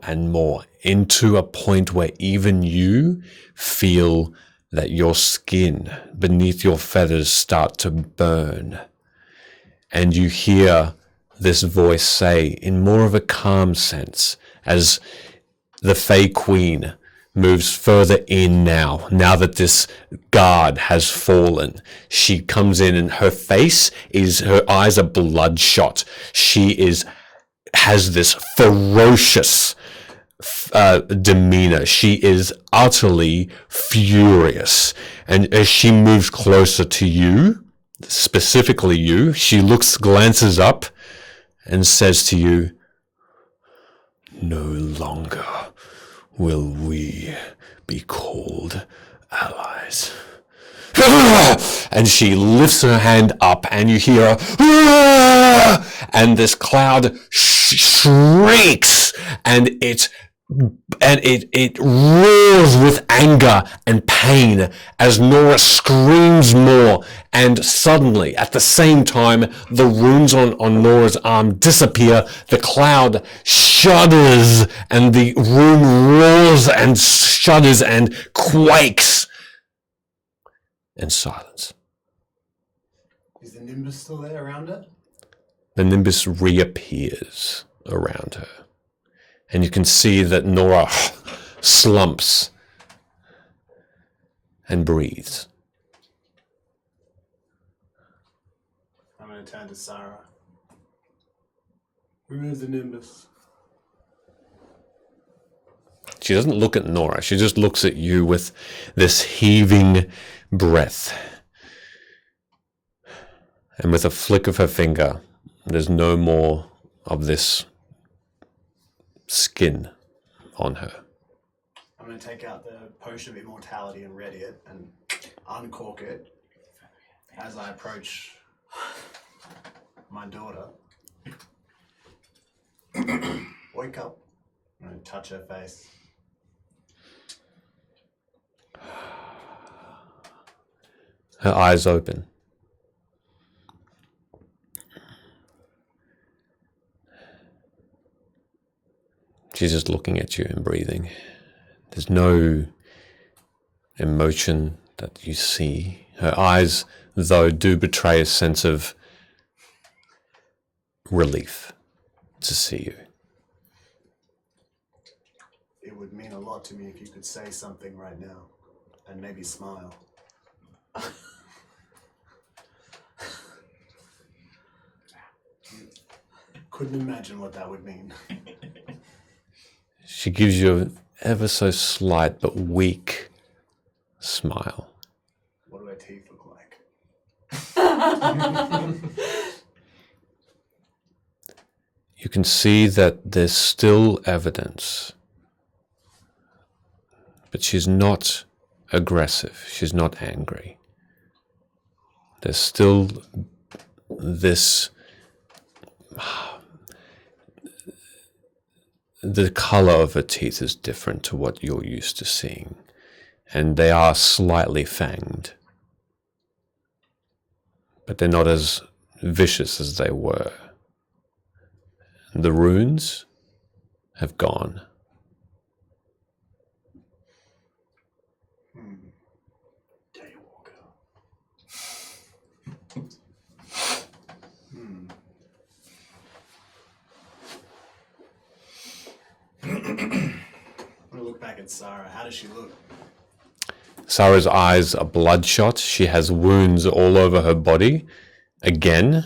into a point where even you feel that your skin beneath your feathers start to burn. And you hear this voice say, in more of a calm sense, as the Fey Queen moves further in now that this guard has fallen. She comes in and her eyes are bloodshot. She has this ferocious demeanor. She is utterly furious. And as she moves closer to you, specifically you, she glances up and says to you, "No longer will we be called allies." And she lifts her hand up and you hear a and this cloud shrieks and it roars with anger and pain as Nora screams more, and suddenly at the same time the runes on Nora's arm disappear, the cloud shudders and the rune roars and shudders and quakes, and silence. Is the nimbus still there around her? The nimbus reappears around her. And you can see that Nora slumps and breathes. I'm going to turn to Sarah. Remove the nimbus. She doesn't look at Nora. She just looks at you with this heaving breath. And with a flick of her finger, there's no more of this skin on her. I'm going to take out the potion of immortality and ready it and uncork it as I approach my daughter. Wake up. I'm going to touch her face. Her eyes open. She's just looking at you and breathing. There's no emotion that you see. Her eyes, though, do betray a sense of relief to see you. It would mean a lot to me if you could say something right now and maybe smile. Couldn't imagine what that would mean. She gives you an ever so slight but weak smile. What do her teeth look like? You can see that there's still evidence, but she's not aggressive. She's not angry. There's still this... The color of her teeth is different to what you're used to seeing, and they are slightly fanged, but they're not as vicious as they were. The runes have gone. Daywalker. I'm gonna look back at Sarah. How does she look? Sarah's eyes are bloodshot. She has wounds all over her body. Again,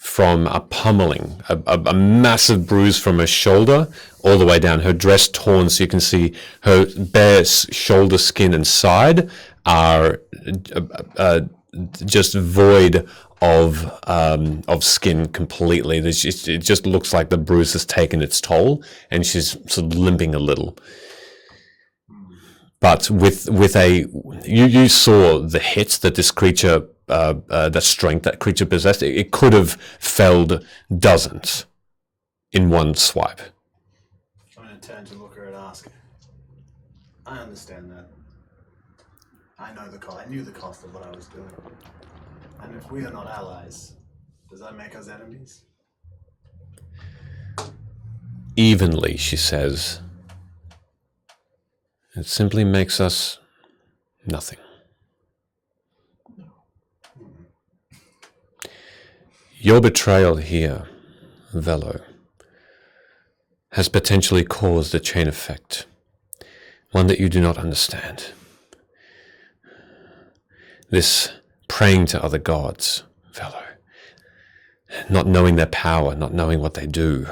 from a pummeling, a massive bruise from her shoulder all the way down. Her dress torn, so you can see her bare shoulder skin and side are just void of skin completely. It just looks like the bruise has taken its toll, and she's sort of limping a little. But with a, you saw the hit that this creature, the strength that creature possessed. It could have felled dozens in one swipe. I'm going to turn to Looker and ask. I understand that. I know the cost. I knew the cost of what I was doing. And if we are not allies, does that make us enemies? Evenly, she says. It simply makes us nothing. Your betrayal here, Velo, has potentially caused a chain effect, one that you do not understand. This praying to other gods, Velo, not knowing their power, not knowing what they do.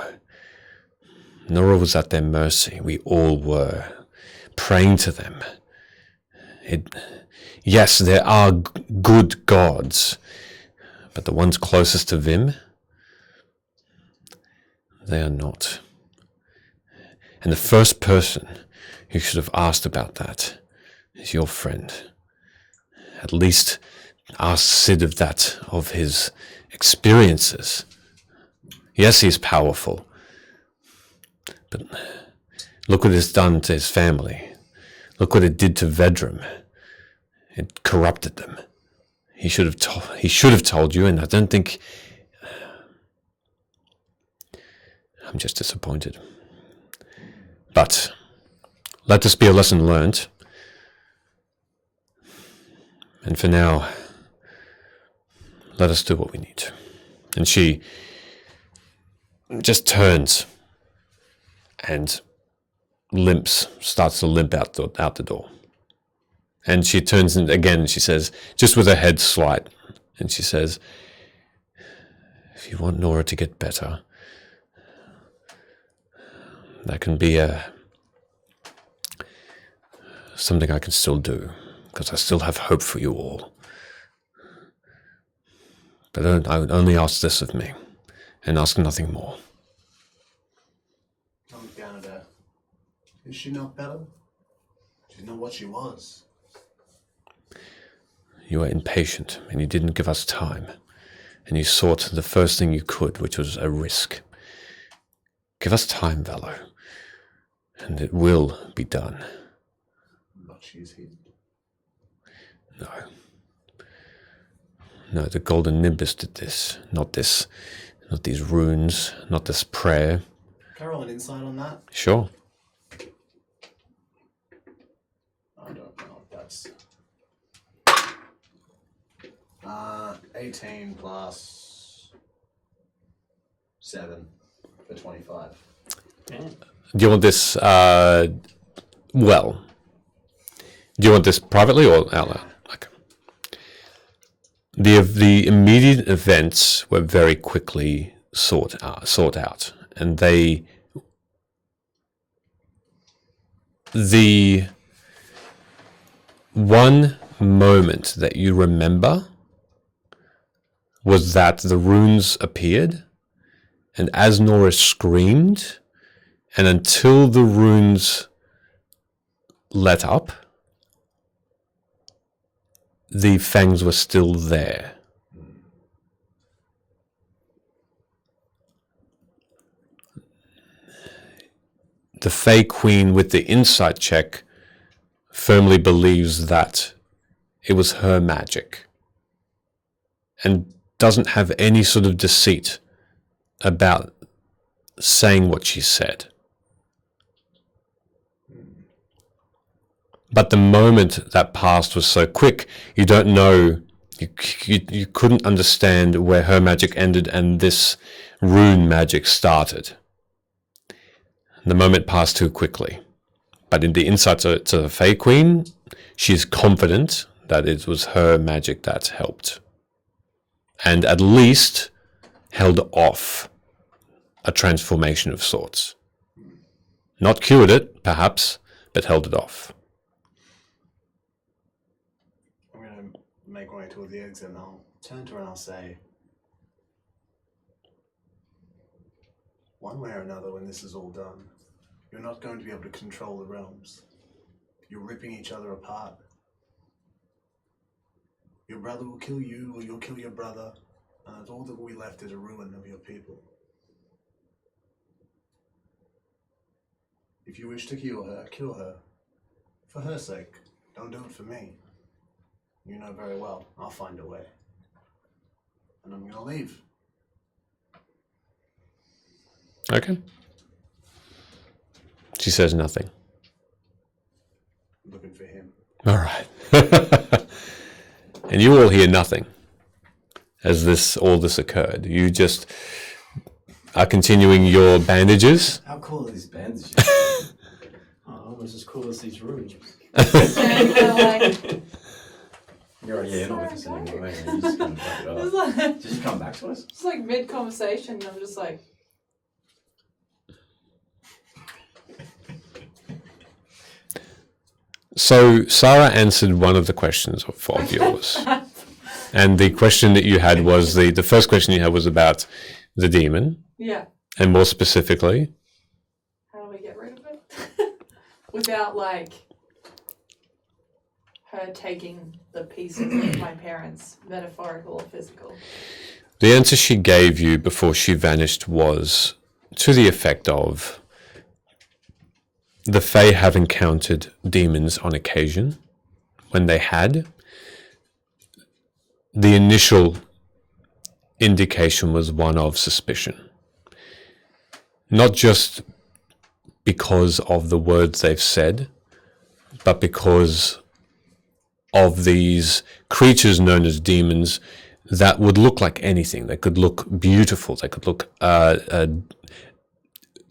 Nora was at their mercy. We all were. Praying to them. Yes, there are good gods, but the ones closest to Vim, they are not. And the first person who should have asked about that is your friend. At least ask Sid of that, of his experiences. Yes, he's powerful, but look what it's done to his family. Look what it did to Vedrim. It corrupted them. He should have told you, and I don't think. I'm just disappointed. But let this be a lesson learned. And for now, let us do what we need. And she just turns and starts to limp out the door. And she turns in again, she says, just with her head slight, and she says, if you want Nora to get better, that can be something I can still do, because I still have hope for you all. But I would only ask this of me, and ask nothing more. I look down at her. Is she not better? She's not what she was. You were impatient, and you didn't give us time, and you sought the first thing you could, which was a risk. Give us time, Velo, and it will be done. But she's hidden. No, the Golden Nimbus did this, not these runes, not this prayer. Can I roll an insight on that? Sure. I don't know if that's 18 plus 7 for 25. Do you want this, do you want this privately or out loud? Okay. The immediate events were very quickly sought out, and the one moment that you remember was that the runes appeared, and as Nora screamed, and until the runes let up, the fangs were still there. The Fey Queen with the insight check firmly believes that it was her magic and doesn't have any sort of deceit about saying what she said. But the moment that passed was so quick, you don't know, you couldn't understand where her magic ended and this rune magic started. The moment passed too quickly. But in the insight to the Fey Queen, she's confident that it was her magic that helped. And at least held off a transformation of sorts. Not cured it, perhaps, but held it off. I'm going to make my way toward the exit and I'll turn to her and I'll say, one way or another, when this is all done, you're not going to be able to control the realms. You're ripping each other apart. Your brother will kill you, or you'll kill your brother, and all that will be left is a ruin of your people. If you wish to kill her. For her sake. Don't do it for me. You know very well, I'll find a way. And I'm gonna leave. Okay. She says nothing. I'm looking for him. All right. And you all hear nothing as all this occurred. You just are continuing your bandages. How cool are these bandages? Almost as cool as these rooms. You're not listening anyway. You're just gonna fuck it It's up. like- Did you come back to us? It's like mid conversation. I'm just like, So Sarah answered one of the questions of yours. And the question that you had was the first question you had was about the demon. yeah. And more specifically, How do we get rid of it? Without like her taking the pieces of my parents, metaphorical or physical. the answer she gave you before she vanished was to the effect of the Fae have encountered demons on occasion. When they had, the initial indication was one of suspicion. Not just because of the words they've said, but because of these creatures known as demons that would look like anything. They could look beautiful. They could look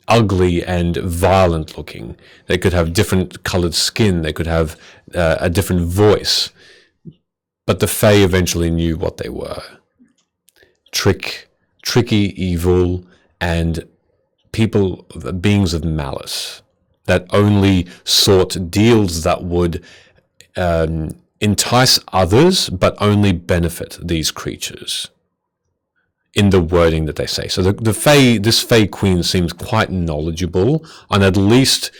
ugly and violent looking. They could have different colored skin. They could have a different voice. But the Fae eventually knew what they were. Tricky, evil, and beings of malice that only sought deals that would entice others, but only benefit these creatures in the wording that they say. So this Fae Queen seems quite knowledgeable on at least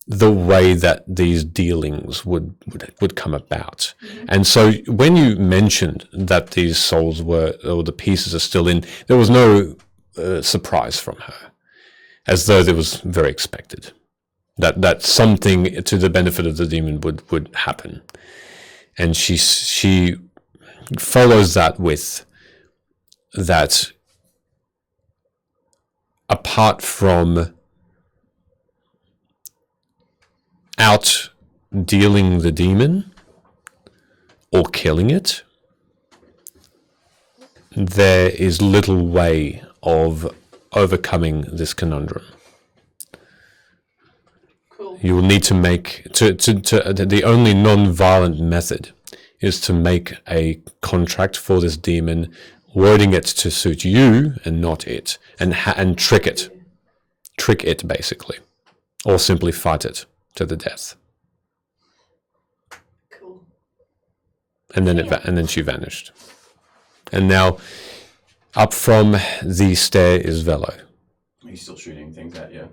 the way that these dealings would come about. And so when you mentioned that these souls were, or the pieces are still in, there was no surprise from her, as though it was very expected that something to the benefit of the demon would happen. And she follows that with that apart from out dealing the demon or killing it, there is little way of overcoming this conundrum. Cool. You will need to make the only non-violent method is to make a contract for this demon, wording it to suit you and not it, and trick it basically, or simply fight it to the death. Cool. And then she vanished. And now, up from the stair is Velo. Are you still shooting things at you?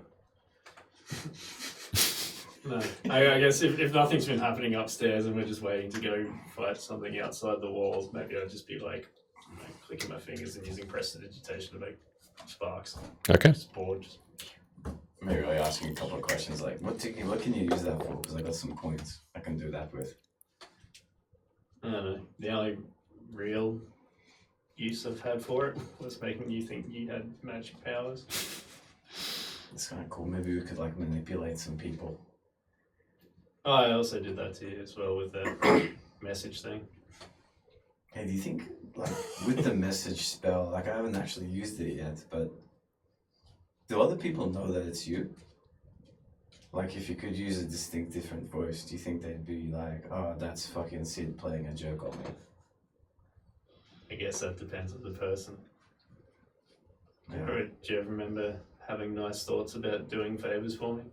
No, I guess if nothing's been happening upstairs and we're just waiting to go fight something outside the walls, maybe I'll just be like, clicking my fingers and using prestidigitation to make sparks. Okay. Just bored. Maybe I'll ask you a couple of questions like, what can you use that for? Because I got some coins I can do that with. I don't know. The only real use I've had for it was making you think you had magic powers. It's kind of cool. Maybe we could like manipulate some people. Oh, I also did that to you as well with that message thing. Hey, do you think, like, with the message spell, like, I haven't actually used it yet, but do other people know that it's you? Like, if you could use a distinct different voice, do you think they'd be like, oh, that's fucking Sid playing a joke on me? I guess that depends on the person. Do you ever remember having nice thoughts about doing favors for me?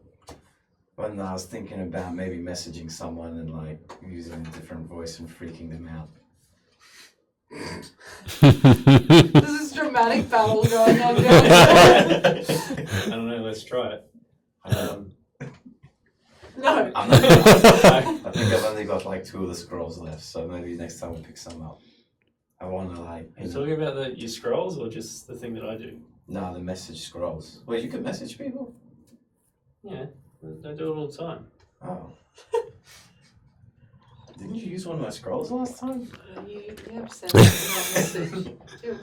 When I was thinking about maybe messaging someone and like using a different voice and freaking them out. This is dramatic battle going on down I don't know, let's try it. No. I'm not I think I've only got like 2 of the scrolls left, so maybe next time we'll pick some up. I want to like... Are you talking about your scrolls or just the thing that I do? No, the message scrolls. Well, you can message people? Yeah, I do it all the time. Oh. Didn't you use one of my scrolls last time? You have sent me a message.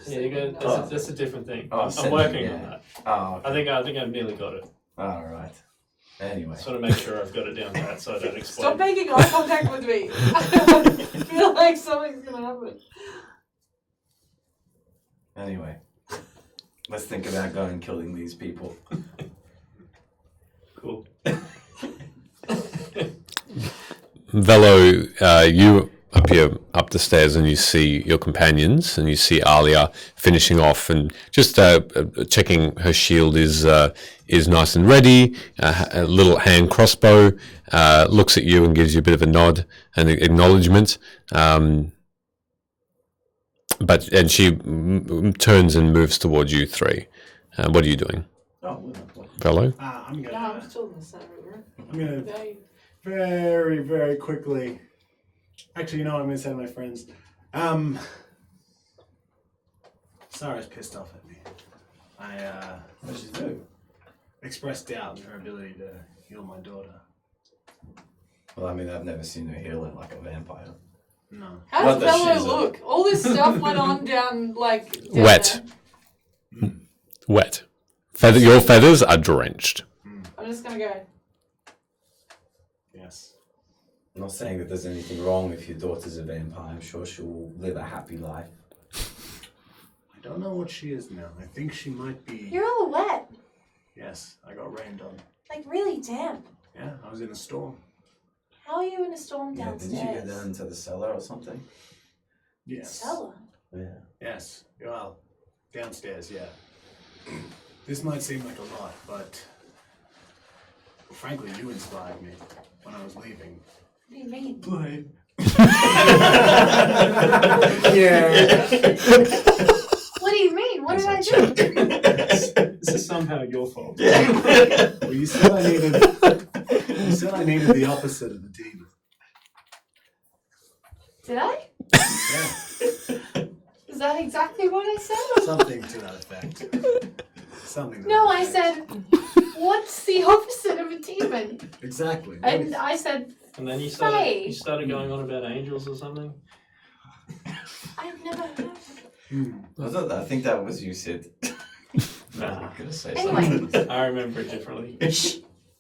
Yeah, you go, that's a different thing. Oh, I'm working on yeah. that. Oh, okay. I think I've nearly got it. Alright. Anyway. Just want to make sure I've got it down pat so I don't explain. Stop making eye contact with me. I feel like something's gonna happen. Anyway. Let's think about going and killing these people. Cool. Velo, you appear up the stairs and you see your companions, and you see Alia finishing off and just checking her shield is nice and ready. A little hand crossbow, looks at you and gives you a bit of a nod and acknowledgement. But she turns and moves towards you three. What are you doing? Velo? I'm gonna. No, I'm still in the same room. I'm gonna very, very quickly. Actually, you know what I'm gonna say to my friends? Sarah's pissed off at me. What did you do? Expressed doubt in her ability to heal my daughter. Well, I mean, I've never seen her healing like a vampire. No. How Not does that Bello she's a- look? All this stuff went on down like down Wet. there. Wet. Your feathers are drenched. I'm just gonna go. Yes. I'm not saying that there's anything wrong if your daughter's a vampire. I'm sure she'll live a happy life. I don't know what she is now. I think she might be. You're all wet, Yes, I got rained on. like really damp. Yeah, I was in a storm. How are you in a storm Yeah, downstairs? didn't you go down into the cellar or something? Yes. Cellar. Yeah. Yes. Well, downstairs, yeah. This might seem like a lot, but frankly, you inspired me when I was leaving. What do you mean? Blade. Yeah. What do you mean? What did I do? This is somehow your fault. Well, you said I needed. You said I needed the opposite of the demon. Did I? Yeah. Is that exactly what I said? Something to that effect. Something. To No, that I effect. said, what's the opposite of a demon? Exactly. And I said, And then you Faye. started going on about angels or something? I've never heard. I think that was you, Sid. Nah. I'm gonna say Anyway. something. I remember it differently.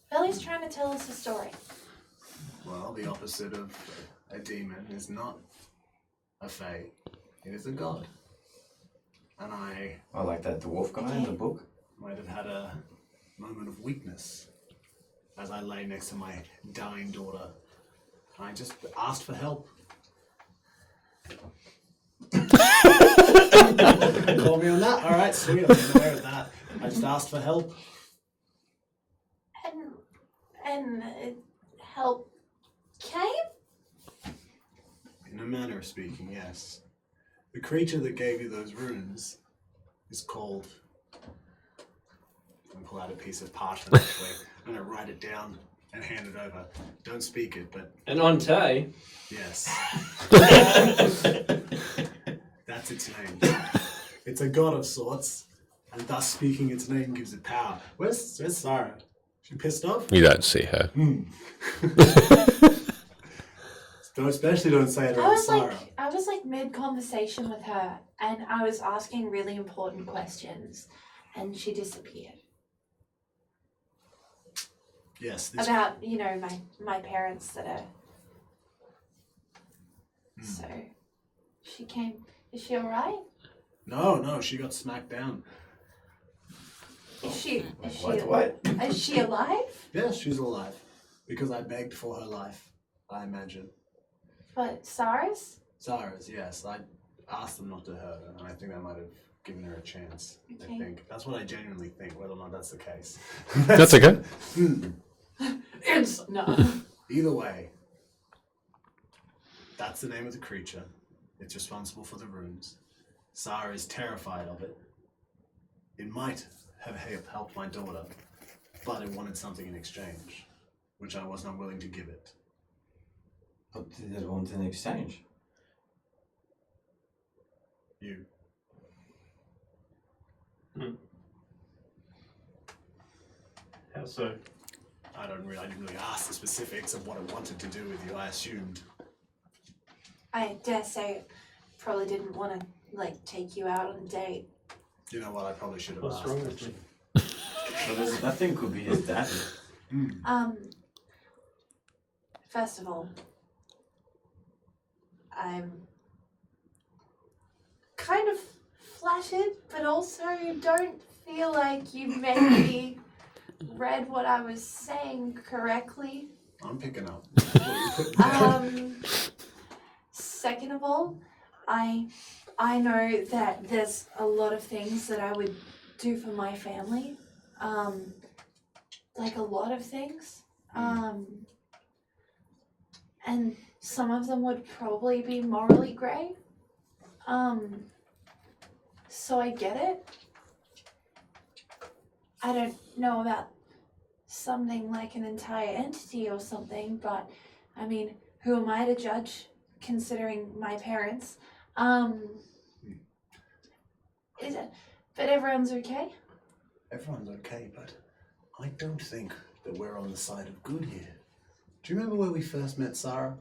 Belly's trying to tell us a story. Well, the opposite of a demon is not a fae. It is a god. And I like that dwarf guy in the book. might have had a moment of weakness as I lay next to my dying daughter. And I just asked for help. Call me on that. All right, sweet. I'm aware of that. I just asked for help. And help came? In a manner of speaking, yes. The creature that gave you those runes is called. I'm gonna pull out a piece of parchment. Actually, I'm gonna write it down and hand it over. Don't speak it, but And Ontay. yes. That's its name. It's a god of sorts, and thus speaking its name gives it power. Where's Sarah? She pissed off? You don't see her. Especially don't say it around Sarah. I was like mid conversation with her, and I was asking really important questions, and she disappeared. Yes. This About my parents that are. So, she came. Is she all right? No, she got smacked down. Is she? What? Is she alive? Yes, she's alive. Because I begged for her life, I imagine. But Sarah's? Sarah's, yes. I asked them not to hurt her, and I think that might have giving her a chance. Okay. I think that's what I genuinely think. Whether or not that's the case. That's okay. It's no. Either way, that's the name of the creature. It's responsible for the runes. Sarah is terrified of it. It might have helped my daughter, but it wanted something in exchange, which I was not willing to give it. What did it want in exchange? You. How so? I didn't really ask the specifics of what it wanted to do with you. I assumed. I dare say it probably didn't want to like take you out on a date. You know what? I probably should have What's asked. wrong with me? But that thing could be his daddy. First of all, I'm kind of flattered, but also don't feel like you maybe read what I was saying correctly. I'm picking up. Second of all, I know that there's a lot of things that I would do for my family. Like a lot of things. And some of them would probably be morally grey. So I get it. I don't know about something like an entire entity or something, but I mean, who am I to judge considering my parents? Is it, but everyone's okay? Everyone's okay, but I don't think that we're on the side of good here. Do you remember where we first met Sarah?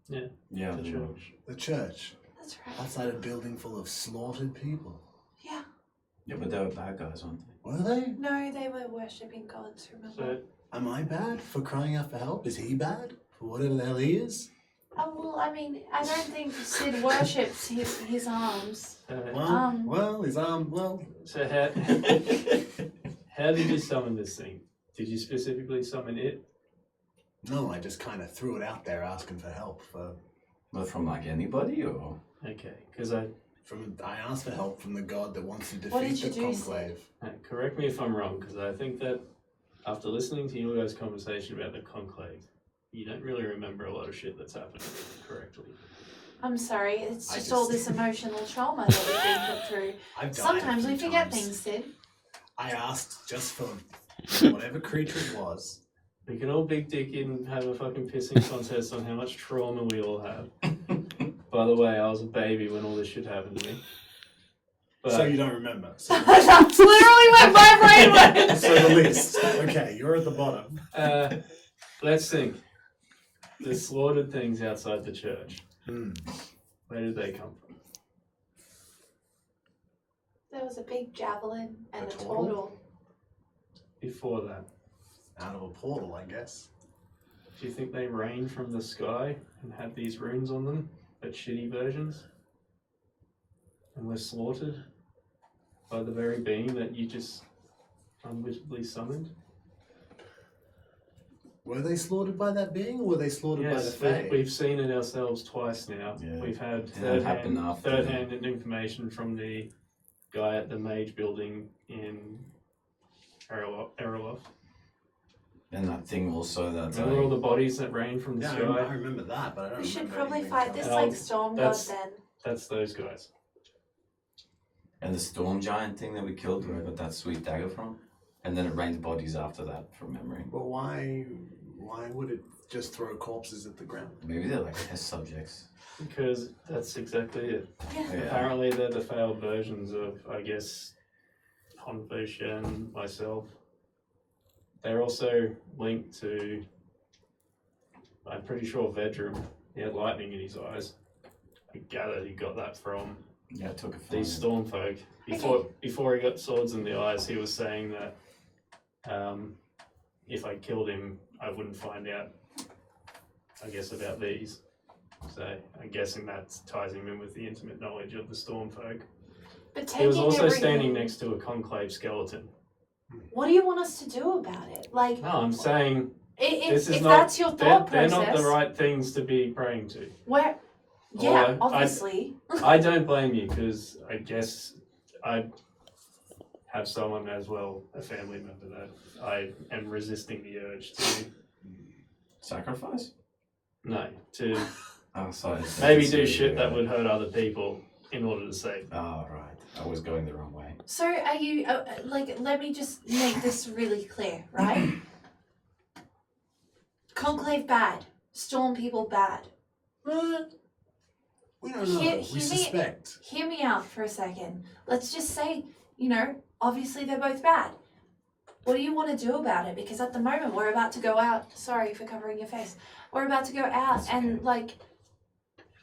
Yeah. Yeah, The the church. The church. That's right. Outside a building full of slaughtered people. Yeah. Yeah, but they were bad guys, weren't they? Were they? No, they were worshipping gods, remember? So, Am I bad for crying out for help? Is he bad for whatever the hell he is? Oh, well, I mean, I don't think Sid worships his arms. Well, his arm, well. so how did you summon this thing? Did you specifically summon it? No, I just kind of threw it out there asking for help. But from like anybody, or? Okay, because I asked for help from the god that wants to What did defeat you the do, conclave. correct me if I'm wrong, because I think that after listening to you guys' conversation about the conclave, you don't really remember a lot of shit that's happened correctly. I'm sorry, it's I just all just- this emotional trauma that we've been put through. I've died Sometimes a we few forget times. things, Sid. I asked just for whatever creature it was. We can all big dick in and have a fucking pissing contest on how much trauma we all have. By the way, I was a baby when all this shit happened to me. But So you don't remember. So, That's literally where my brain went. so the least. Okay, you're at the bottom. let's think. The slaughtered things outside the church. Where did they come from? There was a big javelin and a turtle? turtle. Before that, Out of a portal, I guess. do you think they rained from the sky and had these runes on them, but shitty versions? And were slaughtered by the very being that you just unwittingly summoned? Were they slaughtered by that being, or were they slaughtered by the Yes, Fae? we've seen it ourselves twice now. Yeah. We've had That happened after. third-hand information from the guy at the mage building in Erolof. And that thing also that. Remember all the bodies that rained from the Yeah, sky? I remember that, but I don't We should remember probably anything fight else. this Um, like storm god that's- then. That's those guys. And the storm giant thing that we killed, where I got that sweet dagger from. And then it rained bodies after that, from memory. But why would it just throw corpses at the ground? Maybe they're like test subjects. Because that's exactly it. Yeah. Apparently they're the failed versions of, I guess, Honfish and myself. They're also linked to, I'm pretty sure Vedrum. He had lightning in his eyes. I gathered he got that from Yeah, it took a these storm folk. Before he got swords in the eyes, he was saying that if I killed him, I wouldn't find out, I guess, about these. So I'm guessing that ties him in with the intimate knowledge of the storm folk. But He was taking also everything- standing next to a conclave skeleton. What do you want us to do about it? Like, No, I'm saying if this is if not, that's your thought they're process, not the right things to be praying to. where Yeah, Or obviously. I don't blame you because I guess I'd have someone as well, a family member that I am resisting the urge to Sacrifice? to Oh, sorry. maybe do shit that would hurt other people in order to save them. Oh, right. I was going the wrong way. So are you, let me just make this really clear, right? Conclave bad. Storm people bad. We don't know. We suspect. Hear me out for a second. Let's just say, obviously they're both bad. What do you want to do about it? Because at the moment we're about to go out. Sorry for covering your face. We're about to go out and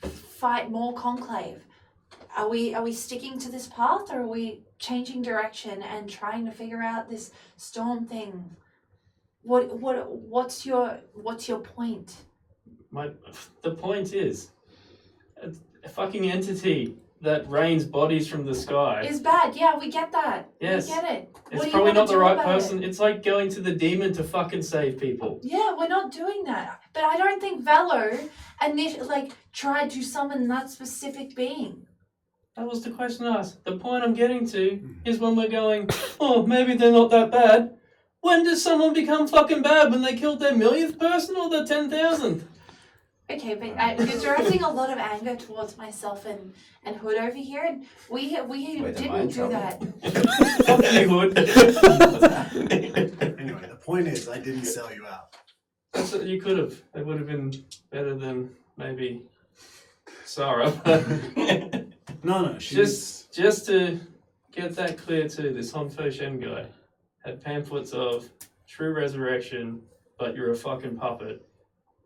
fight more conclave. Are we sticking to this path, or are we changing direction and trying to figure out this storm thing? What's your point? The point is, a fucking entity that rains bodies from the sky. Is bad. Yeah, we get that. Yes. We get it. What It's do you probably wanna not the do right about person. it? It's like going to the demon to fucking save people. Yeah, we're not doing that. But I don't think Velo tried to summon that specific being. That was the question asked. The point I'm getting to is when we're going, oh, maybe they're not that bad. When does someone become fucking bad? When they killed their millionth person or their 10,000th? Okay, but you're directing a lot of anger towards myself and Hood over here, and we didn't do that. Fuck you, Hood. Anyway, the point is, I didn't sell you out. That's what you could have. It would have been better than maybe Sarah. No, just to get that clear too, this Hon Fo Shen guy had pamphlets of true resurrection, but you're a fucking puppet,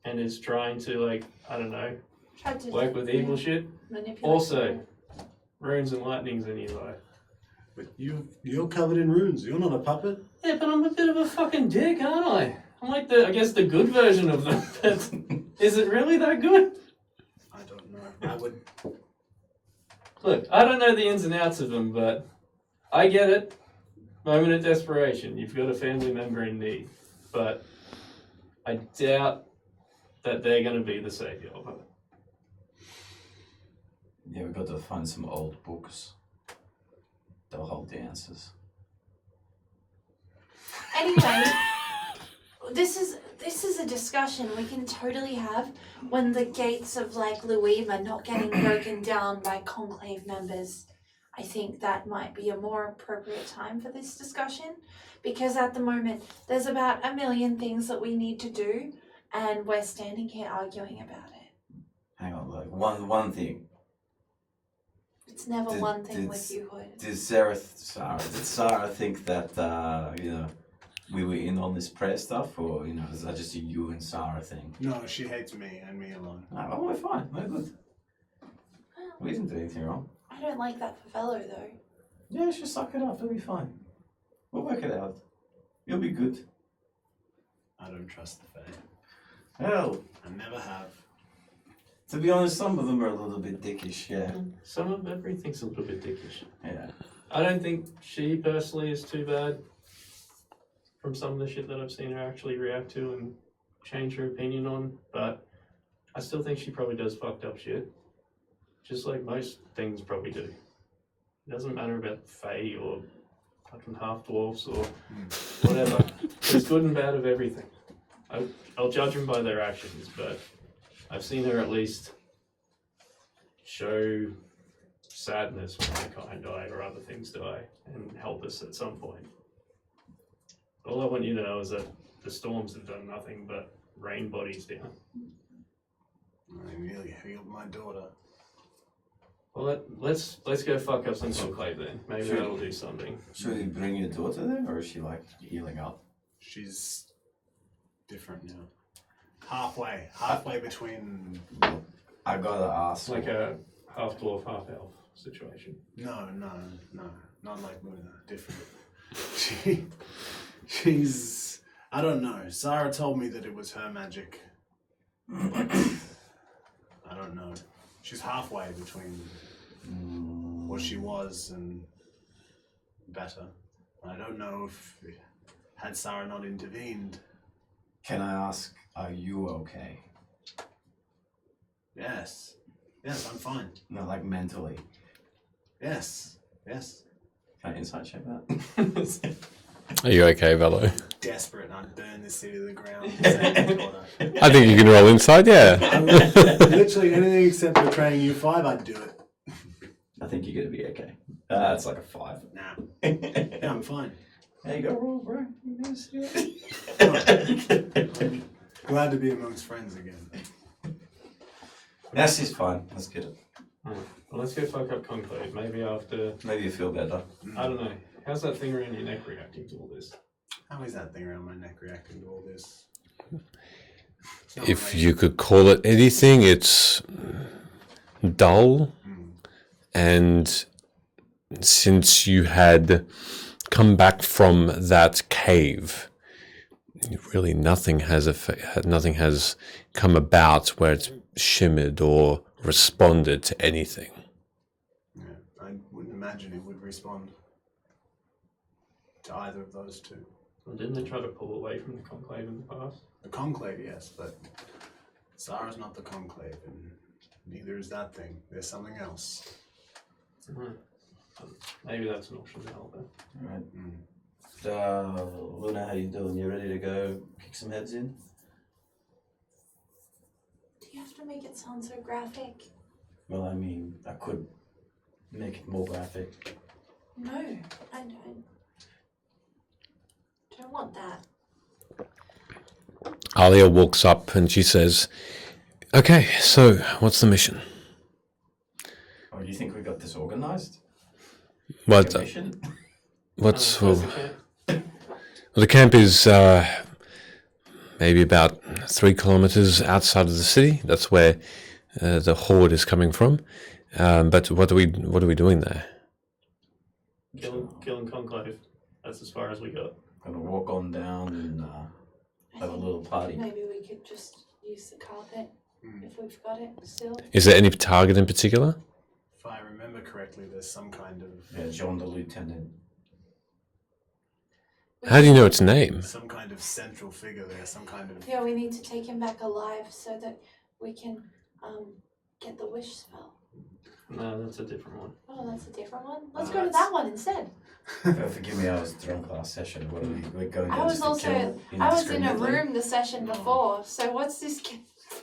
and is trying to Tried to work with evil shit. manipulate Also, people. runes and lightnings in your life. But you're covered in runes. You're not a puppet. Yeah, but I'm a bit of a fucking dick, aren't I? I'm like I guess the good version of them. But is it really that good? I don't know. I would. Look, I don't know the ins and outs of them, but I get it. Moment of desperation. You've got a family member in need. But I doubt that they're going to be the savior of her. Yeah, we've got to find some old books. They'll hold the answers. Anyway, this is a discussion we can totally have when the gates of Louise are not getting broken down by conclave members. I think that might be a more appropriate time for this discussion, because at the moment there's about a million things that we need to do, and we're standing here arguing about it. Hang on, one thing. It's never one thing with you, Hood. Did Sarah think that we were in on this prayer stuff, or is that just a you and Sarah thing? No, she hates me and me alone. Oh, we're fine. We're good. We didn't do anything wrong. I don't like that for Velo though. Yeah, just suck it up. It'll be fine. We'll work it out. You'll be good. I don't trust the Fae. Hell, I never have. to be honest, some of them are a little bit dickish. Yeah. Some of everything's a little bit dickish. Yeah. I don't think she personally is too bad from some of the shit that I've seen her actually react to and change her opinion on, but I still think she probably does fucked up shit. Just like most things probably do. It doesn't matter about Fae or fucking half-dwarfs or whatever. There's good and bad of everything. I'll judge them by their actions, but I've seen her at least show sadness when my kind die or other things die and help us at some point. All I want you to know is that the storms have done nothing but rain bodies down. I really healed my daughter. Well, let's go fuck up some conclave then. Maybe Sure. that'll do something. Should we bring your daughter there, or is she healing up? She's different now. Halfway between. I gotta ask. Like a half dwarf, half elf situation. No, not like Luna. Different. She's. I don't know. Sarah told me that it was her magic. But I don't know. She's halfway between what she was and better. I don't know if had Sarah not intervened. Can I ask, are you okay? Yes. Yes, I'm fine. No, like mentally. Yes. Yes. Can I insight check that? Are you okay, Velo? Desperate and I'd burn this city to the ground. Same order. I think you can roll inside, yeah. Literally anything except betraying you 5, I'd do it. I think you're gonna be okay. That's like a 5. Nah. Yeah, I'm fine. There you go, roll, bro. Glad to be amongst friends again. Yes, he's fine. Let's get it. Well, let's go fuck up Conclave. Maybe after. Maybe you feel better. I don't know. How's that thing around your neck reacting to all this? How is that thing around my neck reacting to all this? If you could call it anything, it's dull. And since you had come back from that cave, really nothing has come about where it's shimmered or responded to anything. Yeah, I wouldn't imagine it would respond to either of those two. Well, didn't they try to pull away from the Conclave in the past? The Conclave, yes, but Sara's not the Conclave, and neither is that thing. There's something else. Maybe that's an option now, then. Alright. Luna, how you doing? You ready to go kick some heads in? Do you have to make it sound so graphic? Well, I mean, I could make it more graphic. No, I don't. Don't want that. Alia walks up and she says, "Okay, so what's the mission?" Oh, do you think we got this organized? What? Mission? What's well, the camp is maybe about 3 kilometers outside of the city. That's where the horde is coming from. But what are we doing there? Killing Conclave. That's as far as we got. Gonna walk on down and have a little party. Maybe we could just use the carpet if we've got it still. Is there any target in particular? If I remember correctly, there's some kind of... Yeah, John the Lieutenant. How do you know its name? Some kind of central figure there, some kind of... Yeah, we need to take him back alive so that we can get the wish spell. No, that's a different one. Oh, that's a different one? Let's go to that one instead. Forgive me, I was drunk last session. What are we're going I down was just to also, kill I was in a indiscriminately? room the session before, so what's this?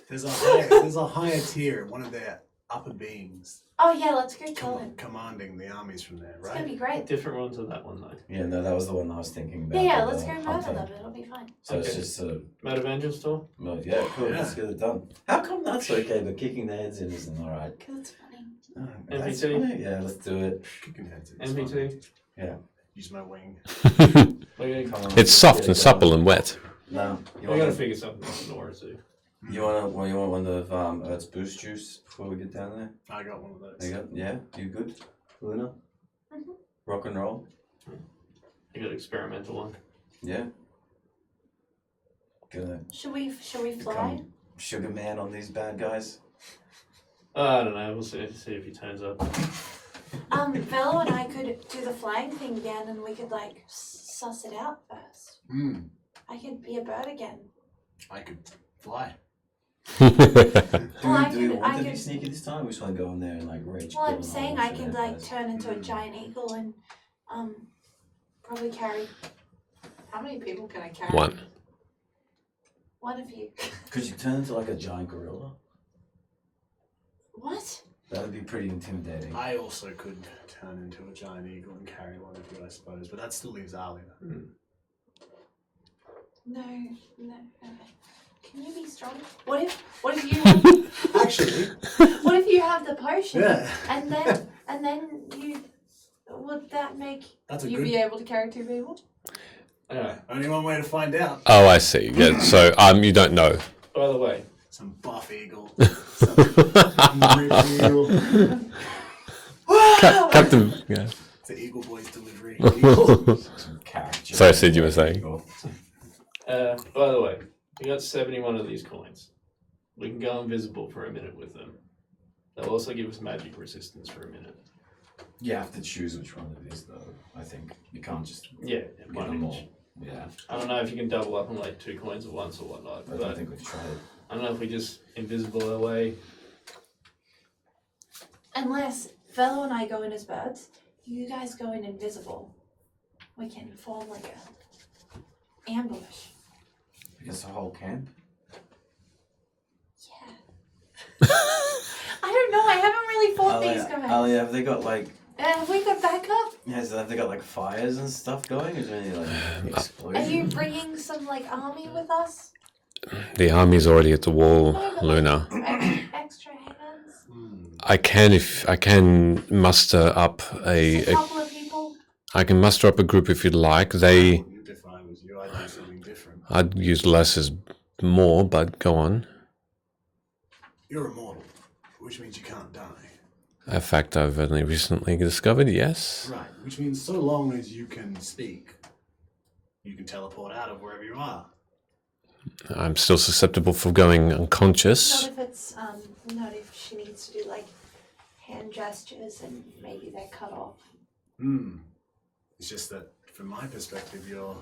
There's a higher tier, one of their upper beings. Oh yeah, let's go kill him. Commanding the armies from there, It's right? gonna be great. Different one to that one, though. Yeah, no, that was the one I was thinking about. Yeah, the let's go murder hunter. them, it'll be fine. So it's just a... Murder Vengeance tour? Well, yeah, cool, let's get it done. How come that's okay, but kicking the heads in isn't alright? Because it's funny. Oh, that's MPT? funny. Yeah, let's do it. Kicking heads in. MPT? Yeah. Use my wing. Come on, It's soft get it and supple done. and wet. No, We gotta figure something out in Nora too. You want one of Earth's boost juice before we get down there? I got one of those. You got, yeah, you good, Luna? Rock and roll. You got experimental one. Yeah. Gonna Should we fly? become Sugar Man on these bad guys. I don't know. We'll see if he turns up. Velo and I could do the flying thing again, and we could like suss it out first. I could be a bird again. I could fly. Well, Do we I want to be could- sneaky this time? We just want to go in there and like rage. Well, kill I'm them saying all I for could their like best. turn into a giant eagle and probably carry How many people can I carry? One. one of you. Could you turn into like a giant gorilla? What? That would be pretty intimidating. I also could turn into a giant eagle and carry one of you, I suppose, but that still leaves Alia. No. Can you be strong? What if you have, Actually, what if you have the potion Yeah. and then you would that make that's a You'd good... be able to carry 2 people? Yeah. Only one way to find out. Oh, I see. Yeah. So you don't know. By the way, Some buff eagle. Some rip eagle. Captain. Yeah. It's the Eagle Boys delivery. Eagle. Some character. Sorry, Sid, you were saying. by the way, we got 71 of these coins. We can go invisible for a minute with them. They'll also give us magic resistance for a minute. You have to choose which one it is, though. I think you can't just Yeah, get one them each. all. Yeah, I don't know if you can double up on like 2 coins at once or whatnot. I don't But think we've tried it. I don't know if we just invisible our way. Unless Velo and I go in as birds, you guys go in invisible. We can form like a ambush. I guess the whole camp. I don't know. I haven't really fought these guys. Ali, have they got like? Have we got backup? Yes, have they got like fires and stuff going? Is there any like Are explosions? you bringing some like army with us? The army's already at the wall, Luna. Extra hands? I can muster up A couple of people? I can muster up a group if you'd like. If I was you, I'd do something different. I'd use less as more, but go on. You're immortal, which means you can't die. A fact I've only recently discovered, yes. Right, which means so long as you can speak, you can teleport out of wherever you are. I'm still susceptible for going unconscious. Not if it's not if she needs to do like hand gestures and maybe they're cut off. It's just that from my perspective, you're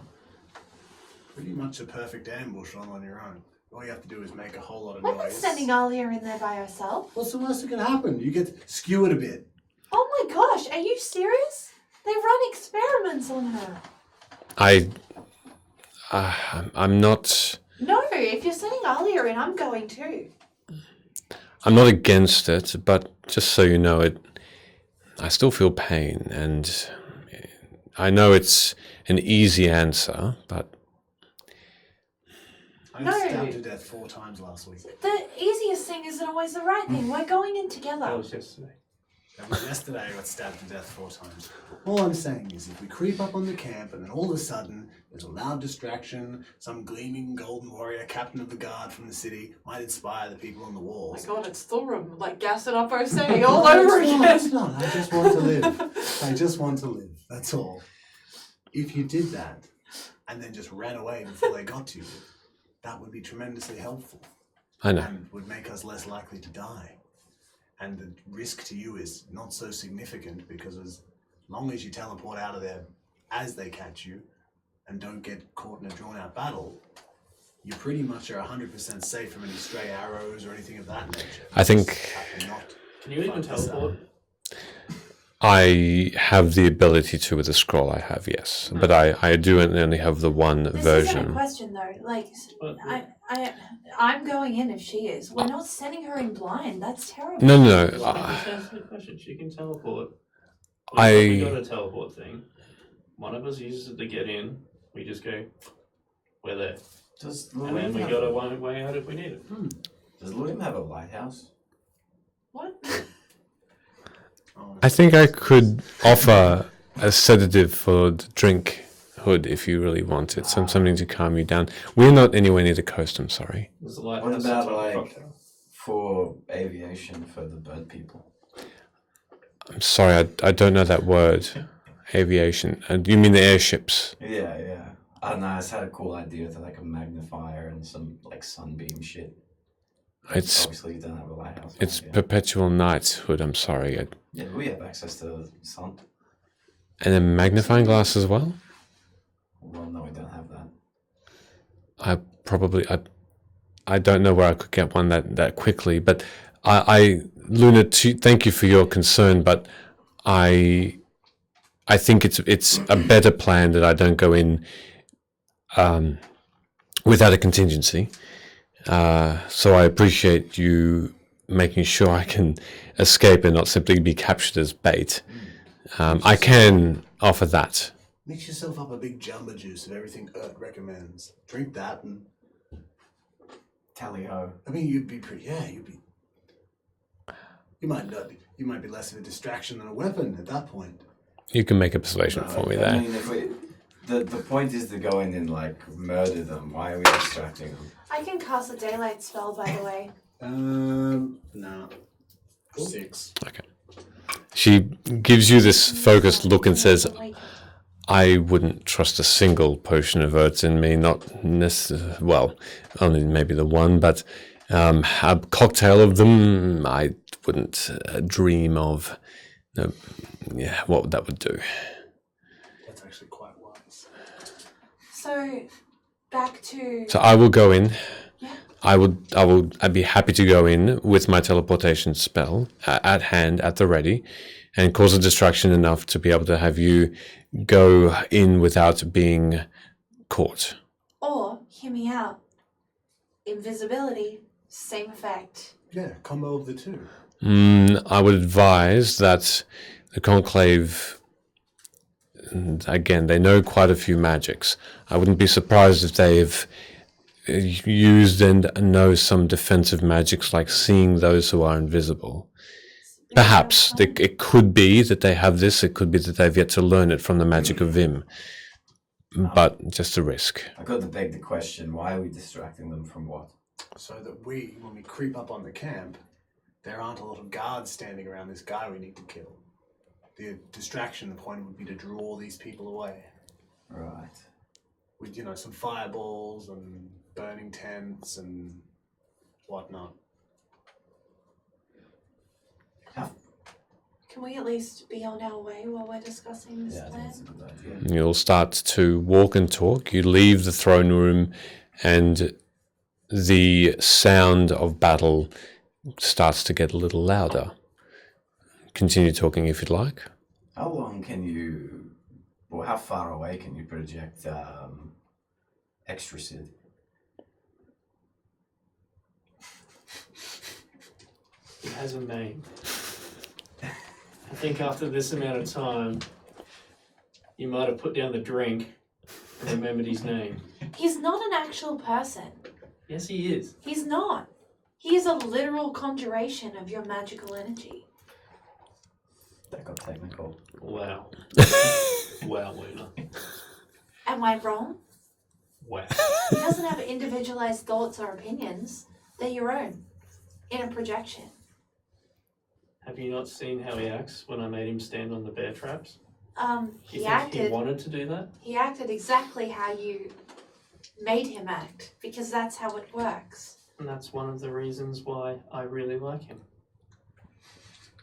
pretty much a perfect ambush on your own. All you have to do is make a whole lot of We're not noise. sending Alia in there by herself. What's the worst that can happen? You get skewered a bit. Oh my gosh, are you serious? They run experiments on her. I'm not. No, if you're sending Alia in, I'm going too. I'm not against it, but just so you know, I still feel pain, and I know it's an easy answer, but I got stabbed to death 4 times last week. The easiest thing isn't always the right thing. We're going in together. That was yesterday. That was yesterday I got stabbed to death 4 times. All I'm saying is if we creep up on the camp and then all of a sudden there's a loud distraction, some gleaming golden warrior, captain of the guard from the city, might inspire the people on the Oh my walls. god, it's Thorum, like gas it up Osei all over again. It's not. I just want to live. I just want to live. That's all. If you did that and then just ran away before they got to you, that would be tremendously helpful. I know. And would make us less likely to die. And the risk to you is not so significant because as long as you teleport out of there as they catch you and don't get caught in a drawn-out battle, you pretty much are 100% safe from any stray arrows or anything of that nature. I think Can you even teleport? I have the ability to with the scroll I have, yes. But I do only have the one This isn't a version. question though. Like, I'm going in if she is. We're not sending her in blind. That's terrible. No. Just answer the question. She can teleport. We got a teleport thing. One of us uses it to get in. We just go, we're there. And then we got a one way out if we need it. Does William have a lighthouse? What? I think I could offer a sedative for the drink hood if you really want it. Something to calm you down. We're not anywhere near the coast, I'm sorry. What about like for aviation for the bird people? I'm sorry, I don't know that word. Aviation. You mean the airships? Yeah. I don't know, I just had a cool idea to like a magnifier and some like sunbeam shit. It's obviously you don't have a lighthouse. It's perpetual knighthood, I'm sorry. Yeah, but we have access to the sun. And a magnifying glass as well? Well, no, we don't have that. I don't know where I could get one that quickly, but Luna, thank you for your concern, but I think it's a better plan that I don't go in without a contingency. So I appreciate you making sure I can escape and not simply be captured as bait. I can offer that. Mix yourself up a big jamba juice of everything Earth recommends. Drink that and tally-ho. I mean, you'd be pretty. Yeah, you'd be. You might not. You might be less of a distraction than a weapon at that point. You can make a persuasion for me there. I mean, if the point is to go in and like murder them. Why are we distracting them? I can cast a daylight spell, by the way. No. 6. Okay. She gives you this focused look and says, I wouldn't trust a single potion of earth in me, not necessarily, well, only maybe the one, but a cocktail of them, I wouldn't dream of. No, yeah, what that would do. That's actually quite wise. So, back to... So I will go in. Yeah. I'd be happy to go in with my teleportation spell at hand, at the ready, and cause a distraction enough to be able to have you go in without being caught. Or, hear me out. Invisibility, same effect. Yeah, combo of the two. I would advise that the Conclave, again, they know quite a few magics. I wouldn't be surprised if they've used and know some defensive magics like seeing those who are invisible. Perhaps it could be that they have this, it could be that they've yet to learn it from the magic of Vim. But just a risk. I've got to beg the question, why are we distracting them from what? So that when we creep up on the camp, there aren't a lot of guards standing around this guy we need to kill. The distraction, the point would be to draw these people away. Right. With, some fireballs and burning tents and whatnot. Can we at least be on our way while we're discussing this plan? You'll start to walk and talk. You leave the throne room and the sound of battle starts to get a little louder. Continue talking if you'd like. How long can you, or how far away can you project extra Sid? It has a name. I think after this amount of time, you might have put down the drink and remembered his name. He's not an actual person. Yes, he is. He's not. He is a literal conjuration of your magical energy. That got technical. Wow. Wow, Luna. Am I wrong? Wow. He doesn't have individualized thoughts or opinions. They're your own. In a projection. Have you not seen how he acts when I made him stand on the bear traps? You He think acted. He acted. wanted to do that? He acted exactly how you made him act, because that's how it works. And that's one of the reasons why I really like him.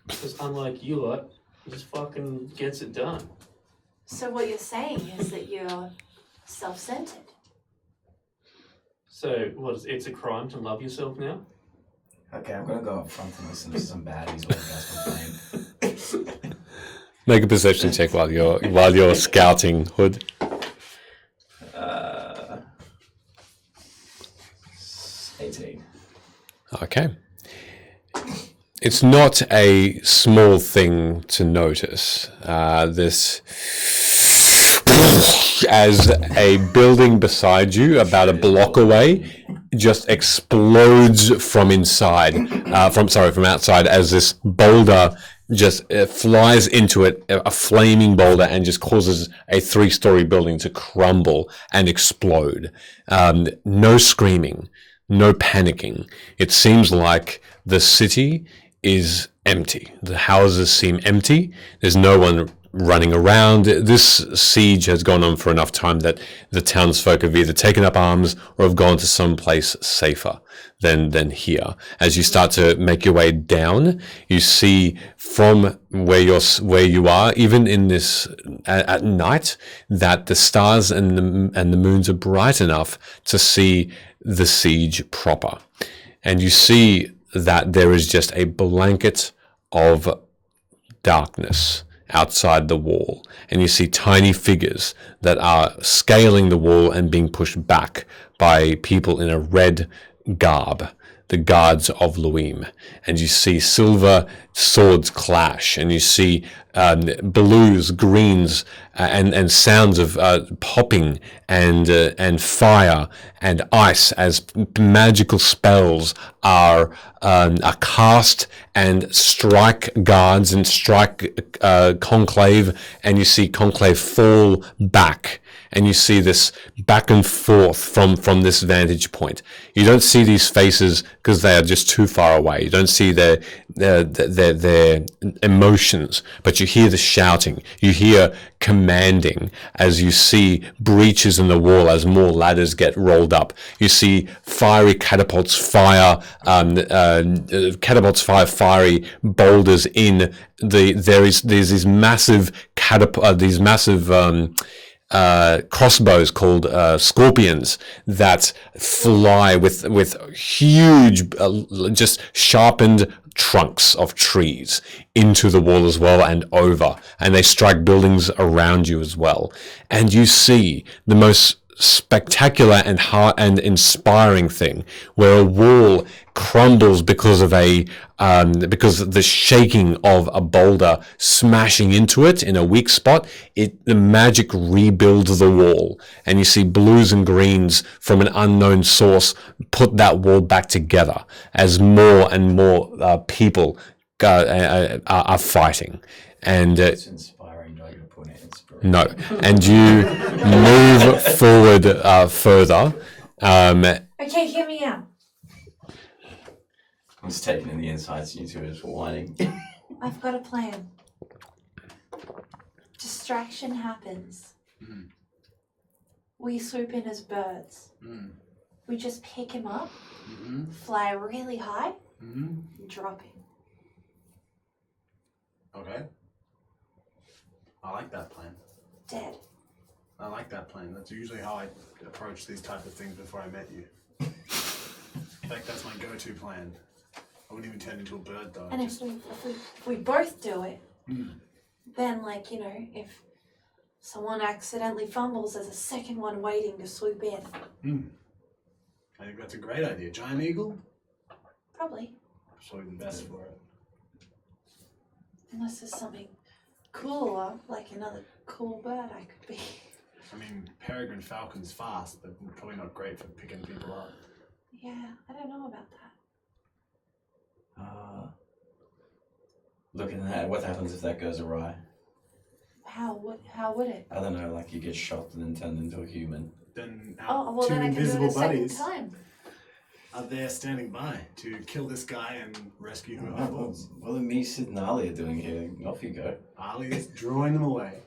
Because unlike you lot, he just fucking gets it done. So what you're saying is that you're self-centered. So, what is it's a crime to love yourself now? Okay, I'm gonna go up front and listen to some baddies while you guys complain. Make a perception check while you're scouting, Hood. 18. Okay. It's not a small thing to notice. This, as a building beside you, about a block away, just explodes from inside. From outside, as this boulder just flies into it, a flaming boulder, and just causes a 3-story building to crumble and explode. No screaming. No panicking. It seems like the city is empty. The houses seem empty. There's no one running around. This siege has gone on for enough time that the townsfolk have either taken up arms or have gone to some place safer than here. As you start to make your way down, you see from where you are, even in this at night, that the stars and the moons are bright enough to see the siege proper. And you see that there is just a blanket of darkness outside the wall, and you see tiny figures that are scaling the wall and being pushed back by people in a red garb, the guards of Luim. And you see silver swords clash, and you see blues, greens, and sounds of popping and fire and ice as magical spells are cast and strike guards and strike Conclave, and you see Conclave fall back. And you see this back and forth from this vantage point. You don't see these faces because they are just too far away. You don't see their emotions, but you hear the shouting. You hear commanding as you see breaches in the wall as more ladders get rolled up. You see fiery catapults fire fiery boulders in there's these massive crossbows called scorpions that fly with huge, just sharpened trunks of trees into the wall as well and over, and they strike buildings around you as well. And you see the most spectacular and inspiring thing, where a wall crumbles because of the shaking of a boulder smashing into it in a weak spot. The magic rebuilds the wall, and you see blues and greens from an unknown source put that wall back together as more and more people are fighting. And It's inspiring, not your put it inspiration. no, and you move forward further. Okay, hear me out. I'm just taking in the insights, you two are just whining. I've got a plan. Distraction happens. Mm. We swoop in as birds. Mm. We just pick him up, Mm-hmm. fly really high, Mm-hmm. and drop him. Okay. I like that plan. Dead. I like that plan. That's usually how I approach these type of things before I met you. In fact, that's my go-to plan. I wouldn't even turn into a bird though. And if we both do it, then like, you know, if someone accidentally fumbles, there's a second one waiting to swoop in. I think that's a great idea. Giant eagle? Probably. Probably the best for it. Unless there's something cooler, like another cool bird I could be. I mean, peregrine falcon's fast, but probably not great for picking people up. Yeah, I don't know about that. Looking at that, what happens if that goes awry? How would it? I don't know, like you get shot and then turned into a human. Then Oh, well two then I can do it invisible a second buddies time. are there standing by to kill this guy and rescue whoever What falls. are me, Sid, and Ali are doing here? Off you go. Ali is drawing them away.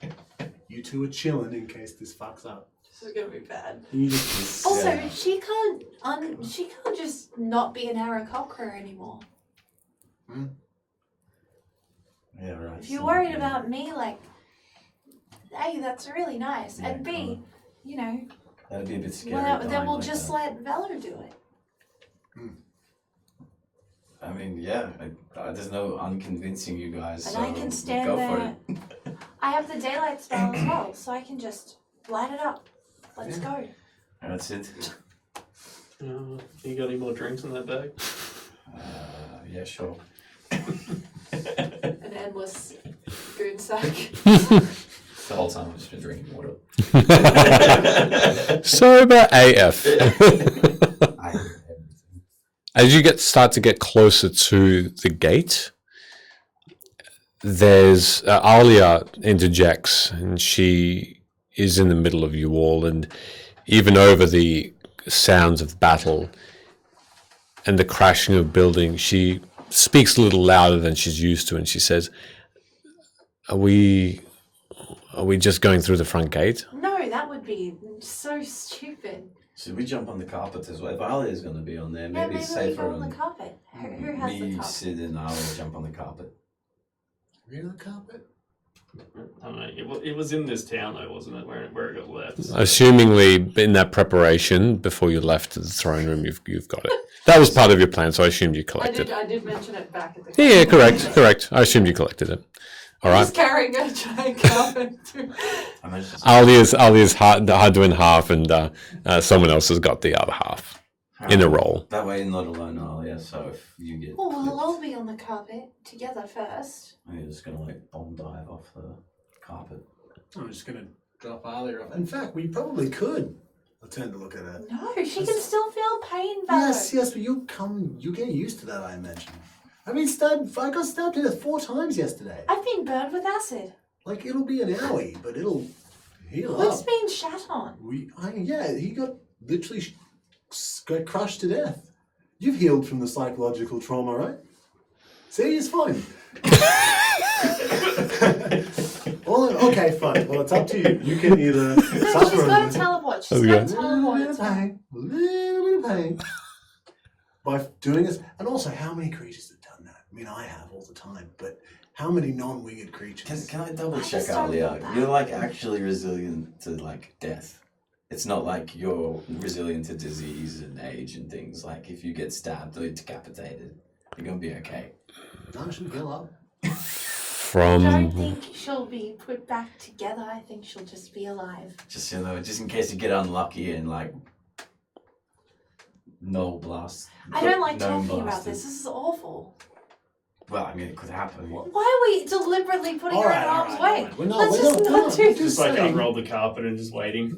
You two are chilling in case this fucks up. This is gonna be bad. You just Also, she can't just not be an Aarakocra anymore. Yeah, right. If you're worried about me, like, A, that's really nice, and B, you know, That'd be a bit scary. well, then dying we'll like just that. let Valor do it. I mean, yeah, there's no unconvincing you guys. And so I can stand go there. for it. I have the daylight spell as well, so I can just light it up. Let's go. That's it. You got any more drinks in that bag? Yeah, sure. An endless goon sack. The whole time I've just been drinking water. Sober AF. As you start to get closer to the gate, there's Alia interjects, and she is in the middle of you all, and even over the sounds of battle and the crashing of buildings, she speaks a little louder than she's used to, and she says, Are we just going through the front gate? No, that would be so stupid. Should we jump on the carpet as well? If Ali is going to be on there, Yeah, maybe it's maybe we safer go on the carpet. Who has the me, carpet? Sid, and Ali will jump on the carpet. Real carpet? I don't know. It was in this town though, wasn't it? Where it got left. Assumingly, in that preparation, before you left the throne room, you've got it. That was part of your plan, so I assumed you collected it. I did mention it back at the Yeah, correct. I assumed you collected it. All right. He's carrying a giant carpet. Ali is hard to in half, and someone else has got the other half in a roll. That way you're not alone, Alia, so if you get... Oh, we'll all be on the carpet together first. You're just going to like bomb dive off the carpet. I'm just going to drop Ali off. In fact, we probably could. I'll turn to look at her. No, she can still feel pain, Valor. Yes, but you get used to that, I imagine. I mean, I got stabbed to death 4 times yesterday. I've been burned with acid. Like, it'll be an owie, but it'll heal Who's up. been shat on? He got literally got crushed to death. You've healed from the psychological trauma, right? See, he's fine. Okay, fine. Well, it's up to you. You can either No, she's suffer got to teleport. She's got to teleport. a little bit of pain by doing this. And also, how many creatures have done that? I mean, I have all the time, but How many non-winged creatures? Can I double just check, don't Alia? want that. You're like actually resilient to like death. It's not like you're resilient to disease and age and things. Like if you get stabbed or decapitated, you're gonna be okay. No, she'll heal up. I From don't think she'll be put back together. I think she'll just be alive. Just just in case you get unlucky and like no blast. I don't like gnome talking about blasted. this. This is awful. Well, I mean, it could happen. Why are we deliberately putting her in harm's way? We're not. Let's We're just not not done. do Just this. like saying. unroll the carpet and just waiting.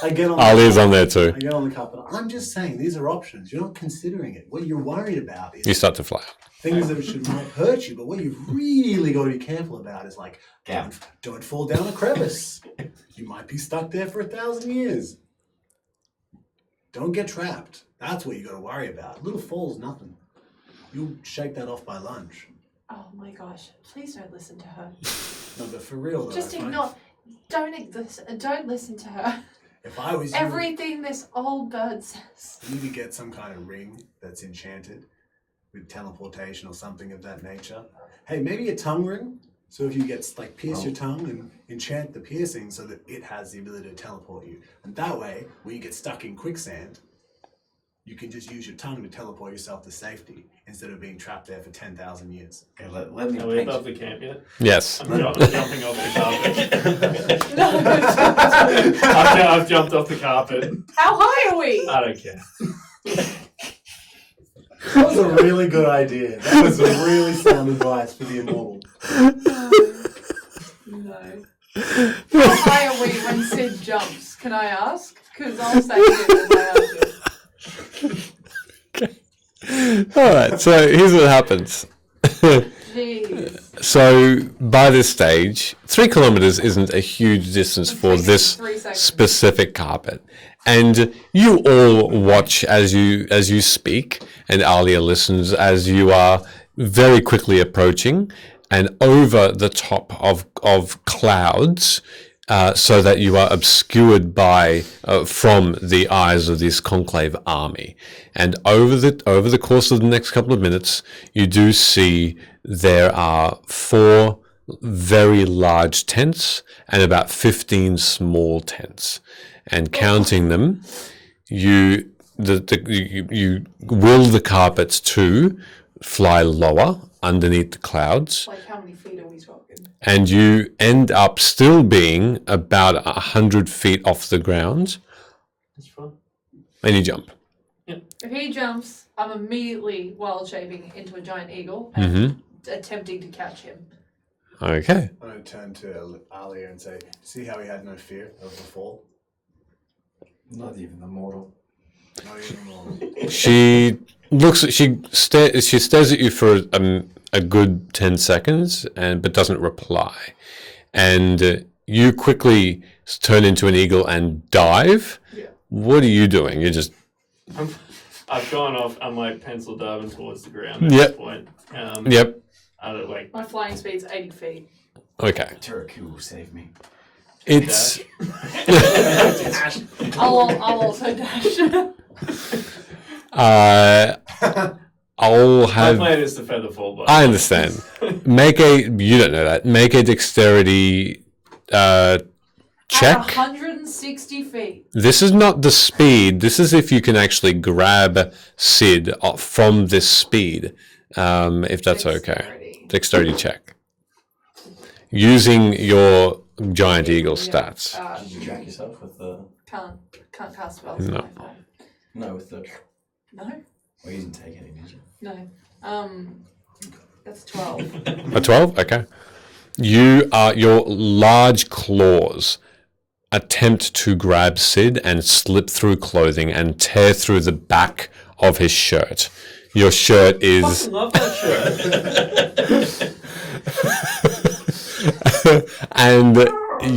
I get on. Ali's on there too. I get on the carpet. I'm just saying these are options. You're not considering it. What you're worried about is You start to fly. things that might hurt you. But what you've really got to be careful about is like, don't fall down a crevice. You might be stuck there for 1,000 years. Don't get trapped. That's what you got to worry about. Little falls, nothing. You'll shake that off by lunch. Oh my gosh! Please don't listen to her. No, but for real though. Just if I- ignore. Don't listen to her. If I was you, Everything this old bird says. you need to get some kind of ring that's enchanted with teleportation or something of that nature. Hey, maybe a tongue ring. So if you get like pierce your tongue and enchant the piercing so that it has the ability to teleport you, and that way, when you get stuck in quicksand, you can just use your tongue to teleport yourself to safety instead of being trapped there for 10,000 years. Okay, let me Are we paint above the camp yet? Yes. I'm jumping off the carpet. I've jumped off the carpet. How high are we? I don't care. That was a really good idea. That was a really sound advice for the immortal. No. How high are we when Sid jumps? Can I ask? Because I'll say Sid if I ask it. All right. So here's what happens. Jeez. So by this stage, 3 kilometers isn't a huge distance for taking this 3 seconds. specific carpet, and you all watch as you speak, and Alia listens as you are very quickly approaching, and over the top of clouds. So that you are obscured by from the eyes of this conclave army, and over the course of the next couple of minutes, you do see there are 4 very large tents and about 15 small tents, and counting them, you will the carpets to fly lower underneath the clouds. Like how many feet are we talking? And you end up still being about 100 feet off the ground. That's fun. And you jump. If he jumps, I'm immediately wild shaping into a giant eagle and attempting to catch him. Okay. I'm going to turn to Alia and say, see how he had no fear of the fall? Not even the mortal. Not even more. She stares at you for a good 10 seconds, but doesn't reply. And you quickly turn into an eagle and dive. Yeah. What are you doing? You're just... I've gone off. I'm like pencil diving towards the ground at Yep. this point. Yep. I don't like. My flying speed's 80 feet. Okay. Turaku will save me. It's... I'll also dash. I'll My have... plan is to feather fall by. I understand. You don't know that. Make a dexterity At check. 160 feet. This is not the speed. This is if you can actually grab Sid from this speed, if that's okay. Dexterity check. Using your giant eagle stats. Did you track yourself with the... Can't cast spells. No. on my phone. No, with the... No. Well, you didn't take any, did you? No. That's 12. A 12? Okay. Your large claws attempt to grab Sid and slip through clothing and tear through the back of his shirt. Your shirt is... Fucking love that shirt. and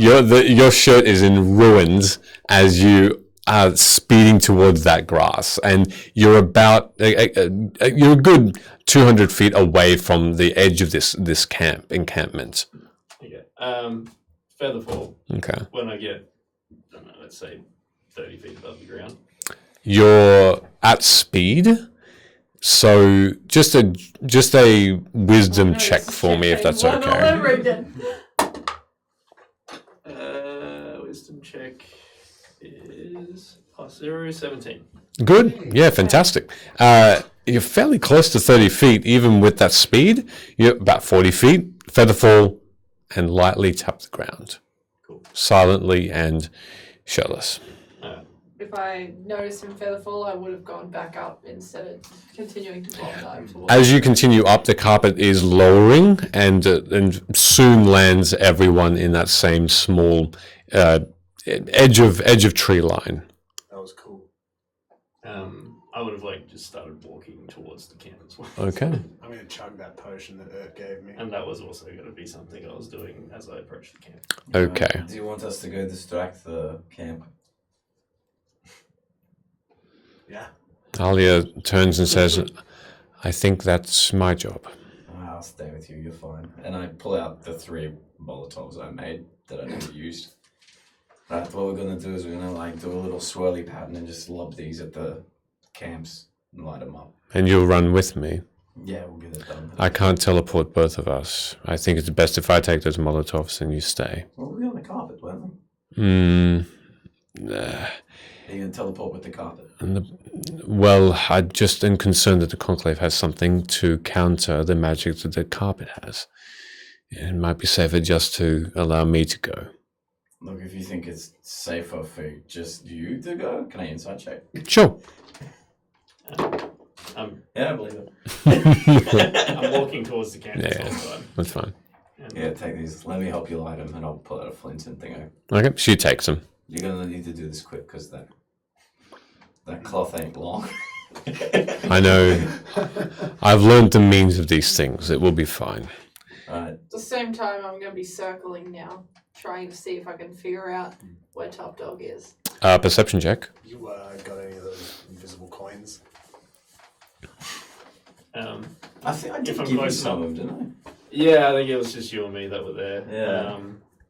your shirt is in ruins as you are speeding towards that grass, and you're about you're a good 200 feet away from the edge of this encampment. Okay. Feather fall. Okay. When I get, I don't know, let's say 30 feet above the ground. You're at speed, So just a wisdom check for me, if that's okay. Wisdom check is +0, 17. Good. Yeah, fantastic. You're fairly close to 30 feet, even with that speed. You're about 40 feet. Feather fall and lightly tap the ground. Cool. Silently and shirtless. If I noticed him feather fall, I would have gone back up instead of continuing to bomb dive towards. As you continue up, the carpet is lowering and soon lands everyone in that same small edge of tree line. That was cool. I would have just started walking towards the camp as well. Okay. I'm gonna chug that potion that Urt gave me. And that was also going to be something I was doing as I approached the camp. Okay. Do you want us to go distract the camp? Yeah. Alia turns and says, I think that's my job. I'll stay with you, you're fine. And I pull out the 3 Molotovs I made that I never used. Right, what we're gonna do is we're gonna do a little swirly pattern and just lob these at the camps and light them up. And you'll run with me. Yeah, we'll get it done. I can't teleport both of us. I think it's best if I take those Molotovs and you stay. Well, we were on the carpet, weren't Nah. we? Are you gonna teleport with the carpet? Well, I just am concerned that the Conclave has something to counter the magic that the carpet has. It might be safer just to allow me to go. Look, if you think it's safer for just you to go, can I insight check? Sure. Yeah, I believe it. I'm walking towards the camp. Yeah, that's fine. Yeah, take these. Let me help you light them, and I'll pull out a flint and thingo. Okay, she takes them. You're gonna need to do this quick because that cloth ain't long. I know. I've learned the means of these things. It will be fine. Alright. At the same time, I'm going to be circling now, trying to see if I can figure out where Top Dog is. Perception check. You got any of those invisible coins? I think I did if I'm give you close some enough. of them, didn't Yeah, I think it was just you and me that were there. Yeah.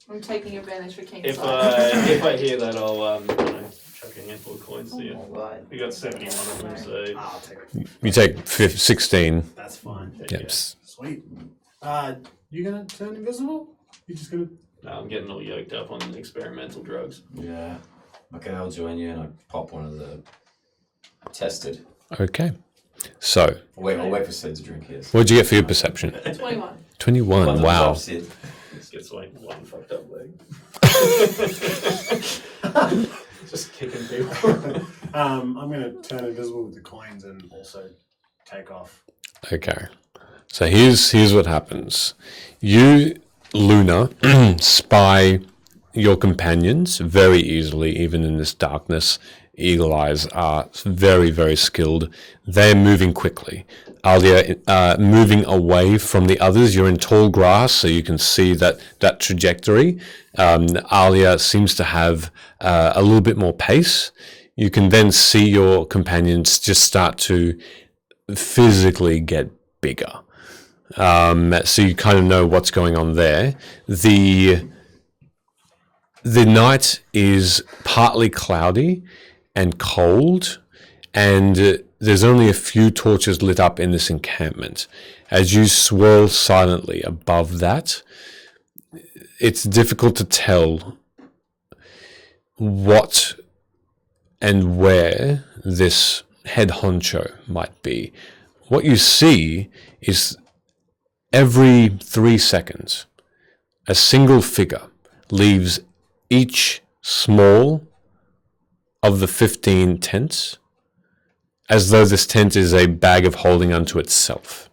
I'm taking advantage for King's If Side. if I hear that, I'll chuck a handful of coins to you. We got 71 of them, so I'll take it. You take 16. That's fine. Yep. Sweet. You gonna turn invisible? You just gonna? No, I'm getting all yoked up on experimental drugs. Yeah. Okay, I'll join you and I pop one of the tested. Okay. So, I'll wait for Sid to drink his. what'd you get for your perception? 21. 21. Wow. Sid. This gets one fucked up leg. Just kicking people. I'm gonna turn invisible with the coins and also take off. Okay. So here's what happens. You, Luna, spy your companions very easily, even in this darkness. Eagle Eyes are very, very skilled. They're moving quickly. Alia, moving away from the others. You're in tall grass, so you can see that trajectory. Alia seems to have a little bit more pace. You can then see your companions just start to physically get bigger. So you kind of know what's going on there. The night is partly cloudy and cold, and there's only a few torches lit up in this encampment. As you swirl silently above that, it's difficult to tell what and where this head honcho might be. What you see is every 3 seconds, a single figure leaves each small of the 15 tents, as though this tent is a bag of holding unto itself.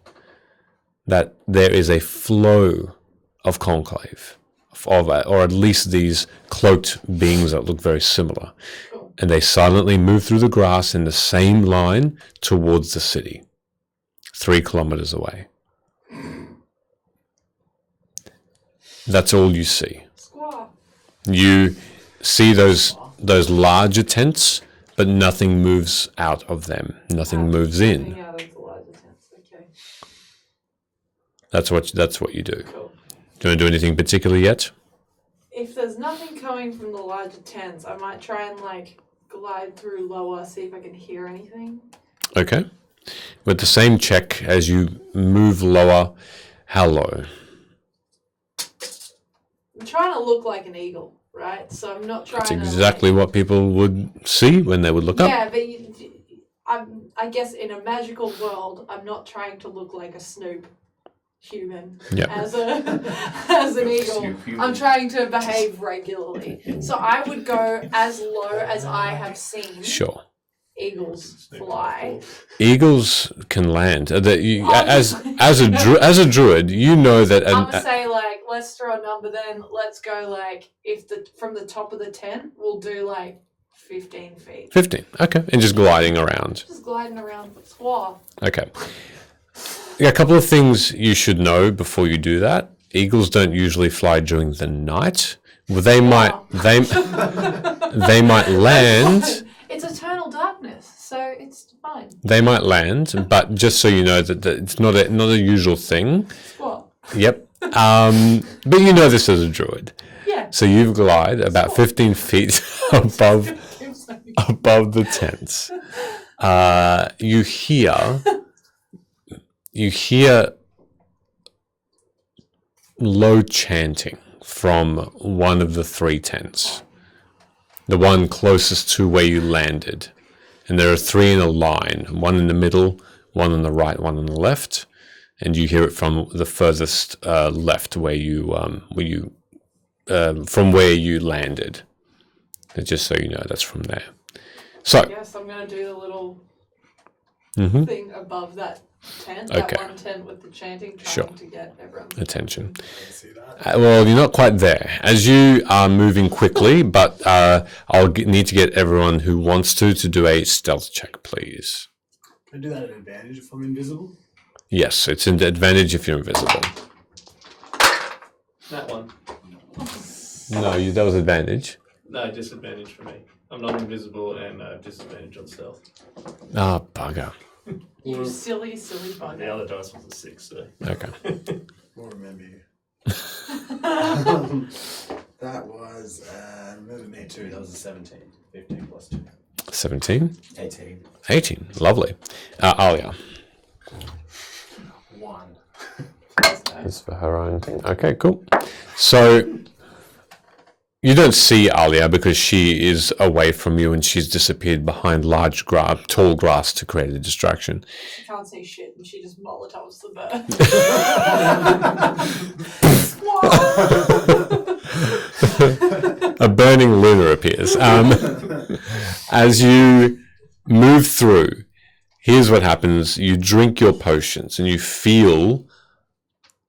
That there is a flow of conclave, or at least these cloaked beings that look very similar. And they silently move through the grass in the same line towards the city, 3 kilometers away. That's all you see. You see those larger tents, but nothing moves out of them. Nothing moves in. Out of the larger tents, okay. That's what you do. Cool. Do you want to do anything particular yet? If there's nothing coming from the larger tents, I might try and glide through lower, see if I can hear anything. Okay. With the same check as you move lower, how low? I'm trying to look like an eagle, right? So I'm not trying That's to. exactly what people would see when they would look up. Yeah, but I guess in a magical world, I'm not trying to look like a Snoop human Yep. as an eagle. Snoop human. I'm trying to behave regularly. So I would go as low as I have seen Sure. eagles fly. Eagles can land. As a druid, you know that. I'm gonna say like, let's throw a number then. Let's go like, if from the top of the tent, we'll do like 15 feet. 15. Okay, and just gliding around. Just gliding around squaw. Okay. Yeah, a couple of things you should know before you do that. Eagles don't usually fly during the night. Well, they might land. It's eternal darkness, so it's fine. They might land, but just so you know that it's not a usual thing. What? Yep. But you know this as a druid. Yeah. So you glide about 15 feet above the tents. You hear low chanting from one of the 3 tents, the one closest to where you landed. And there are 3 in a line, one in the middle, one on the right, one on the left, and you hear it from the furthest left from where you landed. And just so you know, that's from there. So, I guess I'm gonna do the little Mhm. thing above that tent, Okay. that one tent with the chanting, trying Sure. to get everyone's attention. Well, you're not quite there. As you are moving quickly, but need to get everyone who wants to do a stealth check, please. Can I do that at advantage if I'm invisible? Yes, it's an advantage if you're invisible. That one. No, that was advantage. No, disadvantage for me. I'm not invisible and I have disadvantage on stealth. Ah, bugger. You silly The bugger. other dice was a 6, so. Okay. We'll remember you. That was, remember me too, that was a 17. 15 plus 2. 17? 18. 18. Lovely. Alia. 1. That's for her own thing. Okay, cool. So you don't see Alia because she is away from you and she's disappeared behind tall grass to create a distraction. She can't say shit and she just molotovs the bird. A burning lunar appears. As you move through, here's what happens. You drink your potions and you feel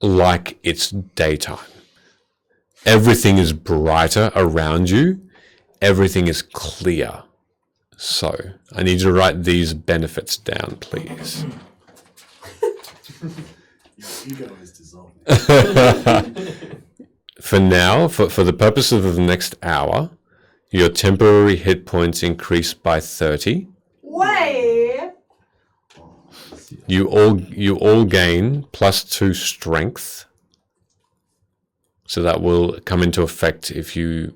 like it's daytime. Everything is brighter around you. Everything is clear. So, I need you to write these benefits down, please. Your ego is dissolving. For now, for the purposes of the next hour, your temporary hit points increase by 30. Way! You all gain +2 strength. So that will come into effect if you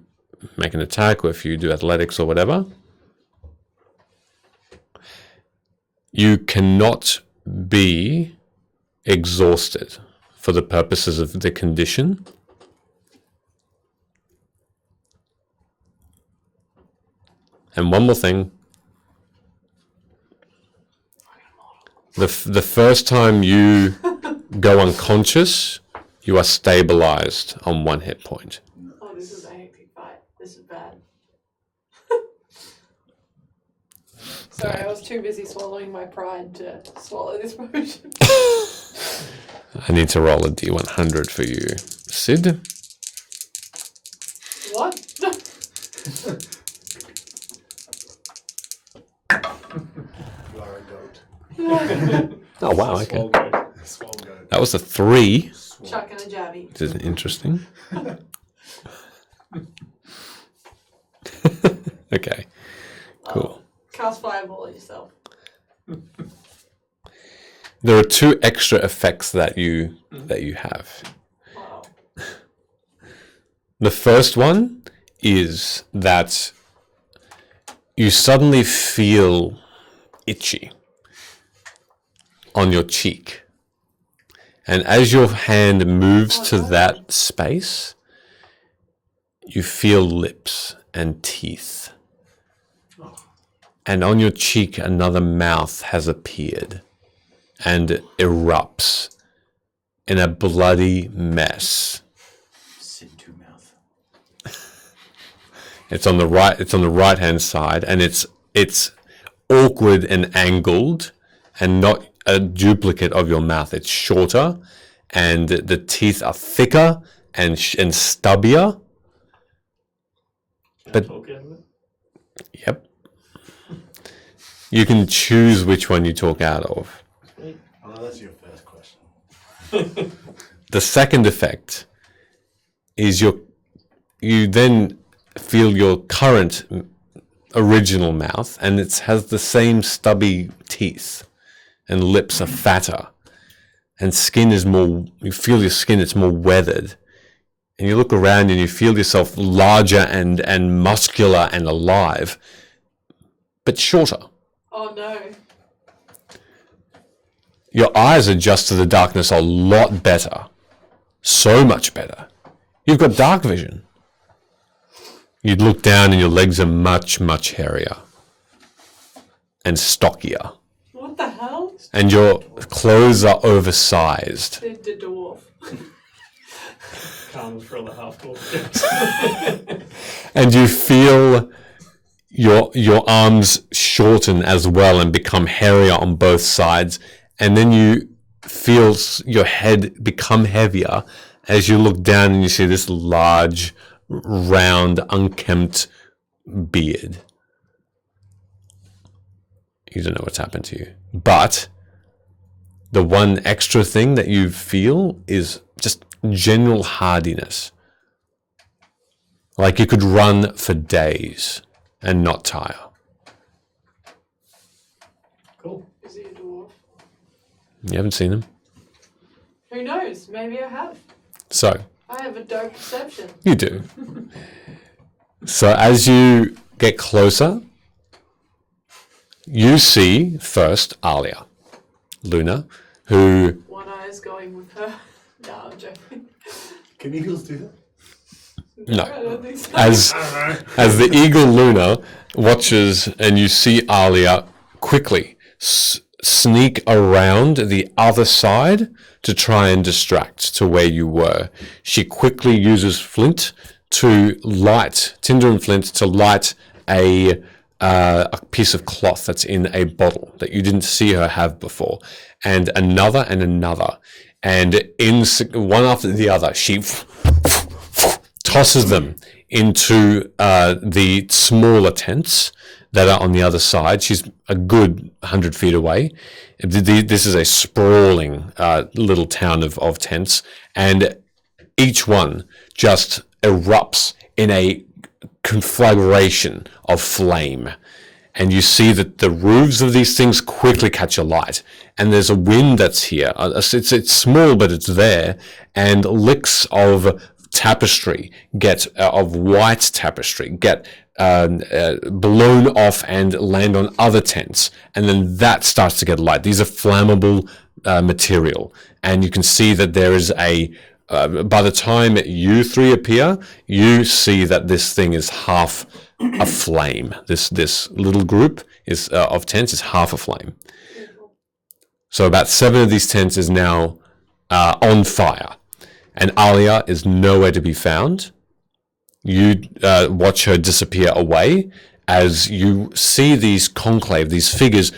make an attack or if you do athletics or whatever. You cannot be exhausted for the purposes of the condition. And one more thing. The first time you go unconscious, you are stabilized on 1 hit point. Oh, this is a hectic fight. This is bad. Sorry, I was too busy swallowing my pride to swallow this potion. I need to roll a D100 for you, Sid. What? You are a goat. Oh wow, okay. Swole goat. Swole goat. That was a 3. Chuck and a jabby. Which is interesting. Okay, cool. Cast fireball at yourself. There are 2 extra effects that you have. Wow. The first one is that you suddenly feel itchy. on your cheek. And as your hand moves to that space, you feel lips and teeth. And on your cheek, another mouth has appeared and erupts in a bloody mess. Sin2 mouth. It's on the right hand side, and it's awkward and angled and not a duplicate of your mouth. It's shorter, and the teeth are thicker and stubbier. But Talk out of it. yep, you can choose which one you talk out of. Oh, that's your first question. The second effect is you then feel your current original mouth, and it has the same stubby teeth, and lips are fatter, and skin is more, you feel your skin, it's more weathered. And you look around and you feel yourself larger and muscular and alive, but shorter. Oh no. Your eyes adjust to the darkness a lot better. So much better. You've got dark vision. You'd look down and your legs are much, much hairier and stockier. What the hell? And your clothes are oversized. The dwarf. Comes for the half talk. And you feel your arms shorten as well and become hairier on both sides. And then you feel your head become heavier as you look down and you see this large, round, unkempt beard. You don't know what's happened to you. But the one extra thing that you feel is just general hardiness. Like you could run for days and not tire. Cool. Is he a dwarf? You haven't seen him? Who knows? Maybe I have. So, I have a dope perception. you do. So as you get closer, you see first Alia, Luna, who... One eye is going with her. No, I'm joking. Can eagles do that? No. I don't think so. As the eagle Luna watches and you see Alia quickly sneak around the other side to try and distract to where you were. She quickly uses flint to light, tinder and flint to light a piece of cloth that's in a bottle that you didn't see her have before, and another and another. And in one after the other, she tosses them into the smaller tents that are on the other side. She's a good 100 feet away. This is a sprawling little town of tents, and each one just erupts in a conflagration of flame. And you see that the roofs of these things quickly catch alight, and there's a wind that's here. It's small, but it's there, and licks of tapestry of white tapestry get blown off and land on other tents, and then that starts to get light. These are flammable material, and you can see that there is by the time you three appear, you see that this thing is half aflame. This little group of tents is half aflame. So about 7 of these tents is now on fire, and Alia is nowhere to be found. You watch her disappear away as you see these conclave, these figures.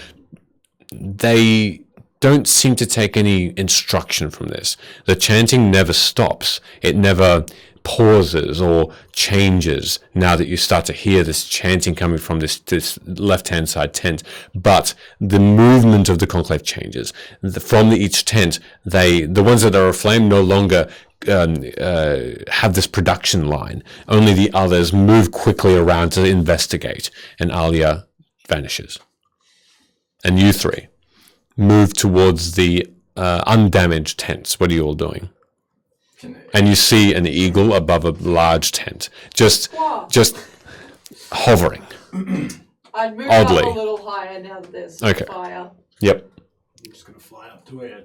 They don't seem to take any instruction from this. The chanting never stops. It never pauses or changes now that you start to hear this chanting coming from this left-hand side tent. But the movement of the conclave changes. From each tent, the ones that are aflame no longer have this production line. Only the others move quickly around to investigate, and Alia vanishes. And you three move towards the undamaged tents. What are you all doing? And you see an eagle above a large tent, just hovering. I'd move Oddly. up a little higher now that there's Okay. fire. Yep. just gonna fly up to where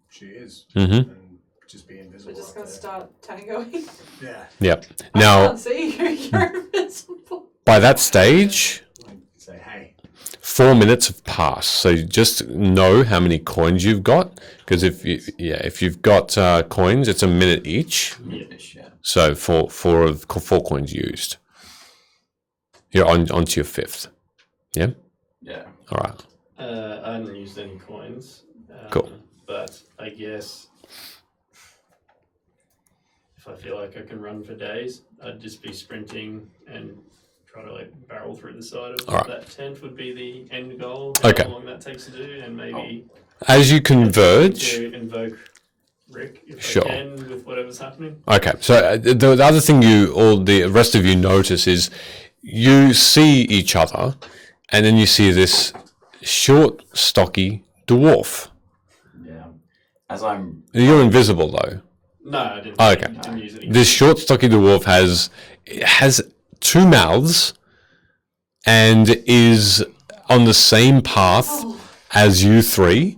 she is Mhm. and just be invisible. We're just up gonna there. start tangoing. Yeah. Yep. I Now, can't see you. You're invisible. by that stage, Say hey. 4 minutes have passed. So just know how many coins you've got, because if you've got coins, it's a minute each. Yeah. So four coins used. You're onto your fifth. Yeah. Yeah. All right. I haven't used any coins. Cool. But I guess if I feel like I can run for days, I'd just be sprinting and try to like barrel through the side of Alright. that tent would be the end goal. Okay. How long that takes to do, and maybe As you converge. to invoke Rick if Sure. I can with whatever's happening. Okay, so the other thing the rest of you notice is you see each other, and then you see this short, stocky dwarf. Yeah. As I'm. You're invisible though. No, I didn't. Oh, okay. Didn't use it. This short, stocky dwarf has two mouths and is on the same path as you three.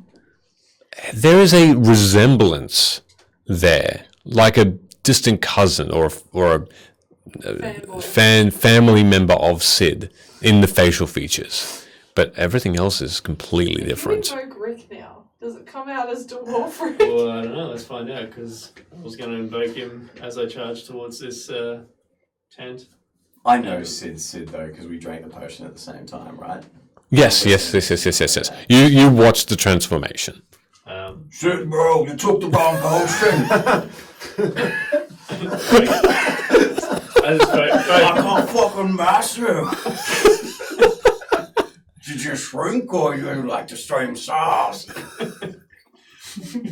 There is a resemblance there, like a distant cousin or a family member of Sid in the facial features, but everything else is completely different. Can we invoke Rick now? Does it come out as dwarf Rick? Well, I don't know. Let's find out, because I was going to invoke him as I charged towards this tent. I know Sid though, because we drank the potion at the same time, right? Yes. You watched the transformation. Sid, bro, you took the wrong potion. I can't fucking master him. Did you shrink or you like the same sauce?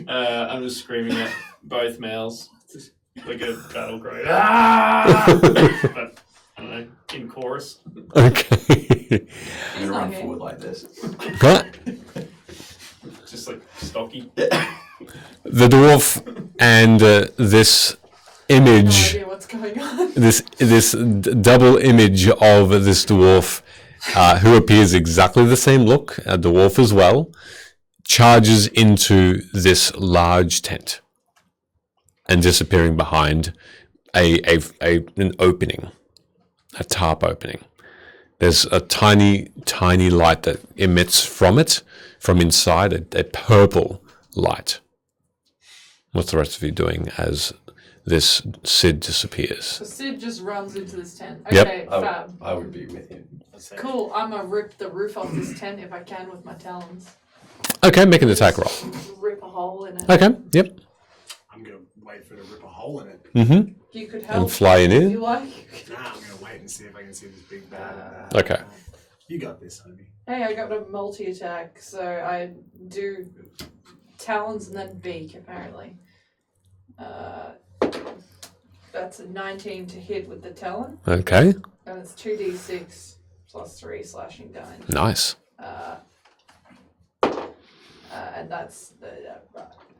I'm just screaming at both males, just like a battle cry. Ah! But I don't know, in chorus. Okay. I'm gonna run forward like this. Got Just like stocky. the dwarf and this image. No idea what's going on. This double image of this dwarf, who appears exactly the same look, a dwarf as well, charges into this large tent and disappearing behind an opening, a tarp opening. There's a tiny light that emits from it, from inside, a purple light. What's the rest of you doing as this Sid disappears? So Sid just runs into this tent. Yep. Okay, fab. I would be with you. Cool, I'm gonna rip the roof off this tent if I can with my talons. Okay, make an attack roll. Rip a hole in it. Okay, yep. I'm gonna wait for her to rip a hole in it. Mm-hmm. You could help And fly in if it? you like. Nah, I'm gonna wait and see if I can see this big bad. Okay. You got this, homie. Hey, I got a multi-attack, so I do talons and then beak, apparently. That's a 19 to hit with the talon. Okay, And it's 2d6 plus 3 slashing damage. nice. And that's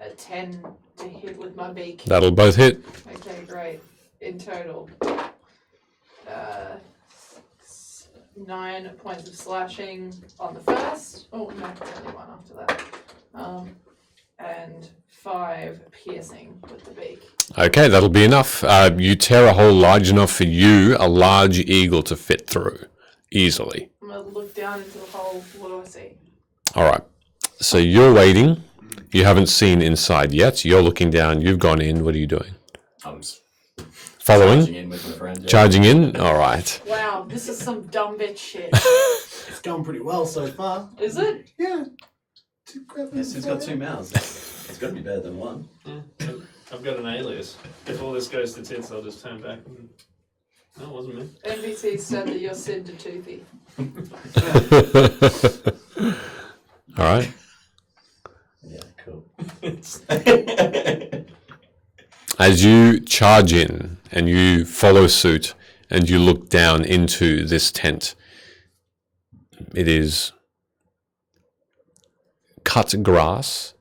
a 10 to hit with my beak. That'll both hit. Okay, great. In total, 9 points of slashing on the first. Oh no, only one after that. And 5 piercing with the beak. Okay, that'll be enough. You tear a hole large enough for you, a large eagle, to fit through easily. I'm gonna look down into the hole. What do I see? All right. So you're waiting. You haven't seen inside yet. You're looking down. You've gone in. What are you doing? I'm just Following? charging in with my friend. Yeah. Charging in? All right. Wow, this is some dumb bitch shit. It's going pretty well so far. Is it? Yeah. Yes, it's got two mouths. It's got to be better than one. Yeah, I've got an alias. If all this goes to tits, I'll just turn back and... No, it wasn't me. NBC said that you're Sid to Toothy. All right. Yeah, cool. As you charge in and you follow suit and you look down into this tent, it is cut grass,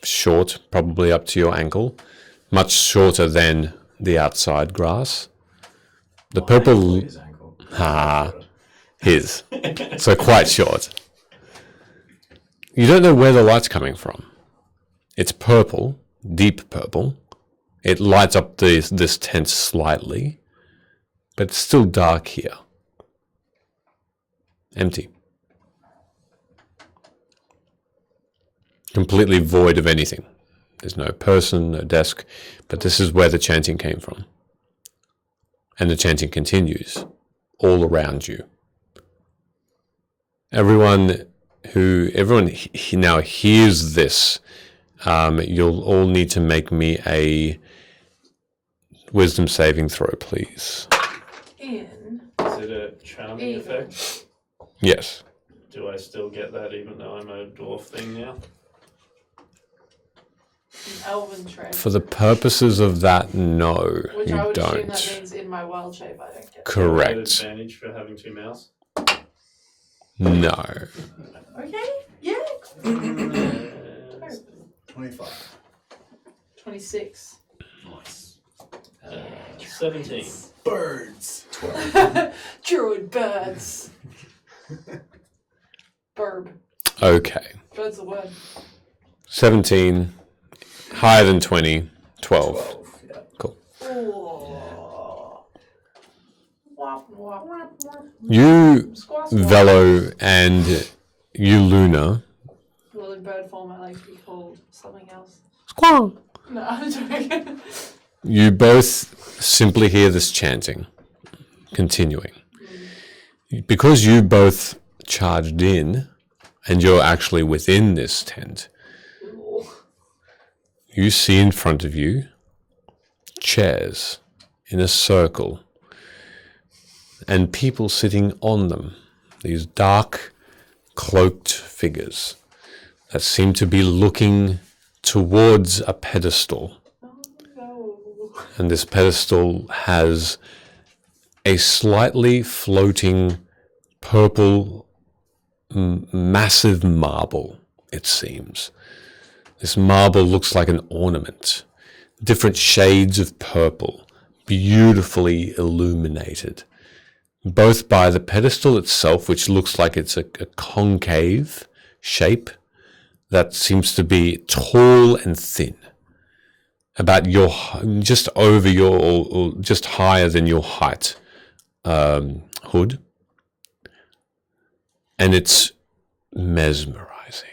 short, probably up to your ankle, much shorter than the outside grass. The purple, his, so quite short. You don't know where the light's coming from. It's purple, deep purple. It lights up this tent slightly, but it's still dark here. Empty. Completely void of anything. There's no person, no desk, but this is where the chanting came from. And the chanting continues all around you. Everyone now hears this. You'll all need to make me a wisdom saving throw, please. In. Is it a charming effect? Yes. Do I still get that even though I'm a dwarf thing now? Elven trait. For the purposes of that, no, Which you I would assume that don't. means in my wild shape I don't get. Correct. Do I get advantage for having 2 mouths? No. Okay, yeah. 25. 26. Nice. 17. Birds. Druid birds. Burb. Okay. Bird's the word. 17, higher than 20, 12. Cool. You, Velo, and you, Luna, Well, in bird form, I like to be called something else. Squawk. No, I'm joking. you both simply hear this chanting continuing. Because you both charged in, and you're actually within this tent, you see in front of you chairs in a circle and people sitting on them, these dark, cloaked figures that seem to be looking towards a pedestal. And this pedestal has a slightly floating purple massive marble, it seems. This marble looks like an ornament. Different shades of purple, beautifully illuminated. Both by the pedestal itself, which looks like it's a concave shape that seems to be tall and thin. About just over your, or just higher than your height, hood. And it's mesmerizing.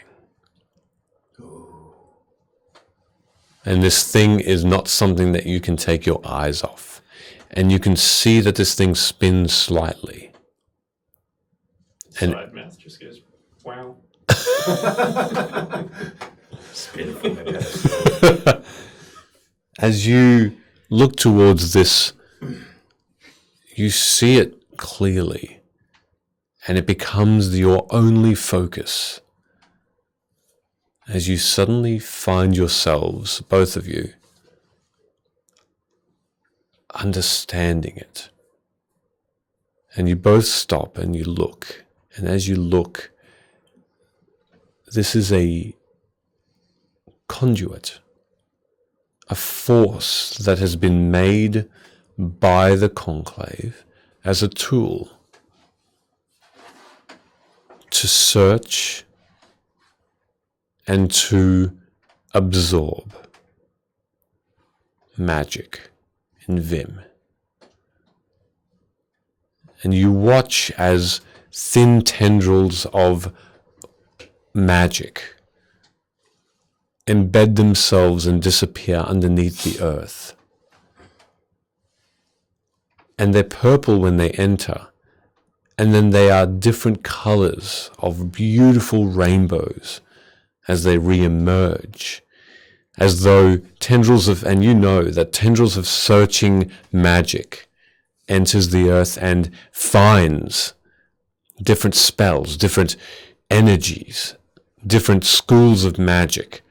And this thing is not something that you can take your eyes off. And you can see that this thing spins slightly. And Side mouth just goes, wow. Spin from the pedestal. as you look towards this, you see it clearly. And it becomes your only focus. As you suddenly find yourselves, both of you, understanding it. And you both stop and you look. And as you look, this is a conduit, a force that has been made by the conclave as a tool to search and to absorb magic in Vim. And you watch as thin tendrils of magic embed themselves and disappear underneath the earth. And they're purple when they enter, and then they are different colors of beautiful rainbows as they re-emerge, as though tendrils of, and you know that tendrils of searching magic enters the earth and finds different spells, different energies, different schools of magic,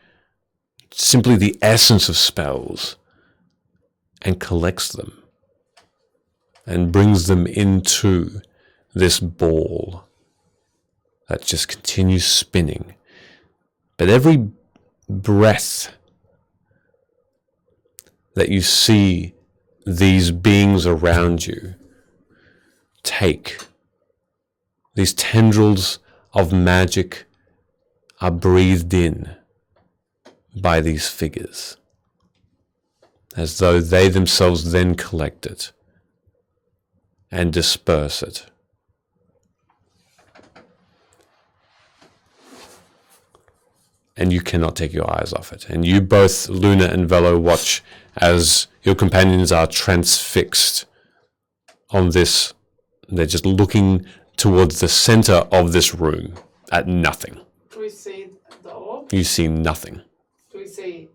simply the essence of spells, and collects them and brings them into this ball that just continues spinning. But every breath that you see these beings around you take, these tendrils of magic are breathed in by these figures, as though they themselves then collect it and disperse it. And you cannot take your eyes off it. And you both, Luna and Velo, watch as your companions are transfixed on this. They're just looking towards the center of this room at nothing. Do we see the orb? You see nothing. Do we see?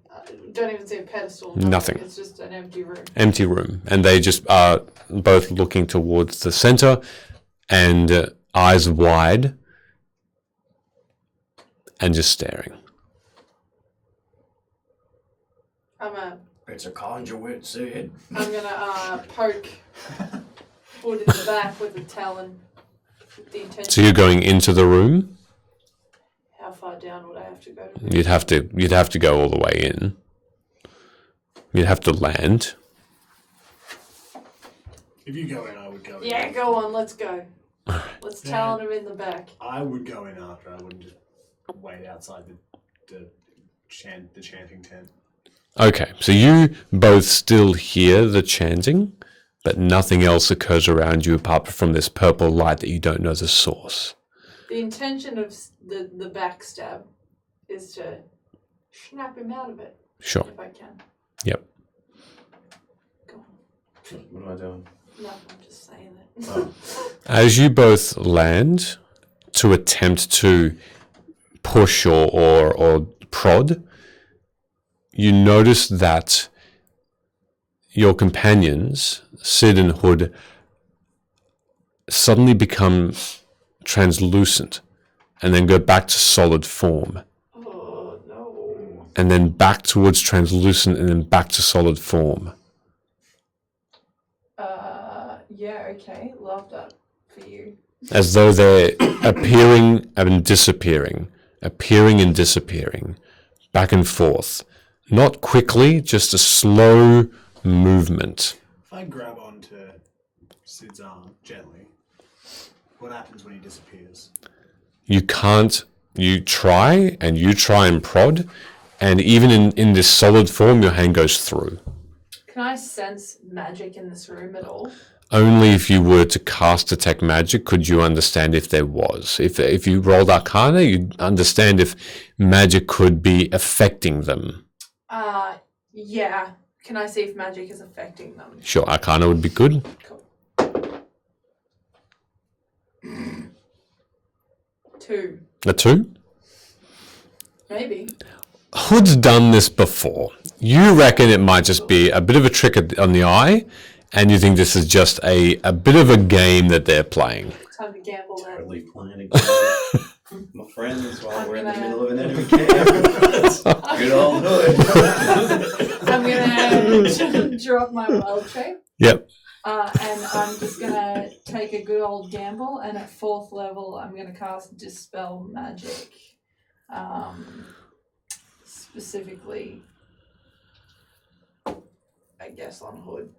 Don't even see a pedestal. Nothing. It's just an empty room. Empty room. And they just are both looking towards the center and eyes wide and just staring. It's a conduit, Sid. I'm gonna poke Hood in the back with a talon. With the intention. So you're going into the room? How far down would I have to go? You'd have to go all the way in. You'd have to land. If you go in, I would go in. Yeah, go on. Let's go. Let's talon him in the back. I would go in after. I wouldn't just wait outside the chanting tent. Okay, so you both still hear the chanting, but nothing else occurs around you apart from this purple light that you don't know the source. The intention of the backstab is to snap him out of it. Sure. If I can. Yep. What am I doing? No, I'm just saying that. As you both land to attempt to push or prod, you notice that your companions, Sid and Hood, suddenly become translucent and then go back to solid form. Oh, no. And then back towards translucent and then back to solid form. Yeah, okay. Love that for you. As though they're appearing and disappearing, back and forth. Not quickly, just a slow movement. If I grab onto Sid's arm gently, what happens when he disappears? You can't, you try and prod, and even in this solid form, your hand goes through. Can I sense magic in this room at all? Only if you were to cast Detect Magic could you understand if there was. If you rolled Arcana, you'd understand if magic could be affecting them. Yeah. Can I see if magic is affecting them? Sure, Arcana would be good. Cool. 2. A 2? Maybe. Hood's done this before. You reckon it might just be a bit of a trick on the eye, and you think this is just a bit of a game that they're playing. Time to gamble then. Totally playing a game. My friends, while we're in the middle of an enemy camp. Good old Hood. I'm gonna drop my wild shape. Yep. And I'm just gonna take a good old gamble, and at 4th level, I'm gonna cast Dispel Magic. Specifically, I guess on Hood.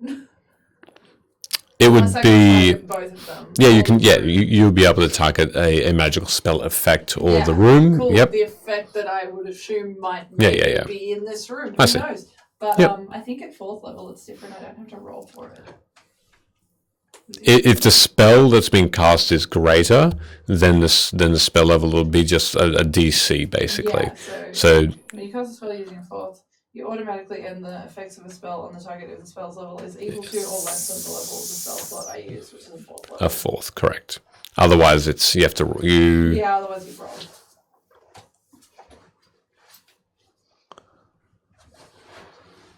It would Unless I be can target both of them. yeah. You can you'll be able to target a magical spell effect or Yeah, the room. Cool. Yep. The effect that I would assume might Yeah. be in this room. I Who see. knows? But Yep. I think at 4th level it's different. I don't have to roll for it. If the spell that's being cast is greater, then the spell level will be just a DC basically. Yeah, So when you cast a spell using a 4th, you automatically end the effects of a spell on the target if the spell's level is equal to or less than the level of the spell slot I use, which is a 4th level. a 4th, correct. Otherwise, you have to Yeah, otherwise you roll.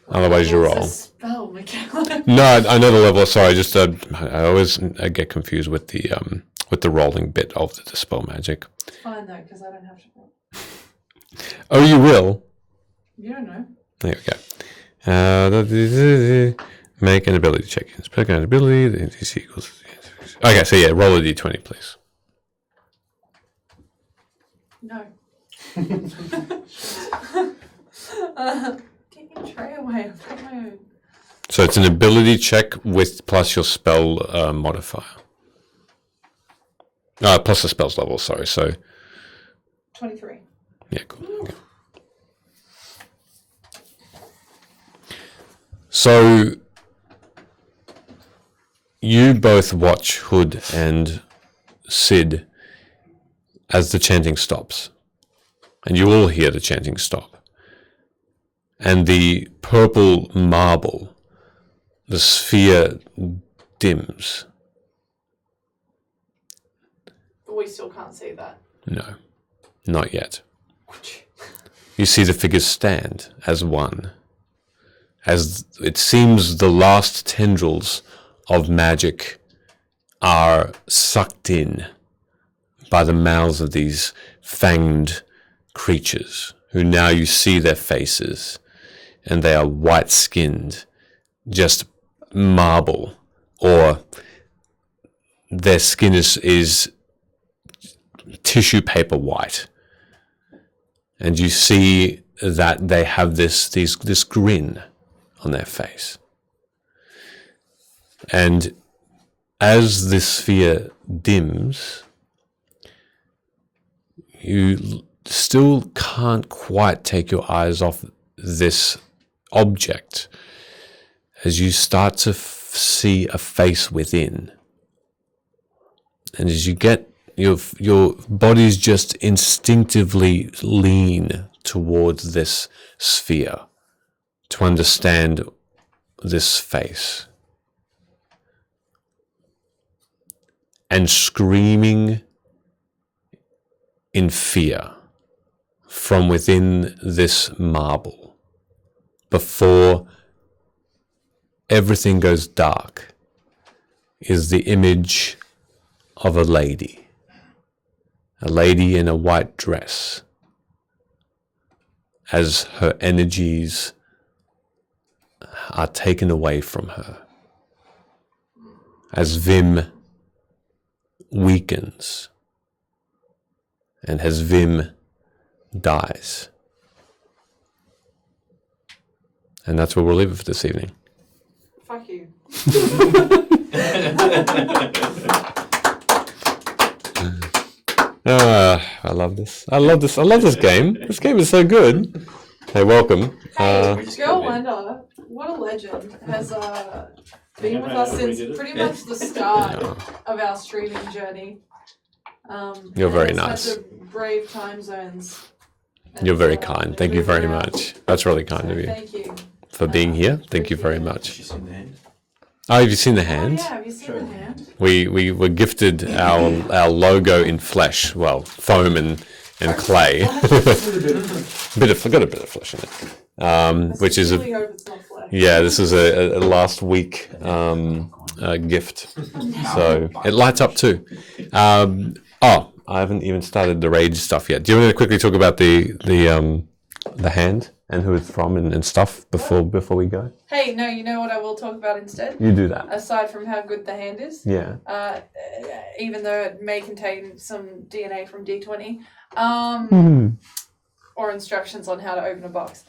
Otherwise, you What's roll. a spell, Michaela? No, I know the level. Sorry, just I always get confused with the rolling bit of the dispel magic. It's fine though, because I don't have to roll. Oh, you will. You don't know. There we go. Make an ability check. Spell an ability. The DC equals. Okay, so yeah, roll a d20, please. No. Take your tray away. I've got my own. So it's an ability check with plus your spell modifier. Plus the spell's level. Sorry. So 23. Yeah, cool. Okay. So you both watch Hood and Sid as the chanting stops, and you all hear the chanting stop, and the purple marble, the sphere dims. But we still can't see that. No, not yet. You see the figures stand as one, as it seems the last tendrils of magic are sucked in by the mouths of these fanged creatures, who now you see their faces, and they are white-skinned, just marble, or their skin is tissue paper white. And you see that they have this grin on their face. And as this sphere dims, you still can't quite take your eyes off this object as you start to see a face within. And as you get your bodies just instinctively lean towards this sphere to understand this face. And screaming in fear from within this marble, before everything goes dark, is the image of a lady in a white dress, as her energies are taken away from her, as Vim weakens, and as Vim dies. And that's where we'll leave it for this evening. Fuck you. I love this. I love this game. This game is so good. Hey, welcome. Girl Wonder, what a legend, has been with us since pretty much the start of our streaming journey. You're very and nice. such a brave time zones. You're very kind. Thank you very much. That's really kind of you. Thank you. For being here. Thank you very much. Oh, have you seen the hand? Yeah, have you seen the hand? We were gifted our logo in flesh, well, foam and clay. Got a bit of flesh in it, which is really hope it's not flesh. yeah. This is a last week gift, so it lights up too. I haven't even started the rage stuff yet. Do you want to quickly talk about the hand and who it's from and stuff before we go? Hey, no, you know what I will talk about instead? You do that. Aside from how good the hand is. Yeah. Even though it may contain some DNA from D20. Or instructions on how to open a box.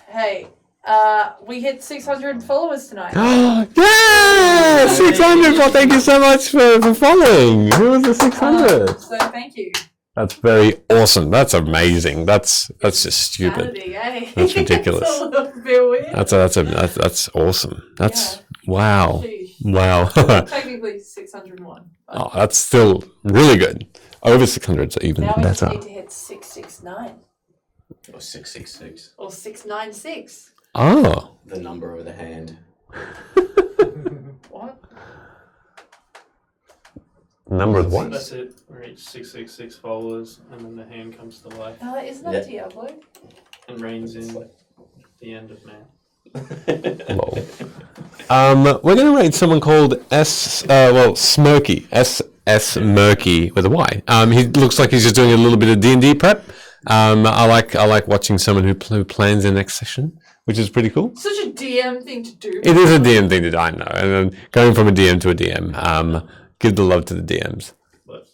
Hey, we hit 600 followers tonight. Yeah! 600! Well, thank you so much for following. Who was the 600? So thank you. That's very awesome. That's amazing. That's just stupid. Saturday, eh? That's ridiculous. It's a little bit weird. That's awesome. That's wow. Sheesh. Wow. Technically 601. Oh, that's still really good. Over 600 is even Now we just better. need to hit 669 Or 666. or 696. Oh. The number of the hand. What? Number of what? That's it. We reach 666 followers, and then the hand comes to life No, isn't that Diablo? and reigns in the end of man. Lol. We're going to rate someone called Smirky. S Murky with a Y. He looks like he's just doing a little bit of D&D prep. I like watching someone who plans their next session, which is pretty cool. Such a DM thing to do. It is a DM thing to do, I know. And then going from a DM to a DM, give the love to the DMs. But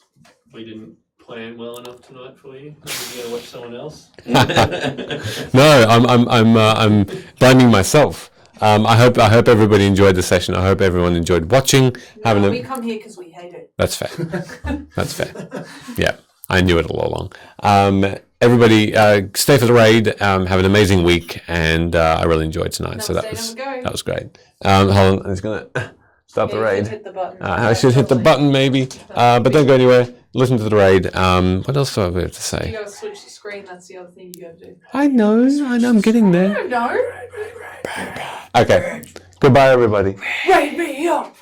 we didn't plan well enough tonight for you. You gotta watch someone else. No, I'm blaming myself. I hope everybody enjoyed the session. I hope everyone enjoyed watching. No, we come here because we hate it. That's fair. That's fair. Yeah, I knew it all along. everybody, stay for the raid. Have an amazing week, and I really enjoyed tonight. So that was great. Hold on, I'm just gonna start the raid. Hit the button. I should hit the button maybe, but don't go anywhere. Listen to the raid. What else do I have to You say? gotta switch the screen. That's the other thing you gotta do. I know. I'm getting there. I don't know. Okay. Goodbye, everybody. Raid me up.